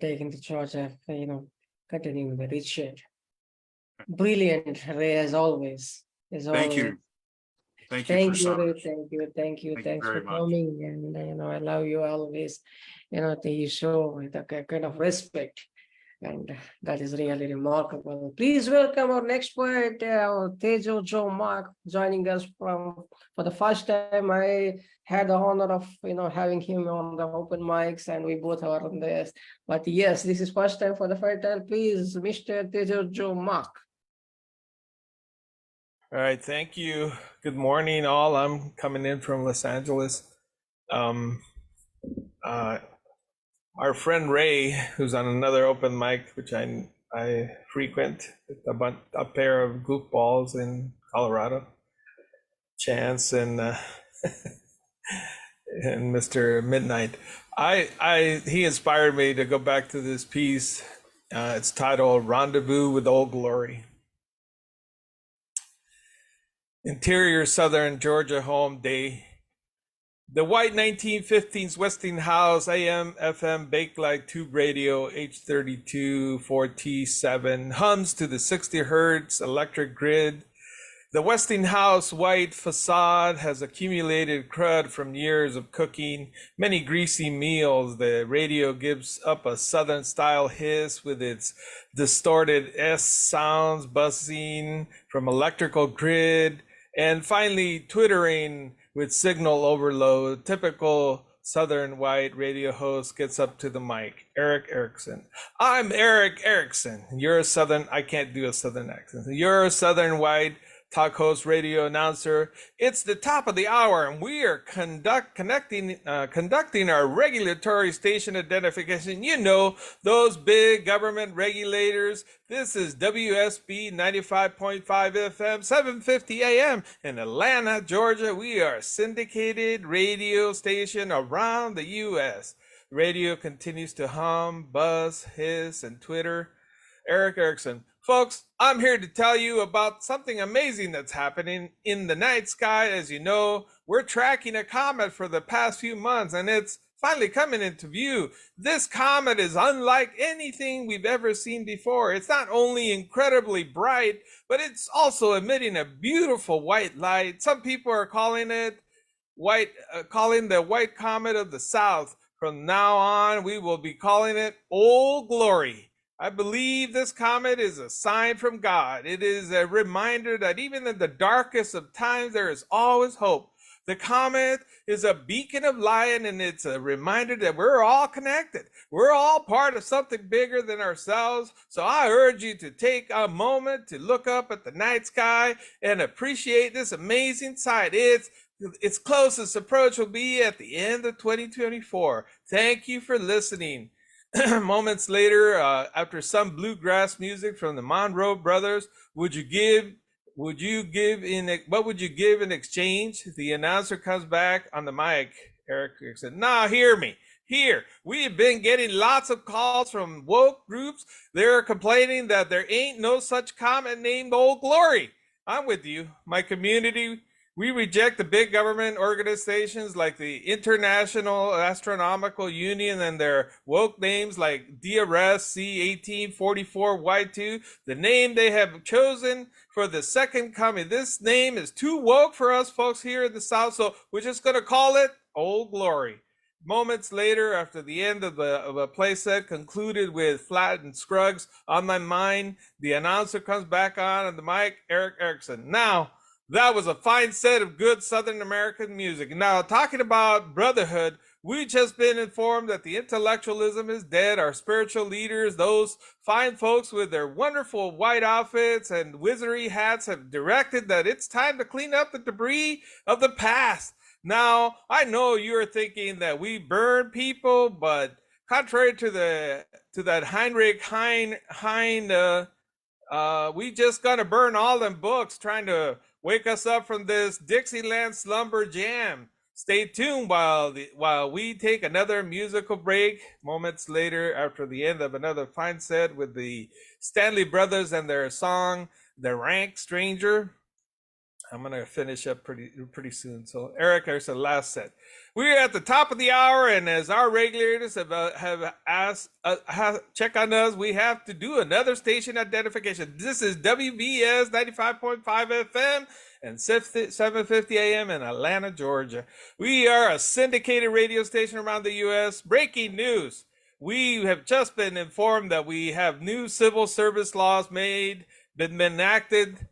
taking the charge of, continuing the Richard. Brilliant, Ray, as always. Thank you. Thank you, Thank for you, some. Ray. Thank you. Thanks for very much. coming. And, I love you always. You show the kind of respect. And that is really remarkable. Please welcome our next poet, Tezozomac, joining us for the first time. I had the honor of having him on the open mics, and we both are on this. But yes, this is first time for the first time. Please, Mr. Tezozomac. All right, thank you. Good morning, all. I'm coming in from Los Angeles. Our friend Ray, who's on another open mic, which I frequent, with a pair of goofballs in Colorado, Chance and and Mr. Midnight. He inspired me to go back to this piece. It's titled "Rendezvous with Old Glory." Interior Southern Georgia home day. The white 1915s Westinghouse AM FM Bakelite tube radio H32 4T7 hums to the 60 hertz electric grid. The Westinghouse white facade has accumulated crud from years of cooking, many greasy meals. The radio gives up a southern style hiss with its distorted S sounds buzzing from electrical grid, and finally twittering with signal overload. Typical Southern white radio host gets up to the mic. Eric Erickson. I'm Eric Erickson. You're a Southern, I can't do a Southern accent. You're a Southern white talk host, radio announcer. It's the top of the hour, and we are conducting our regulatory station identification. You know, those big government regulators. This is WSB 95.5 FM, 750 AM in Atlanta, Georgia. We are a syndicated radio station around the U.S. Radio continues to hum, buzz, hiss, and twitter. Eric Erickson. Folks, I'm here to tell you about something amazing that's happening in the night sky. As you know, we're tracking a comet for the past few months, and it's finally coming into view. This comet is unlike anything we've ever seen before. It's not only incredibly bright, but it's also emitting a beautiful white light. Some people are calling it calling the white comet of the South. From now on, we will be calling it Old Glory. I believe this comet is a sign from God. It is a reminder that even in the darkest of times, there is always hope. The comet is a beacon of light, and it's a reminder that we're all connected. We're all part of something bigger than ourselves. So I urge you to take a moment to look up at the night sky and appreciate this amazing sight. Its closest approach will be at the end of 2024. Thank you for listening. Moments later, after some bluegrass music from the Monroe Brothers, would you give what would you give in exchange? The announcer comes back on the mic. Eric said, "Nah, hear me. Here, we have been getting lots of calls from woke groups. They're complaining that there ain't no such comet named Old Glory. I'm with you. My community, we reject the big government organizations like the International Astronomical Union and their woke names like DRS C1844Y2, the name they have chosen for the second coming. This name is too woke for us folks here in the South, so we're just going to call it Old Glory." Moments later, after the end of a playset concluded with Flat and Scruggs on my mind, the announcer comes back on the mic, Eric Erickson. "Now, that was a fine set of good Southern American music. Now, talking about brotherhood, we've just been informed that the intellectualism is dead. Our spiritual leaders, those fine folks with their wonderful white outfits and wizardry hats, have directed that it's time to clean up the debris of the past. Now, I know you're thinking that we burn people, but contrary to that Heinrich Heine, we just gonna burn all them books trying to wake us up from this Dixieland slumber jam. Stay tuned while we take another musical break. Moments later, after the end of another fine set with the Stanley Brothers and their song, "The Rank Stranger." I'm gonna finish up pretty soon. So Eric, there's the last set. We're at the top of the hour, and as our regulators have asked, check on us, we have to do another station identification. This is WBS 95.5 FM and 750 AM in Atlanta, Georgia. We are a syndicated radio station around the U.S. Breaking news: we have just been informed that we have new civil service laws been enacted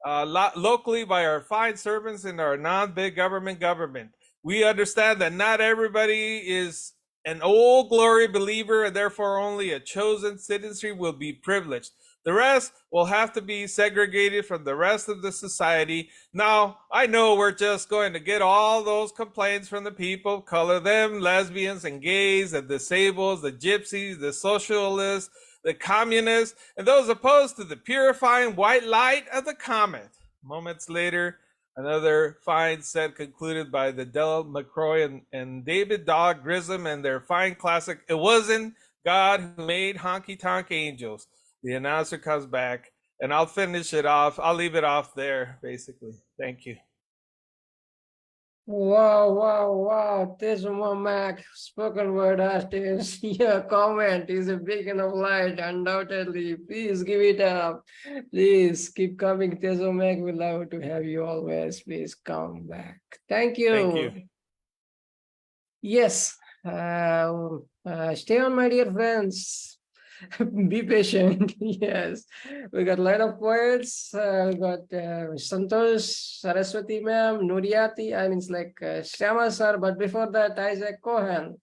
locally by our fine servants in our non-big government. We understand that not everybody is an Old Glory believer, and therefore only a chosen citizenry will be privileged. The rest will have to be segregated from the rest of the society. Now, I know we're just going to get all those complaints from the people of color, them lesbians and gays, the disabled, the gypsies, the socialists, the communists, and those opposed to the purifying white light of the comet. Moments later, another fine set concluded by the Del McCroy and David Dog Grissom and their fine classic, "It Wasn't God Who Made Honky Tonk Angels." The announcer comes back, and I'll finish it off. I'll leave it off there, basically. Thank you. Wow. Tezozomac, spoken word artist. Your comment is a beacon of light, undoubtedly. Please give it up. Please keep coming, Tezozomac. We love to have you always. Please come back. Thank you. Thank you. Yes. Stay on, my dear friends. Be patient. Yes, we got a lot of poets. We got Santosh, Saraswati ma'am, Nuriyati. I mean, it's like Shyama sir. But before that, Issac Cohen.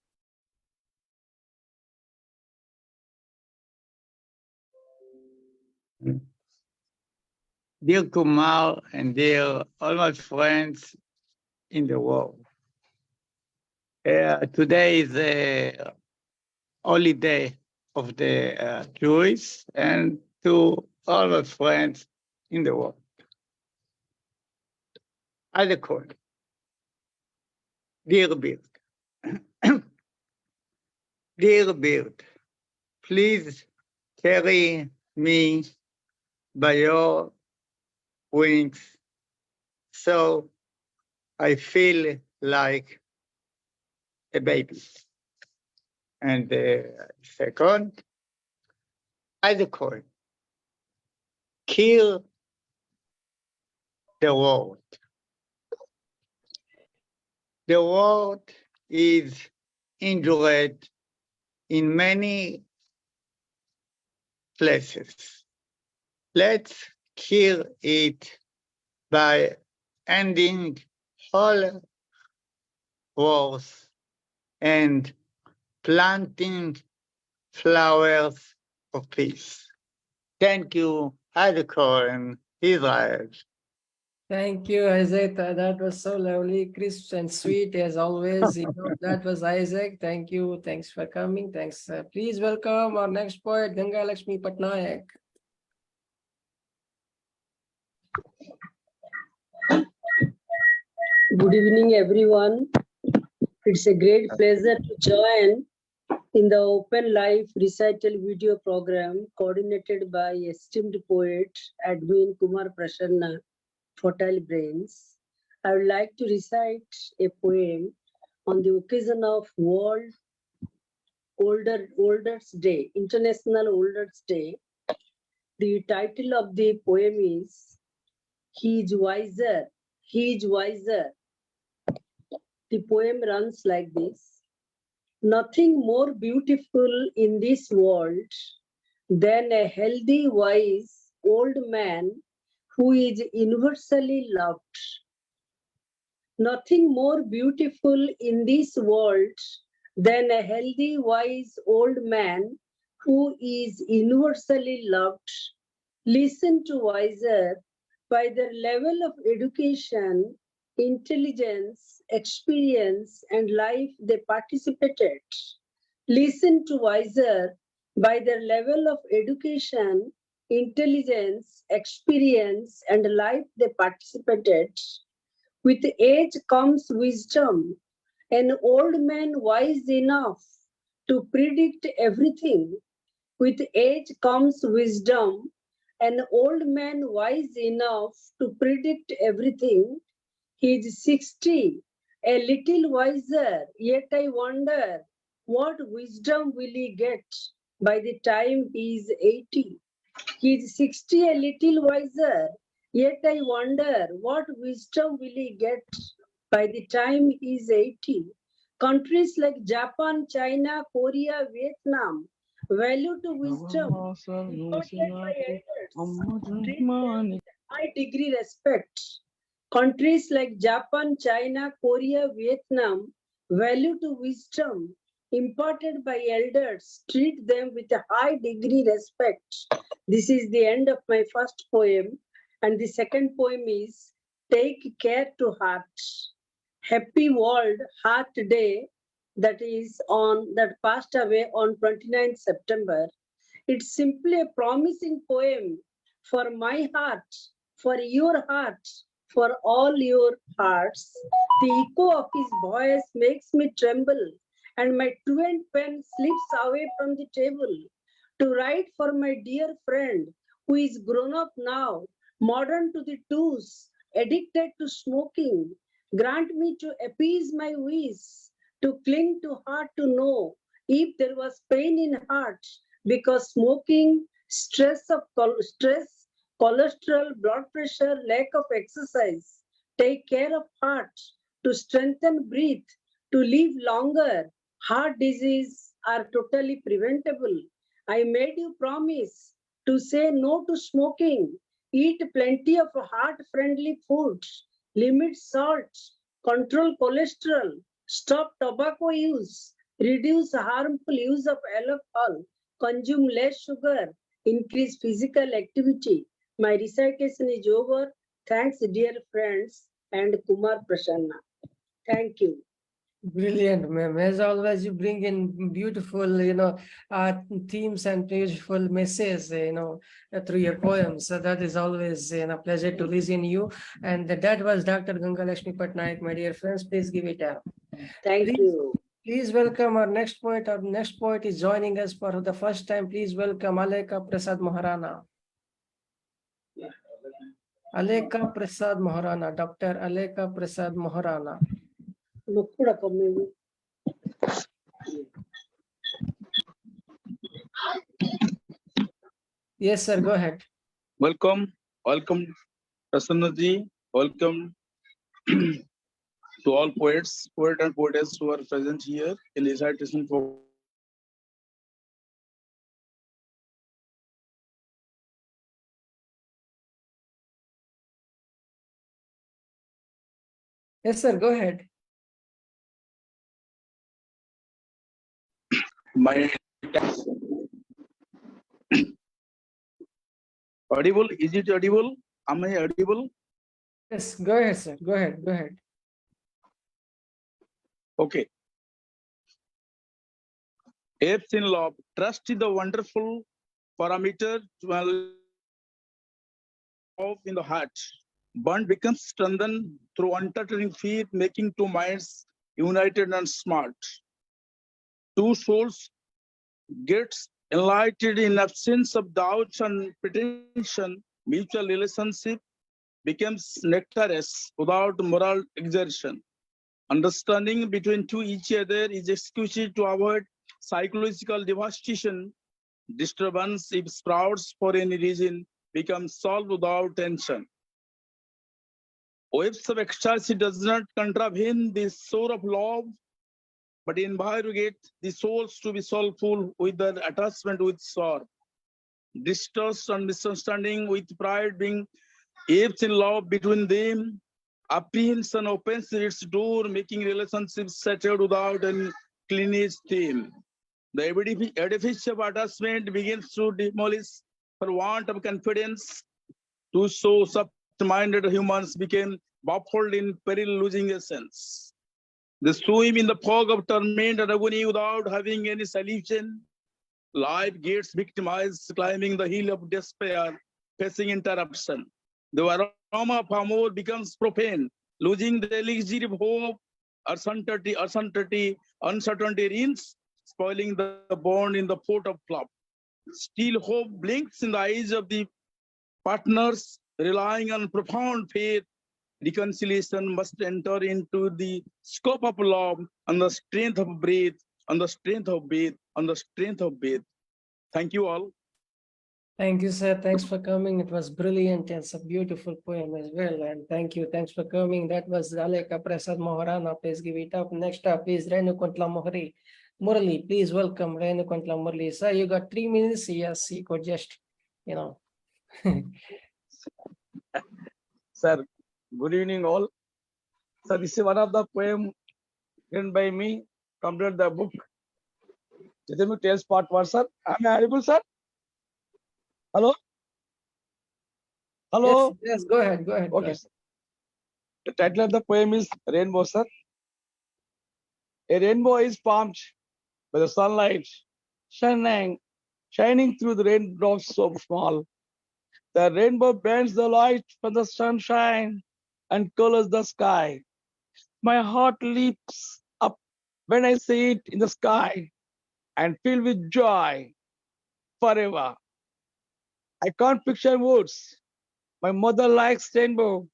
Dear Kumar and dear all my friends in the world, today is a holiday of the Jews, and to all my friends in the world. Issac Cohen, dear Bird, dear Bird, please carry me by your wings so I feel like a baby. And second, Issac Cohen, kill the world. The world is injured in many places. Let's kill it by ending all wars and planting flowers of peace. Thank you, Issac Cohen, Israel. Thank you, Issac. That was so lovely, crisp and sweet as always. That was Issac. Thank you. Thanks for coming. Thanks. Please welcome our next poet, Gangalaxmi Patnaik. Good evening, everyone. It's a great pleasure to join in the Open Life Recital video program coordinated by esteemed poet Admin Kumar Prasanna, Fertile Brains. I would like to recite a poem on the occasion of World Olders Day, International Olders Day. The title of the poem is He is Wiser, He is Wiser. The poem runs like this. Nothing more beautiful in this world than a healthy, wise old man who is universally loved. Nothing more beautiful in this world than a healthy, wise old man who is universally loved. Listen to wiser by their level of education, intelligence, experience, and life they participated. Listen to wiser by their level of education, intelligence, experience, and life they participated. With age comes wisdom, an old man wise enough to predict everything. With age comes wisdom, an old man wise enough to predict everything. He is 60, a little wiser, yet I wonder what wisdom will he get by the time he is 80. He is 60, a little wiser, yet I wonder what wisdom will he get by the time he is 80. Countries like Japan, China, Korea, Vietnam value to wisdom imparted by elders, treat them with high degree respect. Countries like Japan, China, Korea, Vietnam value to wisdom imparted by elders, treat them with a high degree respect. This is the end of my first poem, and the second poem is Take Care to Heart. Happy World Heart Day that passed away on 29th September. It's simply a promising poem for my heart, for your heart, for all your hearts. The echo of his voice makes me tremble, and my truant pen slips away from the table to write for my dear friend who is grown up now, modern to the twos, addicted to smoking. Grant me to appease my wish, to cling to heart to know if there was pain in heart, because smoking, stress, cholesterol, blood pressure, lack of exercise. Take care of heart, to strengthen breathe, to live longer. Heart disease are totally preventable. I made you promise to say no to smoking, eat plenty of heart-friendly foods, limit salt, control cholesterol, stop tobacco use, reduce harmful use of alcohol, consume less sugar, increase physical activity. My recitation is over. Thanks, dear friends, and Kumar Prasanna. Thank you. Brilliant, ma'am. As always, you bring in beautiful, themes and beautiful messages, through your poems. So that is always, pleasure to listen to you. And that was Dr. Gangalaxmi Patnaik, my dear friends. Please give it up. Thank you. Please welcome our next poet. Our next poet is joining us for the first time. Please welcome Aleka Prasad Maharana. Aleka Prasad Maharana, Dr. Aleka Prasad Maharana. Yes, sir, go ahead. Welcome, Prasannaji. Welcome to all poets and poetess who are present here in the recitation program. Yes, sir, go ahead. My audible? Is it audible? Am I audible? Yes, go ahead, sir. Go ahead. Okay. Apes in love, trust is the wonderful parameter to love in the heart. Bond becomes strengthened through untuttering faith, making two minds united and smart. Two souls gets enlightened in absence of doubts and pretension. Mutual relationship becomes nectarous without moral exertion. Understanding between two each other is exclusive to avoid psychological devastation. Disturbance, if sprouts for any reason, becomes solved without tension. Waves of ecstasy does not contravene the soar of love, but invigorate the souls to be soulful with their attachment with sorrow. Distrust and misunderstanding with pride being ebbs in love between them. Apprehension opens its door, making relationships settled without any cleanest theme. The edifice of attachment begins to demolish for want of confidence. Two so soft-minded humans became baffled in peril, losing essence. They swim in the fog of torment and agony without having any solution. Life gets victimized, climbing the hill of despair, facing interruption. The aroma of amour becomes profane, losing the elixir of hope. Uncertainty reigns, spoiling the bond in the port of love. Still hope blinks in the eyes of the partners, relying on profound faith. Reconciliation must enter into the scope of love on the strength of breath, on the strength of faith, on the strength of faith. Thank you all. Thank you, sir. Thanks for coming. It was brilliant. It's a beautiful poem as well. And thank you. Thanks for coming. That was Aleka Prasad Moharana. Please give it up. Next up is Renukuntla Mohari. Murali, please welcome Renukuntla Murali. Sir, you got 3 minutes. Yes, you could just, Sir, good evening all. Sir, this is one of the poem written by me, completed the book. Jitami Tales Part 1, sir. Am I audible, sir? Hello? Hello? Yes, go ahead. Okay, sir. The title of the poem is Rainbow, sir. A rainbow is formed by the sunlight shining through the raindrops so small. The rainbow bends the light from the sunshine and colors the sky. My heart leaps up when I see it in the sky and filled with joy forever. I can't picture words. My mother likes rainbow.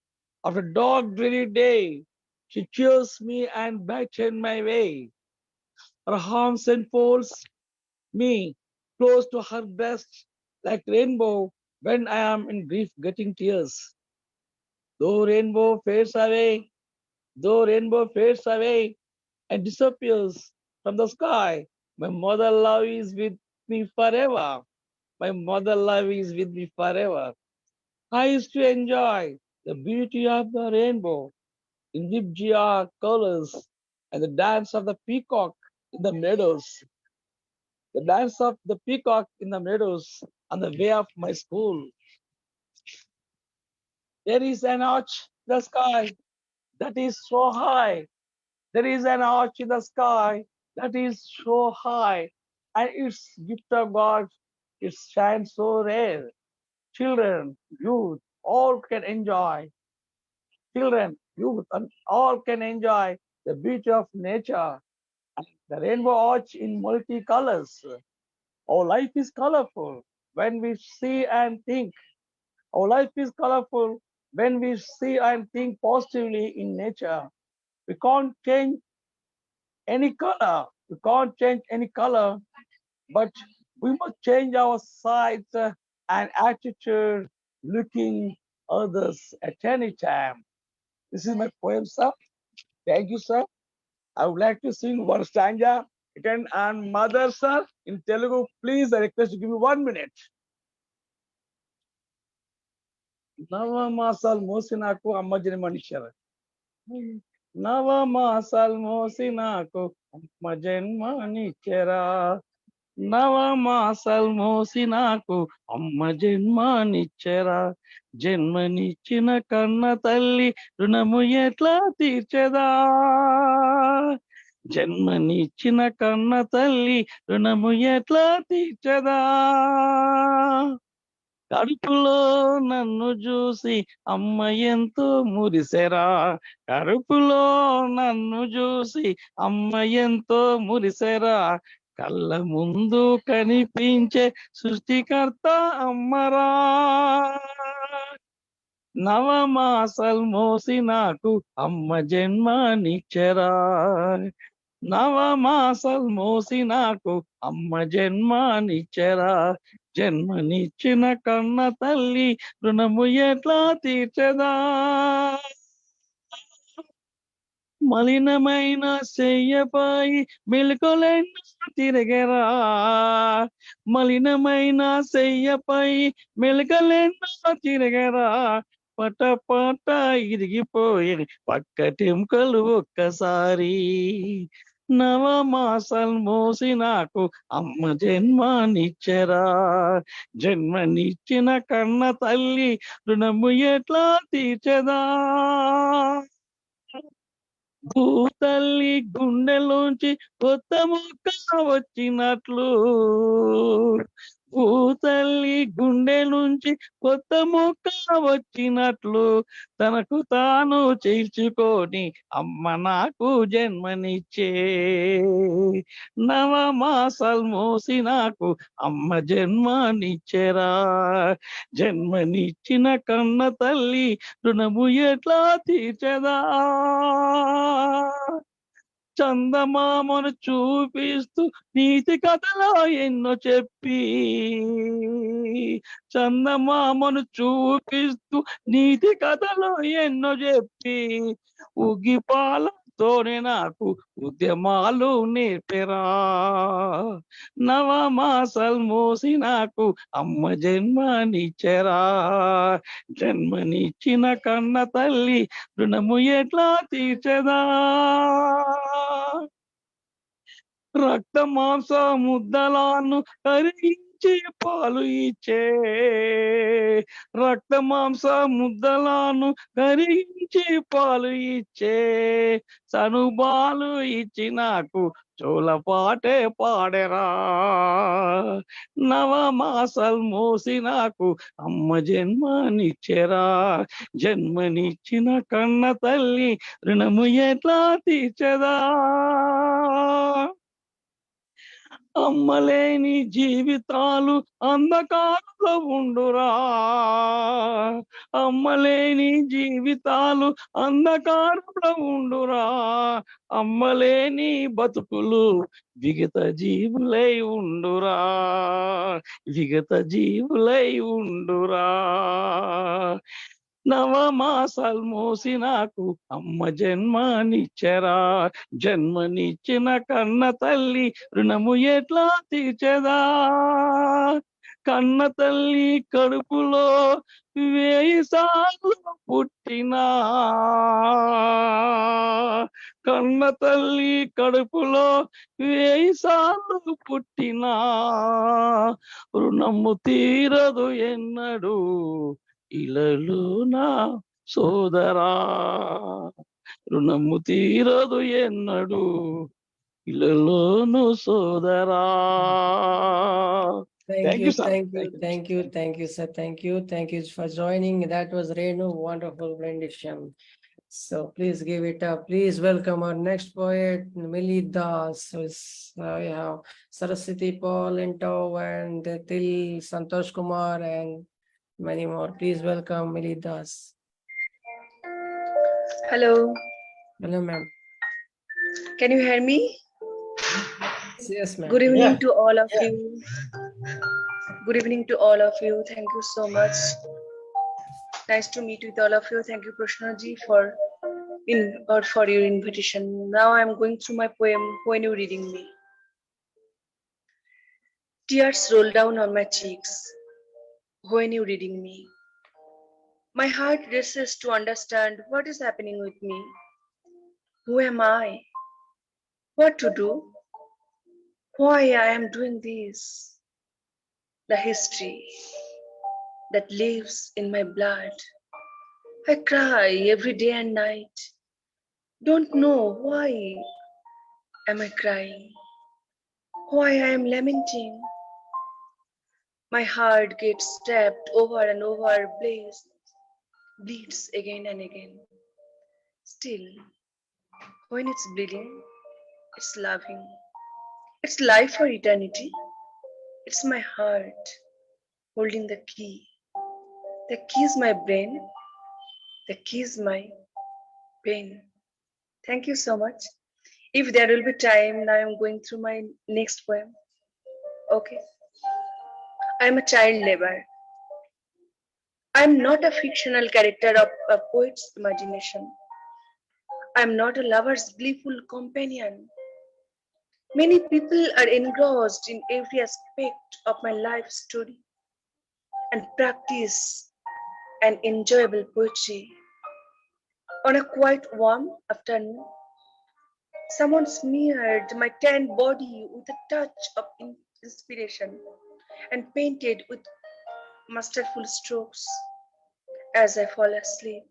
After a dark, dreary day, she cheers me and brightens my way. Her arms enfolds me close to her breast like rainbow when I am in grief getting tears. Though rainbow fades away and disappears from the sky, my mother love is with me forever. My mother love is with me forever. I used to enjoy the beauty of the rainbow in deep colors and the dance of the peacock in the meadows. The dance of the peacock in the meadows on the way of my school. There is an arch in the sky that is so high. There is an arch in the sky that is so high, and its gift of God, it shines so rare. Children, youth, all can enjoy. Children, youth, and all can enjoy the beauty of nature. And the rainbow arch in multicolors. Our life is colorful when we see and think. Our life is colorful when we see and think positively in nature. We can't change any color. We can't change any color, but we must change our sight and attitude, looking others at any time. This is my poem, sir. Thank you, sir. I would like to sing one stanza. Again, and mother, sir, in Telugu, please, I request you give me 1 minute. నవమాసాలు మోసి నాకు అమ్మ జన్మనిచ్చారు నవమాసాలు మోసి నాకు అమ్మ జన్మనిచ్చారా నవమాసాలు మోసి నాకు అమ్మ జన్మనిచ్చారా జన్మనిచ్చిన కన్న తల్లి రుణము ఎట్లా తీర్చదా జన్మనిచ్చిన కన్న తల్లి రుణము ఎట్లా తీర్చదా కడుపులో నన్ను చూసి అమ్మ ఎంతో మురిసెరా. కడుపులో నన్ను చూసి అమ్మ ఎంతో మురిసెరా. కళ్ళ ముందు కనిపించే సృష్టికర్త అమ్మరా. నవమాసాలు మోసి నాకు అమ్మ జన్మనిచ్చెరా. నవమాసాలు మోసి నాకు అమ్మ జన్మనిచ్చెరా. జన్మనిచ్చిన కన్న తల్లి రుణము ఎట్లా తీర్చదా. మలినమైన చెయ్యపై మెలకులెన్నో తిరగరా. మలినమైన చెయ్యపై మెలకలెన్నో తిరగరా. పట పట ఇరిగిపోయే పక్కటెముకలు ఒక్కసారి. నవమాసాలు మోసి నాకు అమ్మ జన్మనిచ్చెరా. జన్మనిచ్చిన కన్న తల్లి రుణము ఎట్లా తీర్చదా. భూతల్లి గుండెలోంచి కొత్త మొక్క వచ్చినట్లు. భూతల్లి గుండె నుంచి కొత్త మొక్క వచ్చినట్లు తనకు తాను చేర్చుకొని అమ్మ నాకు జన్మనిచ్చే. నవమాసాలు మోసి నాకు అమ్మ జన్మనిచ్చెరా. జన్మనిచ్చిన కన్న తల్లి రుణము ఎట్లా తీర్చదా. చందమామను చూపిస్తూ నీతి కథలో ఎన్నో చెప్పి. చందమామను చూపిస్తూ నీతి కథలో ఎన్నో చెప్పి. ఉగ్గిపాలతోనే నాకు ఉద్యమాలు నేర్పెరా. నవమాసాలు మోసి నాకు అమ్మ జన్మనిచ్చెరా. జన్మనిచ్చిన కన్న తల్లి రుణము ఎట్లా తీర్చదా. రక్త మాంస ముద్దలాను కరిగించి పాలు ఇచ్చే. రక్త మాంస ముద్దలాను కరిగించి పాలు ఇచ్చే. సనుబాలు ఇచ్చి నాకు చోలపాటే పాడెరా. నవమాసాలు మోసి నాకు అమ్మ జన్మనిచ్చెరా. జన్మనిచ్చిన కన్న తల్లి రుణము ఎట్లా తీర్చదా. అమ్మలేని జీవితాలు అంధకారంలో ఉండురా. అమ్మలేని జీవితాలు అంధకారంలో ఉండురా. అమ్మలేని బతుకులు విగత జీవులై ఉండురా. విగత జీవులై ఉండురా. నవమాసాలు మోసి నాకు అమ్మ జన్మనిచ్చెరా. జన్మనిచ్చిన కన్న తల్లి రుణము ఎట్లా తీర్చదా. కన్న తల్లి కడుపులో 1000 సార్లు పుట్టినా. కన్న తల్లి కడుపులో 1000 సార్లు పుట్టినా. రుణము తీరదు ఎన్నడు ఇలలో నా సోదరా. రుణము తీరదు ఎన్నడు ఇలలోను సోదరా. Thank you, sir. thank you, sir. Thank you for joining. That was Renu, wonderful rendition. So please give it up. Please welcome our next poet, Millie Das. We have Saraswati Paul Into and Til Santosh Kumar and many more. Please welcome Millie Das. Hello, Hello, ma'am. can you hear me? Yes, ma'am. Good evening to all of you. Good evening to all of you. Thank you so much. Nice to meet with all of you. Thank you, Prashnaji, for your invitation. Now I'm going through my poem, When You Reading Me. Tears roll down on my cheeks when you reading me. My heart races to understand what is happening with me. Who am I? What to do? Why I am doing this? The history that lives in my blood. I cry every day and night. Don't know why am I crying? Why I am lamenting? My heart gets stabbed over and over, bleeds again and again. Still, when it's bleeding, it's loving. It's life for eternity. It's my heart holding the key. The key is my brain. The key is my pain. Thank you so much. If there will be time, now I'm going through my next poem. Okay. I'm a child labor. I'm not a fictional character of a poet's imagination. I'm not a lover's gleeful companion. Many people are engrossed in every aspect of my life story and practice an enjoyable poetry. On a quite warm afternoon, someone smeared my tan body with a touch of inspiration and painted with masterful strokes as I fall asleep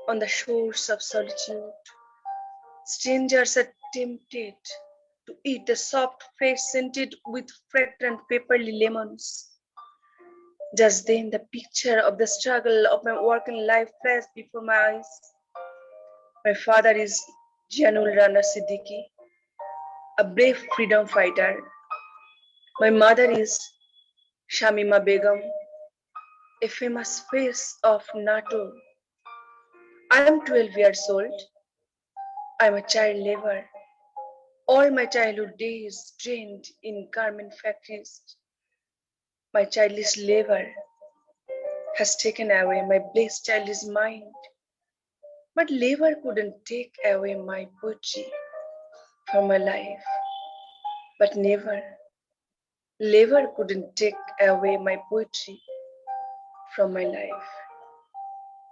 on the shores of solitude. Strangers are tempted to eat the soft flesh scented with fragrant peppery lemons. Just then the picture of the struggle of my working life flashed before my eyes. My father is Janul Rana Siddiqui, a brave freedom fighter. My mother is Shamima Begum, a famous face of NATO. I am 12 years old. I am a child labor. All my childhood days trained in garment factories. My childish labor has taken away my blessed childish mind. But labor couldn't take away my poetry from my life. But never, labor couldn't take away my poetry from my life.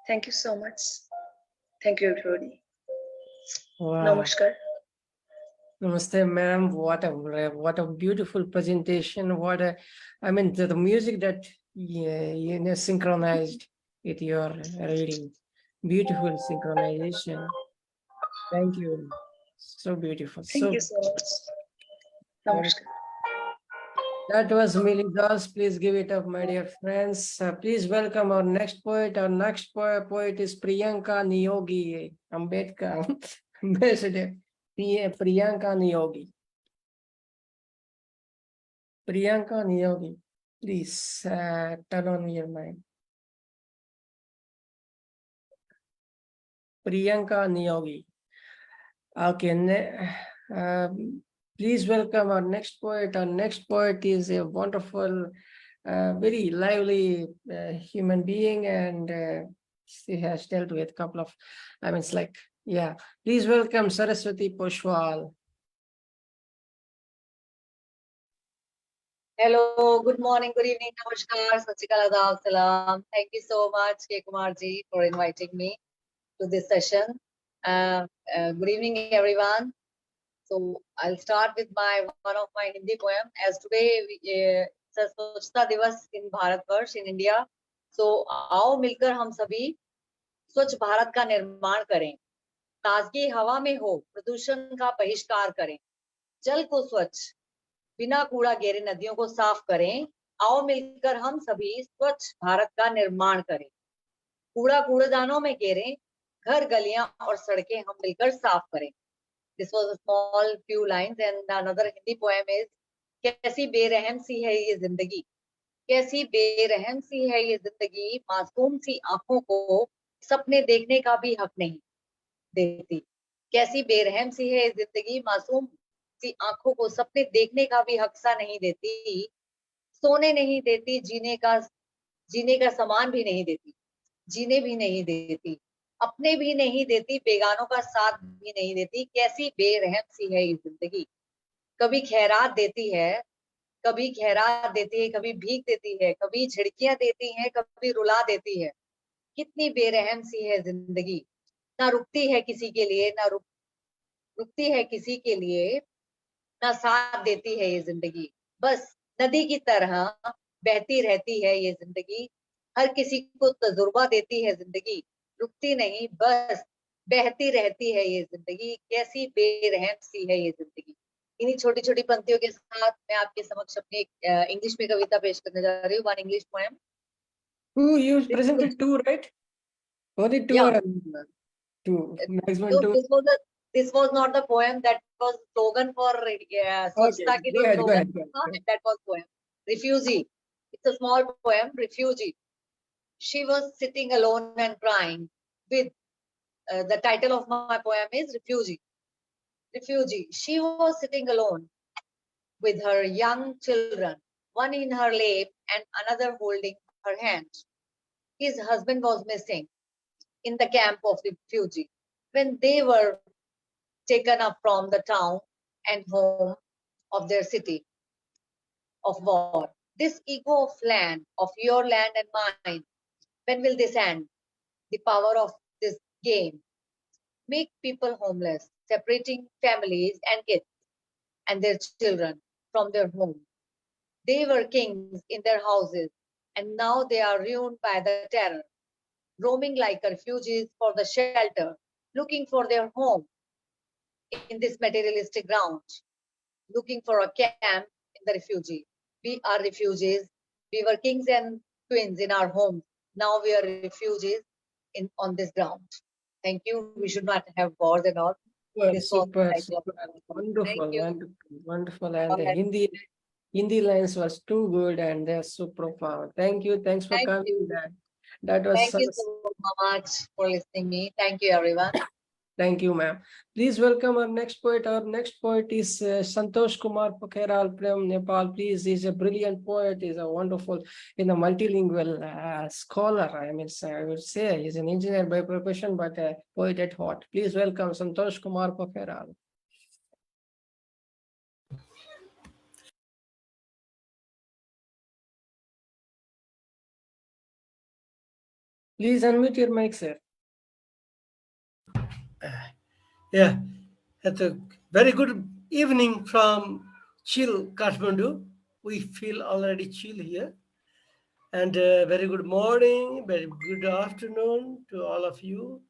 Thank you so much. Thank you, everybody. Wow. Namaskar. Namaste, ma'am. What a beautiful presentation. I mean, the music that synchronized with your reading. Beautiful synchronization. Thank you. So beautiful. Thank you so much. Namaskar. That was Millie Das. Please give it up, my dear friends. Please welcome our next poet. Our next poet is Priyanka Niyogi, Ambedkar Ambassador. Priyanka Niyogi. Priyanka Niyogi, please turn on your mic. Priyanka Niyogi. Okay. Please welcome our next poet. Our next poet is a wonderful, very lively human being, and she has dealt with a couple of, Please welcome Saraswati Poshwal. Hello, good morning, good evening, namaskar, sat sri akal, adab, salam. Thank you so much, K. Kumar ji, for inviting me to this session. Good evening, everyone. So I'll start with one of my Hindi poem. As today it's a Swachhta Divas in Bharatvarsh, in India. So आओ मिलकर हम सभी स्वच्छ भारत का निर्माण करें, ताजगी हवा में हो, प्रदूषण का बहिष्कार करें, जल को स्वच्छ बिना कूड़ा घेरे नदियों को साफ करें। आओ मिलकर हम सभी स्वच्छ भारत का निर्माण करें, कूड़ा कूड़ेदानों में घेरें, घर गलियां और सड़कें हम मिलकर साफ करें। This was a small few lines, and another Hindi poem is कैसी बेरहम सी है ये जिंदगी, कैसी बेरहम सी है ये जिंदगी, मासूम सी आंखों को सपने देखने का भी हक नहीं देती। कैसी बेरहम सी है ये जिंदगी, मासूम सी आंखों को सपने देखने का भी हक सा नहीं देती, सोने नहीं देती, जीने का सामान भी नहीं देती, जीने भी नहीं देती, अपने भी नहीं देती, बेगानों का साथ भी नहीं देती। कैसी बेरहम सी है ये जिंदगी, कभी खैरात देती है, कभी खैरात देती है, कभी भीख देती है, कभी झिड़कियां देती है, कभी रुला देती है। कितनी बेरहम सी है जिंदगी, ना रुकती है किसी के लिए, ना रुकती है किसी के लिए, ना साथ देती है ये जिंदगी। बस नदी की तरह बहती रहती है ये जिंदगी, हर किसी को तजुर्बा देती है जिंदगी, रुकती नहीं बस बहती रहती है ये जिंदगी। कैसी बेरहम सी है ये जिंदगी, इन्हीं छोटी छोटी पंक्तियों के साथ मैं आपके समक्ष अपनी इंग्लिश में कविता पेश करने जा रही हूँ. One English poem. You presented two, right? Only two Yeah. or two? Maximum No, two. this was not the poem. That was slogan for Swachhta ke Go liye ahead, go slogan. ahead, go ahead. That was poem. Refugee. It's a small poem. Refugee. She was sitting alone and crying. With the title of my poem is Refugee. Refugee. She was sitting alone with her young children, one in her lap and another holding her hand. His husband was missing in the camp of refugee when they were taken up from the town and home of their city of war. This ego of land, of your land and mine, when will this end? The power of this game make people homeless, separating families and kids and their children from their home. They were kings in their houses, and now they are ruined by the terror, roaming like refugees for the shelter, looking for their home in this materialistic ground, looking for a camp in the refugee. We are refugees. We were kings and queens in our homes. Now we are refugees on this ground. Thank you. We should not have wars and all. Well, This was the super, title of super, the poem. wonderful, Thank you. wonderful, wonderful. And Go the ahead. Hindi lines was too good and they're so profound. Thank you. Thanks for Thank coming. you. That was Thank you such. so much for listening me. Thank you, everyone. Thank you, ma'am. Please welcome our next poet. Our next poet is Santosh Kumar Pokheral from Nepal. Please, he's a brilliant poet. He's a wonderful, multilingual scholar. I mean, I would say he's an engineer by profession, but a poet at heart. Please welcome Santosh Kumar Pokheral. Please unmute your mic, sir. Yeah, it's a very good evening from chill Kathmandu. We feel already chill here. And very good morning, very good afternoon to all of you,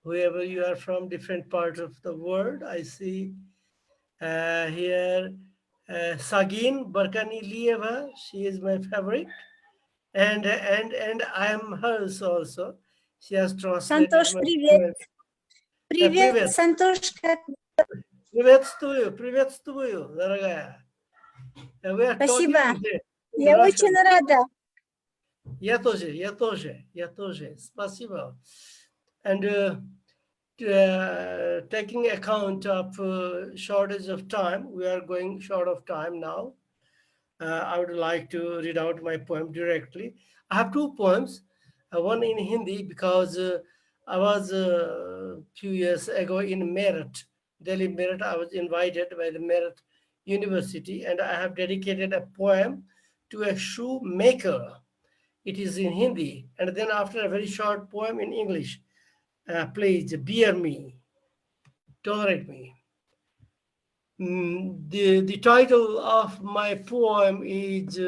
whoever you are from different parts of the world. I see here Saglh Berkinalieva. She is my favorite, and I am hers also. She has translated Santosh, my привет. poem. Привет, Привет. Santosh, как... Приветствую, дорогая. We are Спасибо. talking in Я Russian. очень рада. Я тоже. Спасибо. And taking account of shortage of time, we are going short of time now. I would like to read out my poem directly. I have two poems, one in Hindi because I was a few years ago in Meerut, Delhi Meerut. I was invited by the Meerut University, and I have dedicated a poem to a shoemaker. It is in Hindi, and then after a very short poem in English. Please bear me, tolerate me. The title of my poem is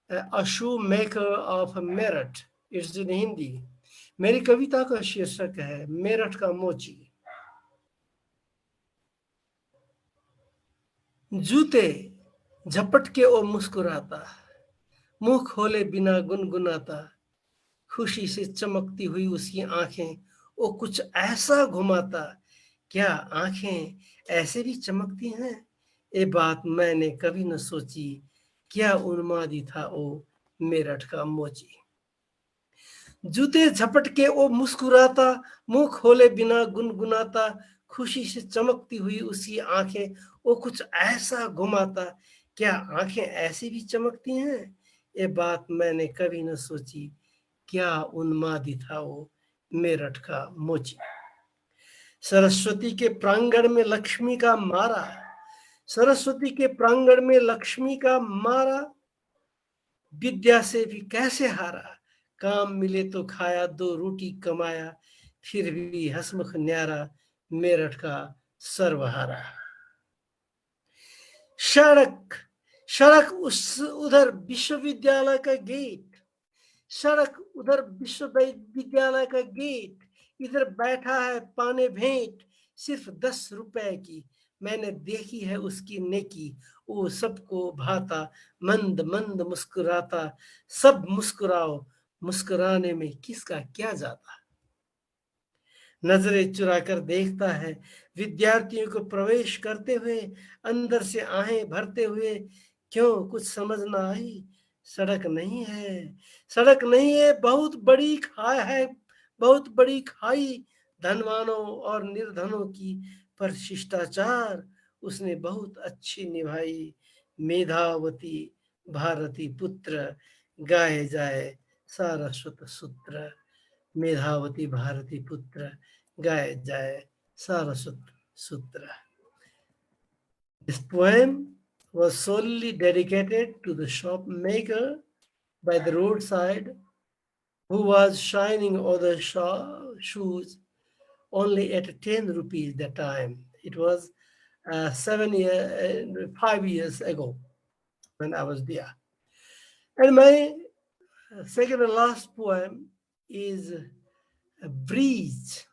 A Shoemaker of Meerut. It's in Hindi. मेरी कविता का शीर्षक है मेरठ का मोची. जूते झपट के वो मुस्कुराता, मुंह खोले बिना गुनगुनाता, खुशी से चमकती हुई उसकी आंखें वो कुछ ऐसा घुमाता. क्या आंखें ऐसे भी चमकती हैं? ये बात मैंने कभी न सोची. क्या उन्मादी था वो मेरठ का मोची. जूते झपट के वो मुस्कुराता, मुंह खोले बिना गुनगुनाता, खुशी से चमकती हुई उसकी आंखें वो कुछ ऐसा घुमाता. क्या आंखें ऐसी भी चमकती हैं? ये बात मैंने कभी न सोची. क्या उन्मादी था वो मेरठ का मोची. सरस्वती के प्रांगण में लक्ष्मी का मारा, सरस्वती के प्रांगण में लक्ष्मी का मारा, विद्या से भी कैसे हारा. काम मिले तो खाया, दो रोटी कमाया, फिर भी हसमुख न्यारा मेरठ का सर्वहारा. सड़क उधर विश्वविद्यालय का गेट, सड़क उधर विश्वविद्यालय का गेट, इधर बैठा है पाने भेंट सिर्फ 10 रुपए की. मैंने देखी है उसकी नेकी, वो सबको भाता, मंद मंद मुस्कुराता, सब मुस्कुराओ, मुस्कुराने में किसका क्या जाता। नजरें चुरा कर देखता है विद्यार्थियों को प्रवेश करते हुए, अंदर से आहें भरते हुए, क्यों कुछ समझ ना आई। सड़क नहीं है, सड़क नहीं है, बहुत बड़ी खाई है, बहुत बड़ी खाई, धनवानों और निर्धनों की, पर शिष्टाचार उसने बहुत अच्छी निभाई। मेधावती भारती पुत्र, गाए जाए सारस्वत सूत्र। मेधावती भारती पुत्र, गाए जाए सारस्वत सूत्र. This poem was solely dedicated to the shopmaker by the roadside who was shining other shoes only at 10 rupees that time. It was 5 years ago when I was there. And my second and last poem is a breeze.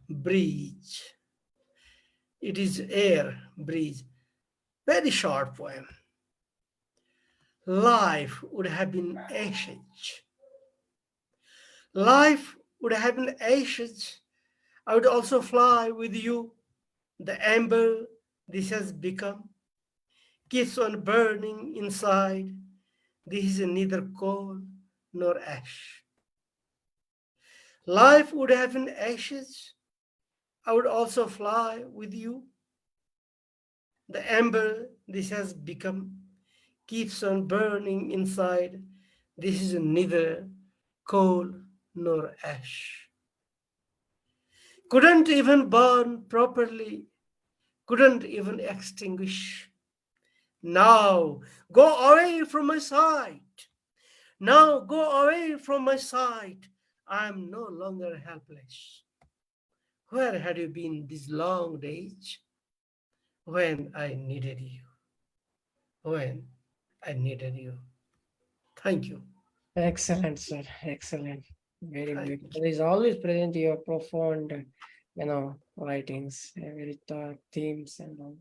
Breeze. It is air, breeze. Very short poem. Life would have been ashes. Life would have been ashes. I would also fly with you. The ember this has become keeps on burning inside. This is neither coal nor ash. Life would have been ashes. I would also fly with you. The ember this has become keeps on burning inside. This is neither coal nor ash. Couldn't even burn properly, couldn't even extinguish. Now go away from my sight. Now go away from my sight. I am no longer helpless. Where had you been these long days? When I needed you. When I needed you. Thank you. Excellent, sir. Excellent. Very Thank beautiful. There is always present your profound, writings, very thought, themes and all.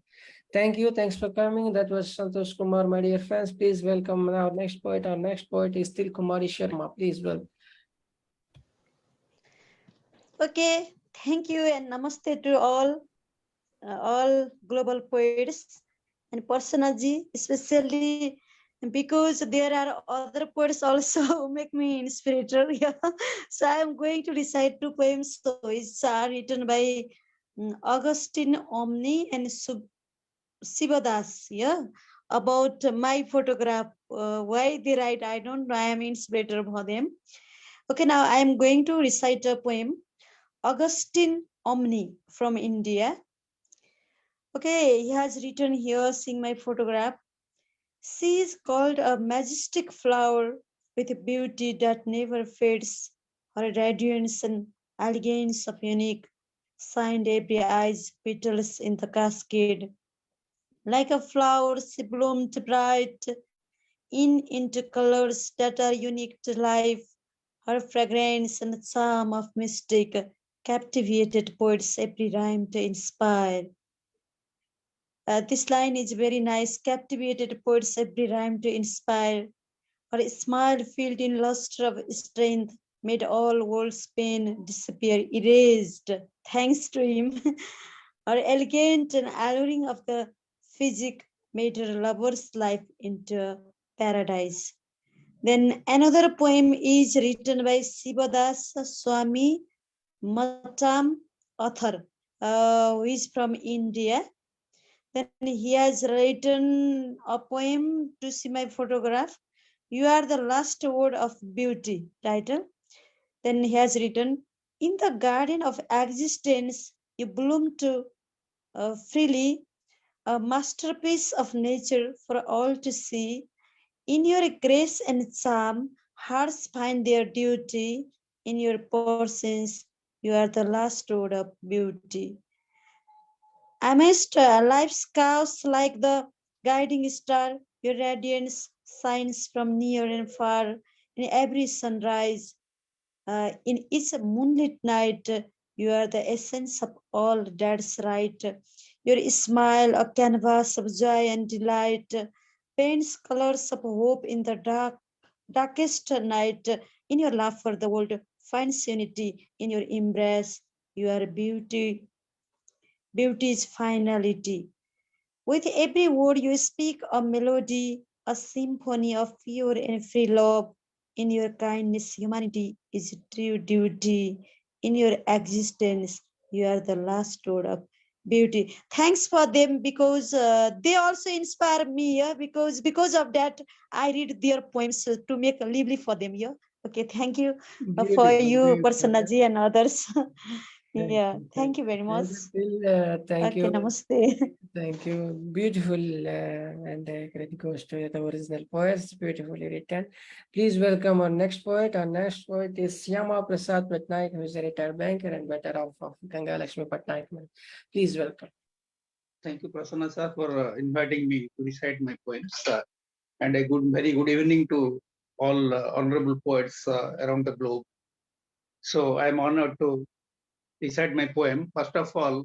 Thank you. Thanks for coming. That was Santosh Kumar, my dear friends. Please welcome our next poet. Our next poet is Til Kumari Sharma. Please welcome. Okay, thank you and namaste to all global poets and Personaji, especially because there are other poets also who make me inspirator. Yeah. So I am going to recite two poems. So it's written by Augustine Omni and Sivadas. Yeah, about my photograph. Why they write, I don't know. I am inspirator for them. Okay, now I am going to recite a poem. Augustine Omni from India. Okay, he has written here, seeing my photograph. She is called a majestic flower with a beauty that never fades. Her radiance and elegance of unique, signed every eye's petals in the cascade. Like a flower, she bloomed bright into colors that are unique to life. Her fragrance and charm of mystic captivated poets every rhyme to inspire. This line is very nice. Captivated poets every rhyme to inspire. Her smile filled in luster of strength made all world's pain disappear, erased. Thanks to him. Her elegant and alluring of the physique made her lover's life into paradise. Then another poem is written by Sivadas Swami Matam, author, who is from India. Then he has written a poem to see my photograph. You are the last word of beauty, title. Then he has written, in the garden of existence, you bloom to freely, a masterpiece of nature for all to see. In your grace and charm, hearts find their duty. In your portions, you are the last word of beauty. Amidst life's chaos, like the guiding star, your radiance shines from near and far. In every sunrise, in each moonlit night, you are the essence of all that's right. Your smile, a canvas of joy and delight, paints colors of hope in the darkest night. In your laughter, the world finds unity. In your embrace, your beauty's finality. With every word you speak, a melody, a symphony of pure and free love. In your kindness, humanity is true duty. In your existence, you are the last word of beauty. Thanks for them, because they also inspire me. Yeah? Because of that, I read their poems to make a lively for them. Yeah. Okay. Thank you for Beautiful, you, beautiful. Personaji, and others. Thank Yeah. you, Thank you very much. thank Okay. you. Namaste. Thank you. Beautiful, and credit goes to the original poets, beautifully written. Please welcome our next poet. Our next poet is Shyama Prasad Patnaik, who is a retired banker and veteran of Gangalaxmi Patnaik. Please welcome. Thank you, Prasanna sir, for inviting me to recite my poems. And a very good evening to all honorable poets around the globe. So I am honored to recite my poem. First of all,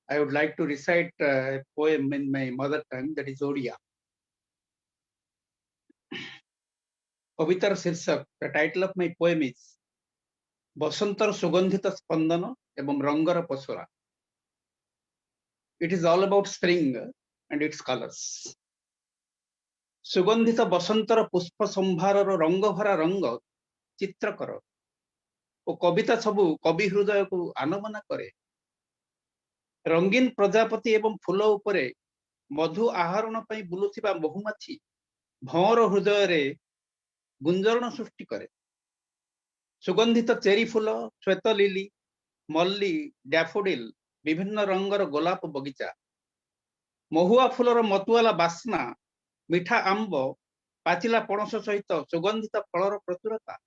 I would like to recite a poem in my mother tongue, that is Odia. Kavitar Sircar. The title of my poem is Basantar Sugandhita Spandana Ebam Rangara Pasura. It is all about spring and its colors. Sugandhita Basantar Puspa Sambharara Ranga Bhara Ranga Chitrakara. O Kavita Sabu Kavi Hrudayaku Anamana Kare. रंगीन प्रजापति एवं फूल उपरे मधु आहरण पई बुलुथिबा बहुमाछी भौर हृदय रे गुंजरण सृष्टि करे सुगंधित cherry फूल श्वेत लिली मल्ली डैफोडिल विभिन्न रंगर गोलाप बगीचा महुआ फूलर मतुआला बास्ना मिठा आंब पाचिला पणस सहित सुगंधित फलर प्रचुरता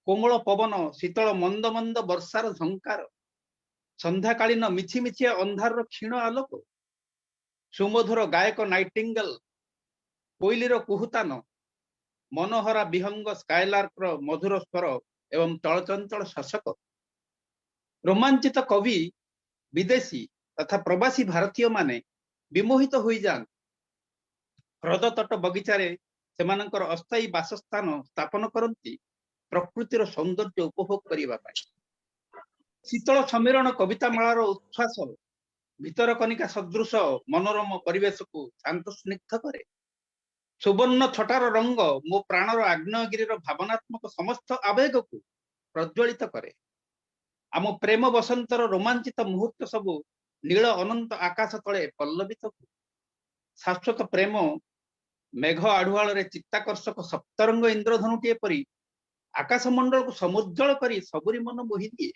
कोमल पवन शीतल मंद मंद वर्षार झंकार संध्याकालीन मिछि मिछिया अंधार क्षीण आलोक सुमधुर गायक नाइटिंगेल कोइलीर कुहुतान मनोहरा विहंग स्कायलार्कर मधुर स्वर एवं चलचंचल शासक रोमांचित कवि विदेशी तथा प्रवासी भारतीय माने विमोहित होई जान ह्रद तट बगीचारे सेमानंकर अस्थायी बासस्थान स्थापन करंती प्रकृतिर सौंदर्य उपभोग करिबा पाई शीतल समीरण कविता मालार उच्छ्वास भीतर कनिका सदृश मनोरम परिवेश को शांत स्निग्ध करे सुवर्ण छटार रंग मो प्राणर आग्नेयगिरीर भावनात्मक समस्त आवेग को प्रज्वलित करे आम प्रेम बसंतर रोमांचित मुहूर्त सबु नील अनंत आकाश तले पल्लवित शाश्वत प्रेम मेघ आढ़ुआल रे चित्ताकर्षक सप्तरंग इंद्रधनुटीए परी आकाशमंडल को समुज्जल करी सबुरी मन मोहि दिए.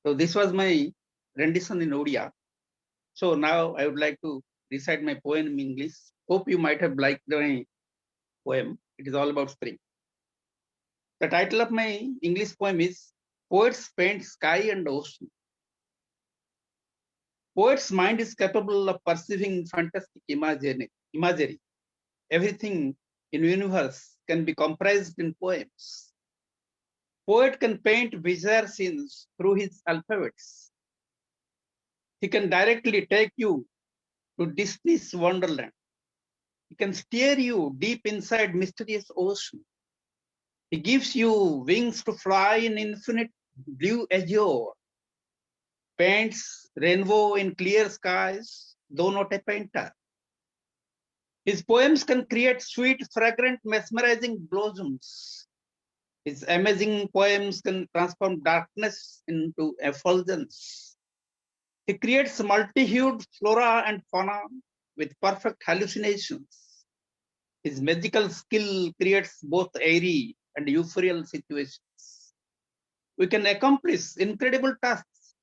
So this was my rendition in Odia. So now I would like to recite my poem in English. Hope you might have liked my poem. It is all about spring. The title of my English poem is Poets Paint Sky and Ocean. Poet's mind is capable of perceiving fantastic imagery. Everything in the universe can be comprised in poems. Poet can paint bizarre scenes through his alphabets. He can directly take you to Disney's Wonderland. He can steer you deep inside mysterious ocean. He gives you wings to fly in infinite blue azure. Paints rainbow in clear skies, though not a painter. His poems can create sweet, fragrant, mesmerizing blossoms. His amazing poems can transform darkness into effulgence. He creates multi-hued flora and fauna with perfect hallucinations. His magical skill creates both airy and euphorial situations. We can accomplish incredible tasks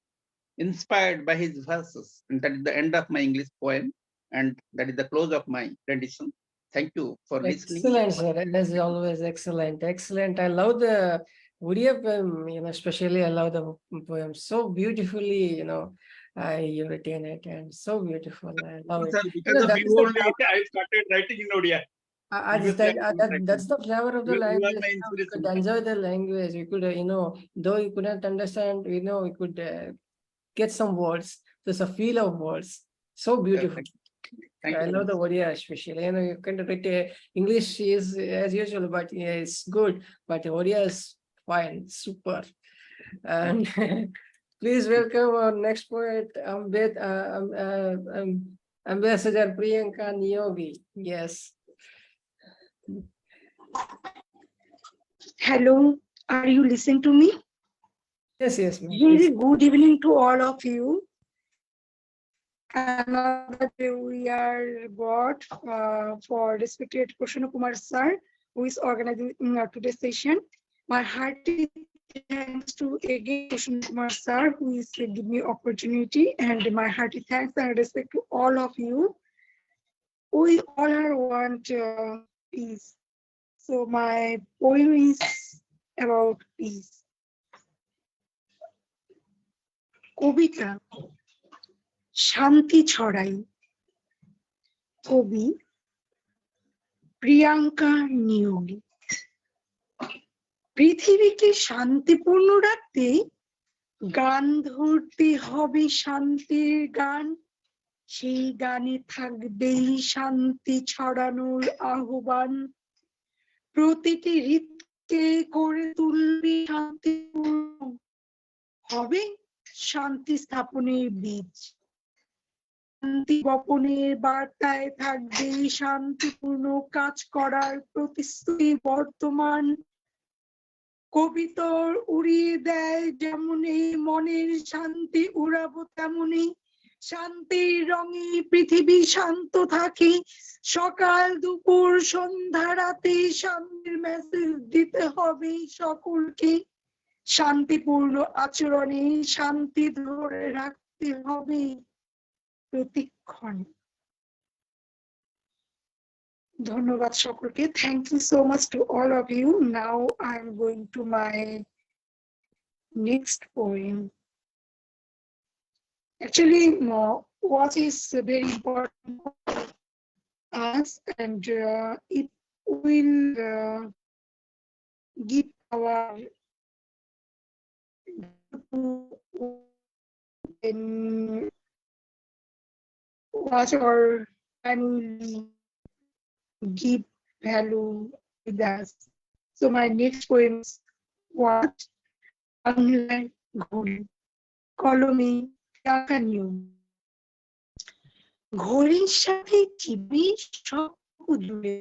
inspired by his verses. And that is the end of my English poem. And that is the close of my rendition. Thank you for listening. Excellent, sir. As always, excellent, excellent. I love the Odia poem, especially I love the poem so beautifully, you retain it and so beautiful. I love it. Because of That is you the only, I started writing in Odia. that's the flavor of the You are language. my We could inspiration. enjoy the language. We could, though you couldn't understand, we could get some words, there's a feel of words. So beautiful. Thank I you. love the Odia especially. You know, you can read English is as usual, but yeah, it's good. But Odia is fine, super. And please welcome our next poet, Ambassador Priyanka Niyogi. Yes. Hello, are you listening to me? Yes, yes, ma'am. Very good evening to all of you. Another day we are brought for respected Krishna Kumar sir, who is organizing today's session. My hearty thanks to again Krishna Kumar sir, who is giving me opportunity, and my hearty thanks and respect to all of you. We all want peace. So my poem is about peace. কবিতা শান্তি ছড়াই কবি প্রিয়াঙ্কা নিয়োগী পৃথিবীকে শান্তিপূর্ণ রাখতে গান ধরতে হবে শান্তির গান সেই গানে থাকবেই শান্তি ছড়ানোর আহ্বান প্রতিটি হৃদকে করে তুলবে শান্তিপূর্ণ হবে শান্তি স্থাপনের বীজ শান্তি বপনের বার্তায় থাকবে শান্তিপূর্ণ কাজ করার প্রতিশ্রুতি বর্তমান কবিতর উড়িয়ে দেয় যেমন এই মনের শান্তি উড়াবো তেমনি শান্তির রঙে পৃথিবী শান্ত থাকে সকাল দুপুর সন্ধ্যা রাতে শান্তির মেসেজ দিতে হবে সকলকে শান্তিপূর্ণ আচরণে শান্তি ধরে রাখতে হবে প্রতিক্ষণ ধন্যবাদ সকলকে thank you so much to all of you now I am going to my next poem actually what is very important for us and it will give our watch or annually give value with us. So my next poem is what Online Ghori Kolomi Takanyu ঘড়ির সাথে চিবি সব জুড়ে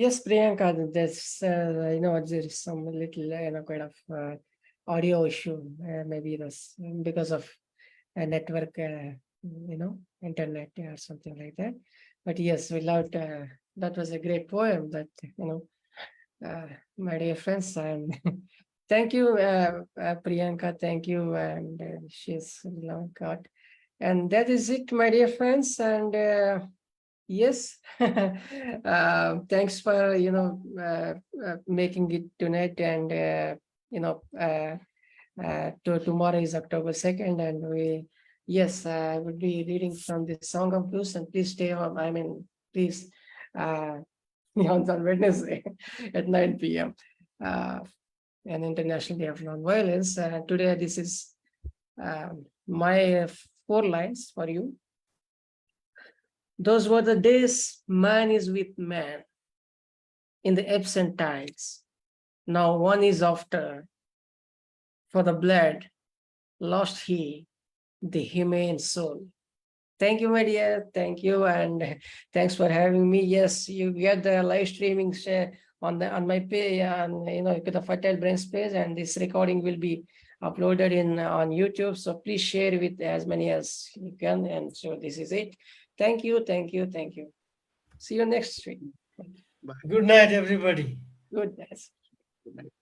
Yes, Priyanka, there's, there is some little, kind of audio issue. Maybe that's because of a network, internet or something like that. But yes, that was a great poem that, my dear friends, and thank you, Priyanka, thank you, and she's God. And that is it, my dear friends, and yes, thanks for making it tonight, and tomorrow is October 2nd, and I will be reading from the Song of Blues, and please stay home. I mean, please, on Wednesday at 9 p.m. An International Day of Nonviolence. Today, this is my 4 lines for you. Those were the days man is with man in the absent tides. Now one is after, for the blood lost he, the humane soul. Thank you, my dear. Thank you, and thanks for having me. Yes, you get the live streaming on my page, and the Fertile Brains page, and this recording will be uploaded on YouTube. So please share with as many as you can. And so this is it. Thank you, thank you, thank you. See you next week. Good night, everybody. Good night. Good night.